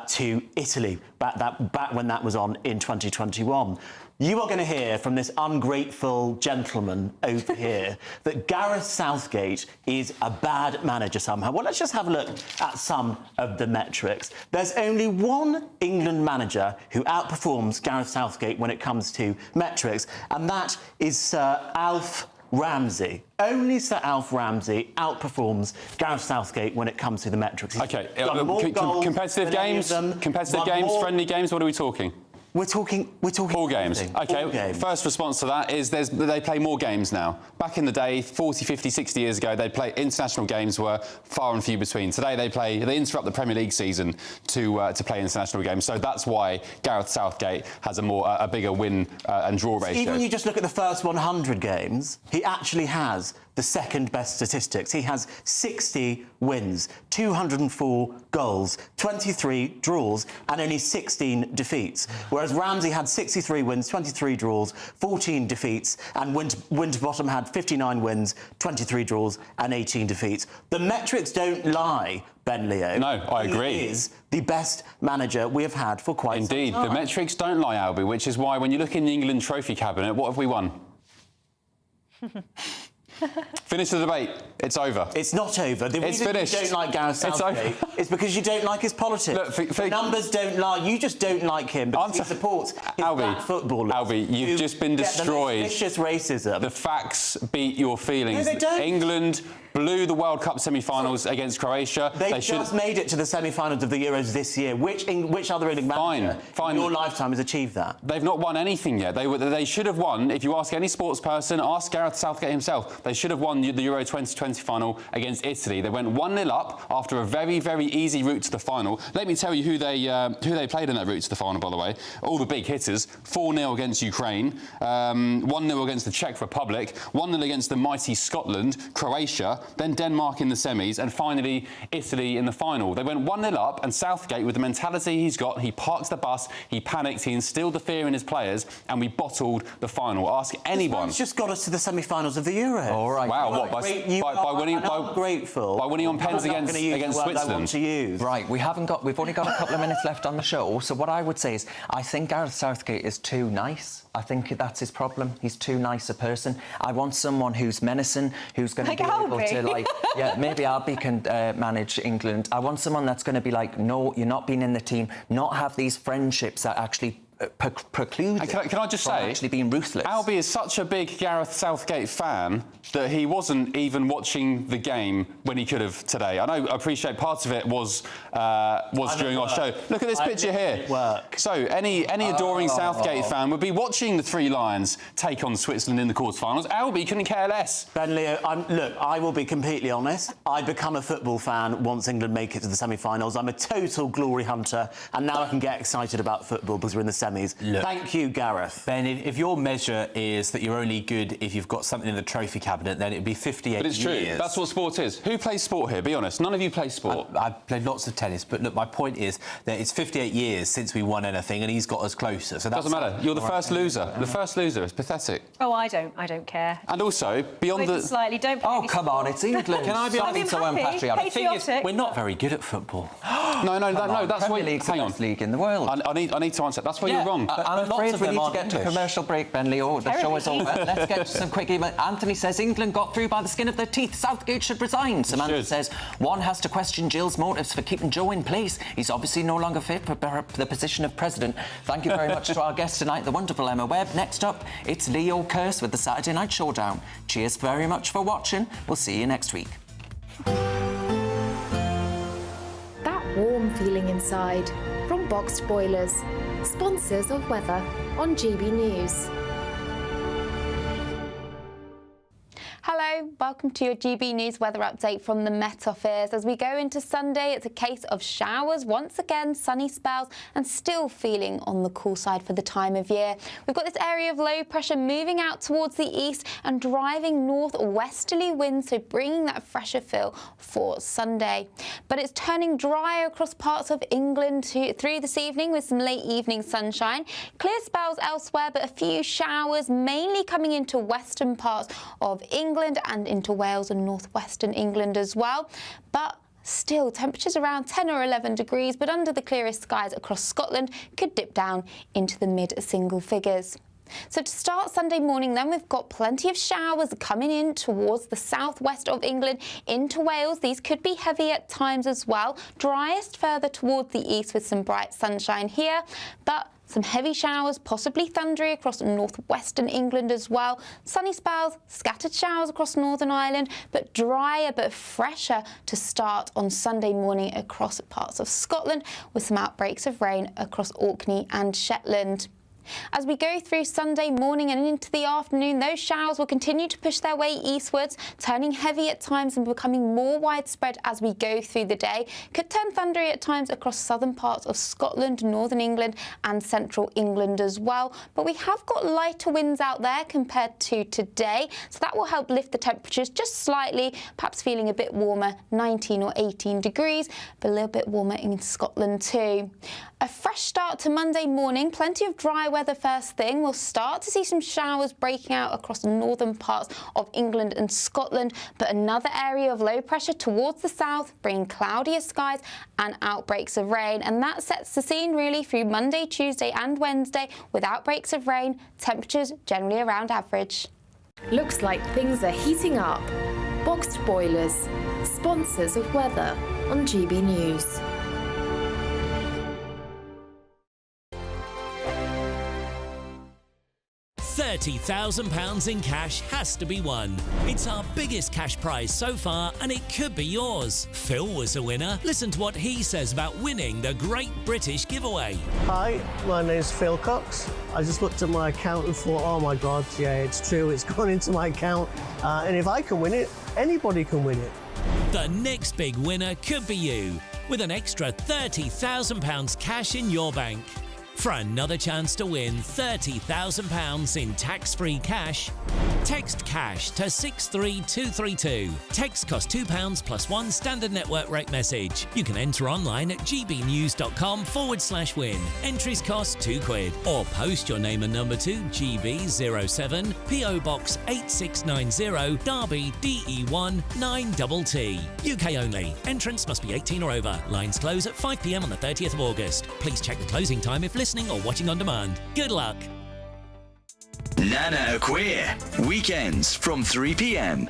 to Italy back when that was on in 2021. You are going to hear from this ungrateful gentleman over here that Gareth Southgate is a bad manager somehow. Well, let's just have a look at some of the metrics. There's only one England manager who outperforms Gareth Southgate when it comes to metrics, and that is Sir Alf Ramsey. Only Sir Alf Ramsey outperforms Gareth Southgate when it comes to the metrics. OK, competitive games, friendly games, what are we talking? We're talking all games. OK, all games. First response to that is they play more games now. Back in the day, 40, 50, 60 years ago, they'd play international games were far and few between. Today they interrupt the Premier League season to play international games. So that's why Gareth Southgate has a bigger win and draw ratio. Even when you just look at the first 100 games, he actually has the second best statistics. He has 60 wins, 204 goals, 23 draws, and only 16 defeats. Whereas Ramsey had 63 wins, 23 draws, 14 defeats, and Winterbottom had 59 wins, 23 draws, and 18 defeats. The metrics don't lie, Ben Leo. No, I agree. He is the best manager we have had for quite some time. Indeed, the metrics don't lie, Albie, which is why when you look in the England trophy cabinet, what have we won? Finish the debate. It's over. It's not over. The reason finished. You don't like Gareth Southgate is because you don't like his politics. Look, the numbers don't lie. You just don't like him because he supports his black footballers. Albie, you've just been destroyed. The vicious racism. The facts beat your feelings. No, they don't. England blew the World Cup semi-finals against Croatia. They just made it to the semi-finals of the Euros this year. Which other England manager in your lifetime has achieved that? They've not won anything yet. They should have won. If you ask any sports person, ask Gareth Southgate himself. They should have won the Euro 2020 final against Italy. They went 1-0 up after a very, very easy route to the final. Let me tell you who they played in that route to the final, by the way. All the big hitters. 4-0 against Ukraine, 1-0 against the Czech Republic, 1-0 against the mighty Scotland, Croatia, then Denmark in the semis, and finally Italy in the final. They went 1-0 up, and Southgate, with the mentality he's got, he parked the bus, he panicked, he instilled the fear in his players, and we bottled the final. Ask anyone. He's just got us to the semi-finals of the Euros. All right. Wow, what? By winning on pens against Switzerland. Right, we've only got a couple of minutes left on the show. So what I would say is, I think Gareth Southgate is too nice. I think that's his problem. He's too nice a person. I want someone who's menacing, who's going to be able to, maybe Albie can manage England. I want someone that's going to be like, no, you're not being in the team, not have these friendships that actually preclude can I just say, actually being ruthless. Albie is such a big Gareth Southgate fan that he wasn't even watching the game when he could have today. I appreciate part of it was during our show. Look at this picture here. So any adoring Southgate fan would be watching the Three Lions take on Switzerland in the quarterfinals. Albie couldn't care less. Ben Leo, look, I will be completely honest. I become a football fan once England make it to the semi-finals. I'm a total glory hunter, and now I can get excited about football because we're in the semis. Thank you, Gareth. Ben, if your measure is that you're only good if you've got something in the trophy cabinet, then it'd be 58 years. But it's true. That's what sport is. Who plays sport here? Be honest. None of you play sport. I've played lots of tennis, but look, my point is that it's 58 years since we won anything, and he's got us closer. So that doesn't matter. You're the first loser. The first loser. It's pathetic. Oh, I don't care. And also, beyond the... Slightly, don't... Oh, come on, it's England. Can I be honest? I'm happy, The thing is, patriotic. we're not very good at football. No, that's Premier League's the best league in the world. I need to answer. That's where you're wrong. I'm afraid we need to get to a commercial break, Ben Leo. The show is over. Let's get to some quick email. Anthony says England got through by the skin of their teeth. Southgate should resign. Samantha says one has to question Jill's motives for keeping Joe in place. He's obviously no longer fit for the position of president. Thank you very much to our guest tonight, the wonderful Emma Webb. Next up, it's Leo Kearse with the Saturday Night Showdown. Cheers very much for watching. We'll see you next week. That warm feeling inside from Boxed Boilers, sponsors of weather on GB News. Hello, welcome to your GB News weather update from the Met Office. As we go into Sunday, it's a case of showers, once again sunny spells, and still feeling on the cool side for the time of year. We've got this area of low pressure moving out towards the east and driving northwesterly winds, so bringing that fresher feel for Sunday. But it's turning dry across parts of England through this evening with some late evening sunshine. Clear spells elsewhere, but a few showers mainly coming into western parts of England and into Wales and northwestern England as well. But still, temperatures around 10 or 11 degrees, but under the clearest skies across Scotland could dip down into the mid-single figures. So to start Sunday morning then, we've got plenty of showers coming in towards the southwest of England into Wales. These could be heavy at times as well. Driest further towards the east with some bright sunshine here, but some heavy showers, possibly thundery across northwestern England as well. Sunny spells, scattered showers across Northern Ireland, but drier but fresher to start on Sunday morning across parts of Scotland with some outbreaks of rain across Orkney and Shetland. As we go through Sunday morning and into the afternoon, those showers will continue to push their way eastwards, turning heavy at times and becoming more widespread as we go through the day. Could turn thundery at times across southern parts of Scotland, northern England and central England as well. But we have got lighter winds out there compared to today, so that will help lift the temperatures just slightly, perhaps feeling a bit warmer, 19 or 18 degrees, but a little bit warmer in Scotland too. A fresh start to Monday morning, plenty of dry weather first thing. We'll start to see some showers breaking out across the northern parts of England and Scotland, but another area of low pressure towards the south, bringing cloudier skies and outbreaks of rain. And that sets the scene really through Monday, Tuesday and Wednesday with outbreaks of rain, temperatures generally around average. Looks like things are heating up. Boxed Boilers, sponsors of weather on GB News. £30,000 in cash has to be won. It's our biggest cash prize so far, and it could be yours. Phil was a winner. Listen to what he says about winning the Great British Giveaway. Hi, my name's Phil Cox. I just looked at my account and thought, oh my God, yeah, it's true, it's gone into my account. And if I can win it, anybody can win it. The next big winner could be you, with an extra £30,000 cash in your bank. For another chance to win £30,000 in tax-free cash, text CASH to 63232. Text costs £2 plus one standard network rate message. You can enter online at gbnews.com/win. Entries cost £2. Or post your name and number to GB07 PO Box 8690 Derby DE1 9TT. UK only. Entrants must be 18 or over. Lines close at 5 p.m. on the 30th of August. Please check the closing time if listening or watching on demand. Good luck. Nana Queer, weekends from 3 p.m.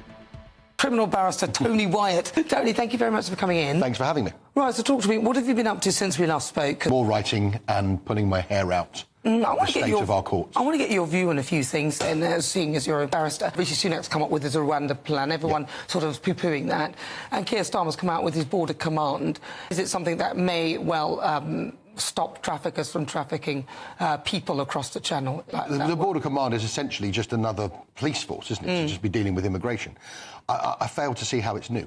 Criminal barrister Tony Wyatt. Tony, thank you very much for coming in. Thanks for having me. Right, so talk to me. What have you been up to since we last spoke? More writing and pulling my hair out. The state of our courts. I want to get your view on a few things, and seeing as you're a barrister, Rishi Sunak's come up with his Rwanda plan. Everyone sort of poo-pooing that. And Keir Starmer's come out with his border command. Is it something that may, well, stop traffickers from trafficking people across the channel? The border command is essentially just another police force, isn't it? To just be dealing with immigration. I fail to see how it's new.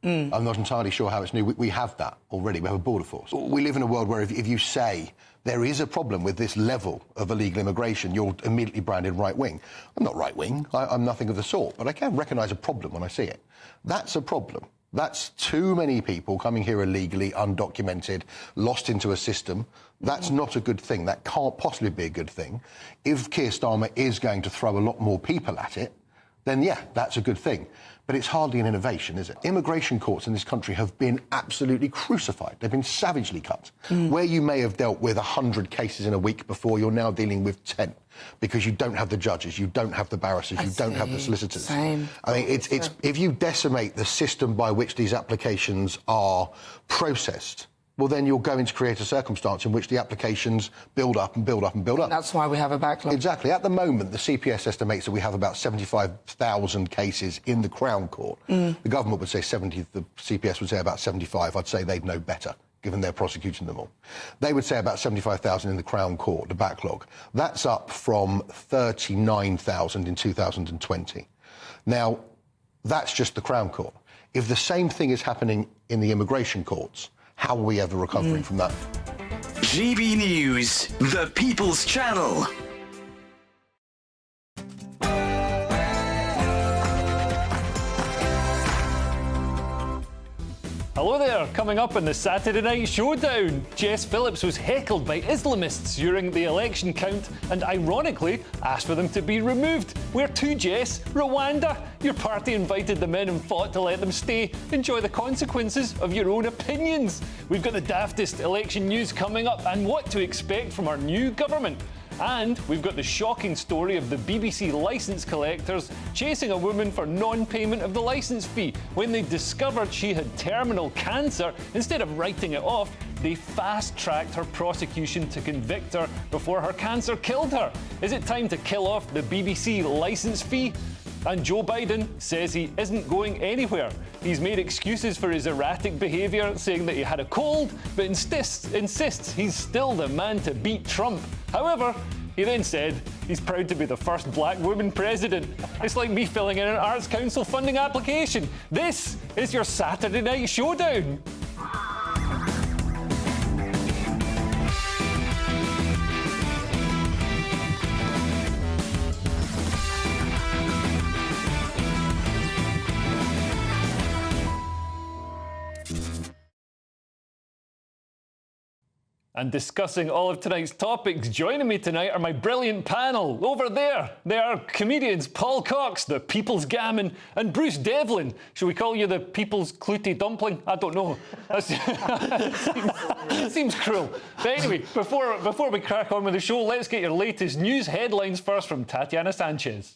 I'm not entirely sure how it's new. We have that already. We have a border force. We live in a world where if you say there is a problem with this level of illegal immigration, you're immediately branded right-wing. I'm not right-wing. I'm nothing of the sort. But I can recognise a problem when I see it. That's a problem. That's too many people coming here illegally, undocumented, lost into a system. That's not a good thing. That can't possibly be a good thing. If Keir Starmer is going to throw a lot more people at it, then yeah, that's a good thing. But it's hardly an innovation, is it? Immigration courts in this country have been absolutely crucified. They've been savagely cut. Where you may have dealt with 100 cases in a week before, you're now dealing with 10 because you don't have the judges, you don't have the barristers, you don't have the solicitors. Same. I mean, it's if you decimate the system by which these applications are processed, well, then you're going to create a circumstance in which the applications build up and build up and build up. That's why we have a backlog. Exactly. At the moment, the CPS estimates that we have about 75,000 cases in the Crown Court. The government would say 70, the CPS would say about 75. I'd say they'd know better, given they're prosecuting them all. They would say about 75,000 in the Crown Court, the backlog. That's up from 39,000 in 2020. Now, that's just the Crown Court. If the same thing is happening in the immigration courts, how are we ever recovering from that? GB News, the People's Channel. Hello there, coming up in the Saturday Night Showdown. Jess Phillips was heckled by Islamists during the election count and ironically asked for them to be removed. Where to, Jess? Rwanda? Your party invited them in and fought to let them stay. Enjoy the consequences of your own opinions. We've got the daftest election news coming up and what to expect from our new government. And we've got the shocking story of the BBC licence collectors chasing a woman for non-payment of the licence fee. When they discovered she had terminal cancer, instead of writing it off, they fast-tracked her prosecution to convict her before her cancer killed her. Is it time to kill off the BBC licence fee? And Joe Biden says he isn't going anywhere. He's made excuses for his erratic behaviour, saying that he had a cold, but insists he's still the man to beat Trump. However, he then said he's proud to be the first black woman president. It's like me filling in an Arts Council funding application. This is your Saturday Night Showdown. And discussing all of tonight's topics, joining me tonight are my brilliant panel. Over there, they are comedians Paul Cox, the People's Gammon, and Bruce Devlin. Should we call you the People's Clootie Dumpling? I don't know. That seems cruel. But anyway, before we crack on with the show, let's get your latest news headlines first from Tatiana Sanchez.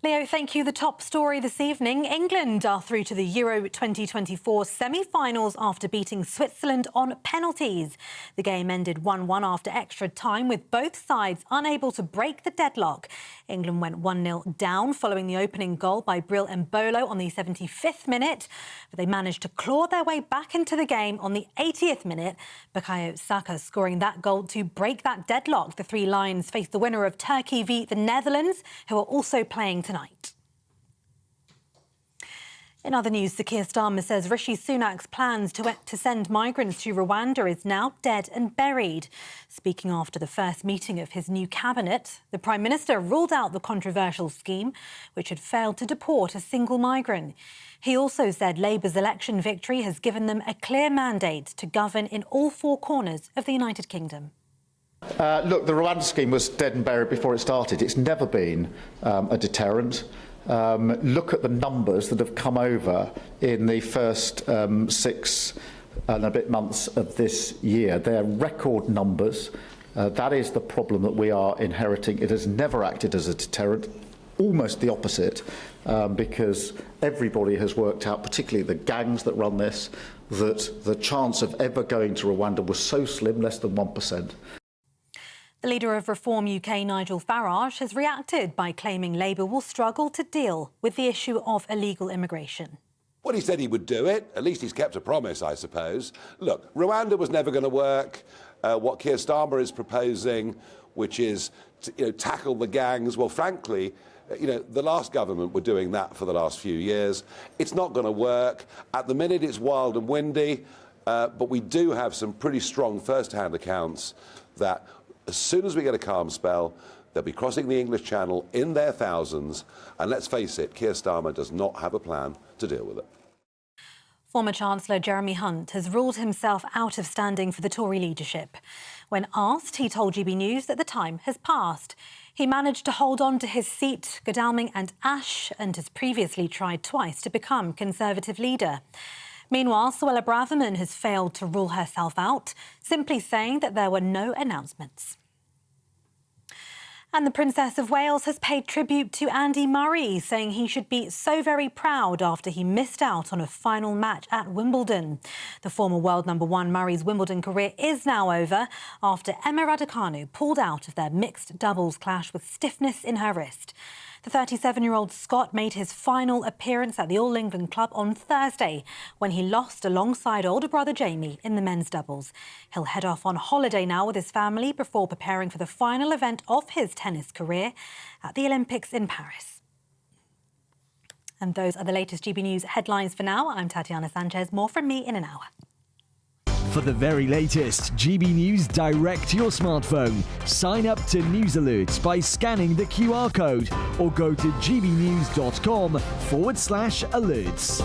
Leo, thank you. The top story this evening. England are through to the Euro 2024 semi-finals after beating Switzerland on penalties. The game ended 1-1 after extra time, with both sides unable to break the deadlock. England went 1-0 down following the opening goal by Bril Embolo on the 75th minute, but they managed to claw their way back into the game on the 80th minute. Bukayo Saka scoring that goal to break that deadlock. The Three Lions face the winner of Turkey v the Netherlands, who are also playing tonight. In other news, Sir Keir Starmer says Rishi Sunak's plans to send migrants to Rwanda is now dead and buried. Speaking after the first meeting of his new cabinet, the Prime Minister ruled out the controversial scheme, which had failed to deport a single migrant. He also said Labour's election victory has given them a clear mandate to govern in all four corners of the United Kingdom. Look, the Rwanda scheme was dead and buried before it started. It's never been a deterrent. Look at the numbers that have come over in the first 6 and a bit months of this year. They're record numbers. That is the problem that we are inheriting. It has never acted as a deterrent, almost the opposite, because everybody has worked out, particularly the gangs that run this, that the chance of ever going to Rwanda was so slim, less than 1%. The leader of Reform UK, Nigel Farage, has reacted by claiming Labour will struggle to deal with the issue of illegal immigration. Well, he said he would do it. At least he's kept a promise, I suppose. Look, Rwanda was never going to work. What Keir Starmer is proposing, which is tackle the gangs. Well, frankly, the last government were doing that for the last few years. It's not going to work. At the minute, it's wild and windy, but we do have some pretty strong first-hand accounts that as soon as we get a calm spell, they'll be crossing the English Channel in their thousands. And let's face it, Keir Starmer does not have a plan to deal with it. Former Chancellor Jeremy Hunt has ruled himself out of standing for the Tory leadership. When asked, he told GB News that the time has passed. He managed to hold on to his seat, Godalming and Ash, and has previously tried twice to become Conservative leader. Meanwhile, Suella Braverman has failed to rule herself out, simply saying that there were no announcements. And the Princess of Wales has paid tribute to Andy Murray, saying he should be so very proud after he missed out on a final match at Wimbledon. The former world #1 Murray's Wimbledon career is now over after Emma Raducanu pulled out of their mixed doubles clash with stiffness in her wrist. The 37-year-old Scot made his final appearance at the All England Club on Thursday when he lost alongside older brother Jamie in the men's doubles. He'll head off on holiday now with his family before preparing for the final event of his tennis career at the Olympics in Paris. And those are the latest GB News headlines for now. I'm Tatiana Sanchez. More from me in an hour. For the very latest GB News direct to your smartphone, sign up to News Alerts by scanning the QR code or go to gbnews.com/alerts.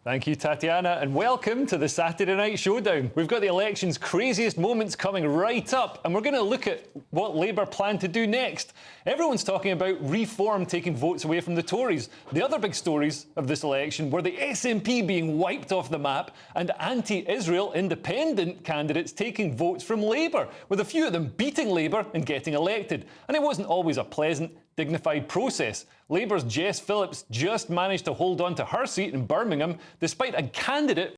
Thank you, Tatiana, and welcome to the Saturday Night Showdown. We've got the election's craziest moments coming right up, and we're going to look at what Labour plan to do next. Everyone's talking about reform taking votes away from the Tories. The other big stories of this election were the SNP being wiped off the map and anti-Israel independent candidates taking votes from Labour, with a few of them beating Labour and getting elected. And it wasn't always a pleasant, dignified process. Labour's Jess Phillips just managed to hold on to her seat in Birmingham despite a candidate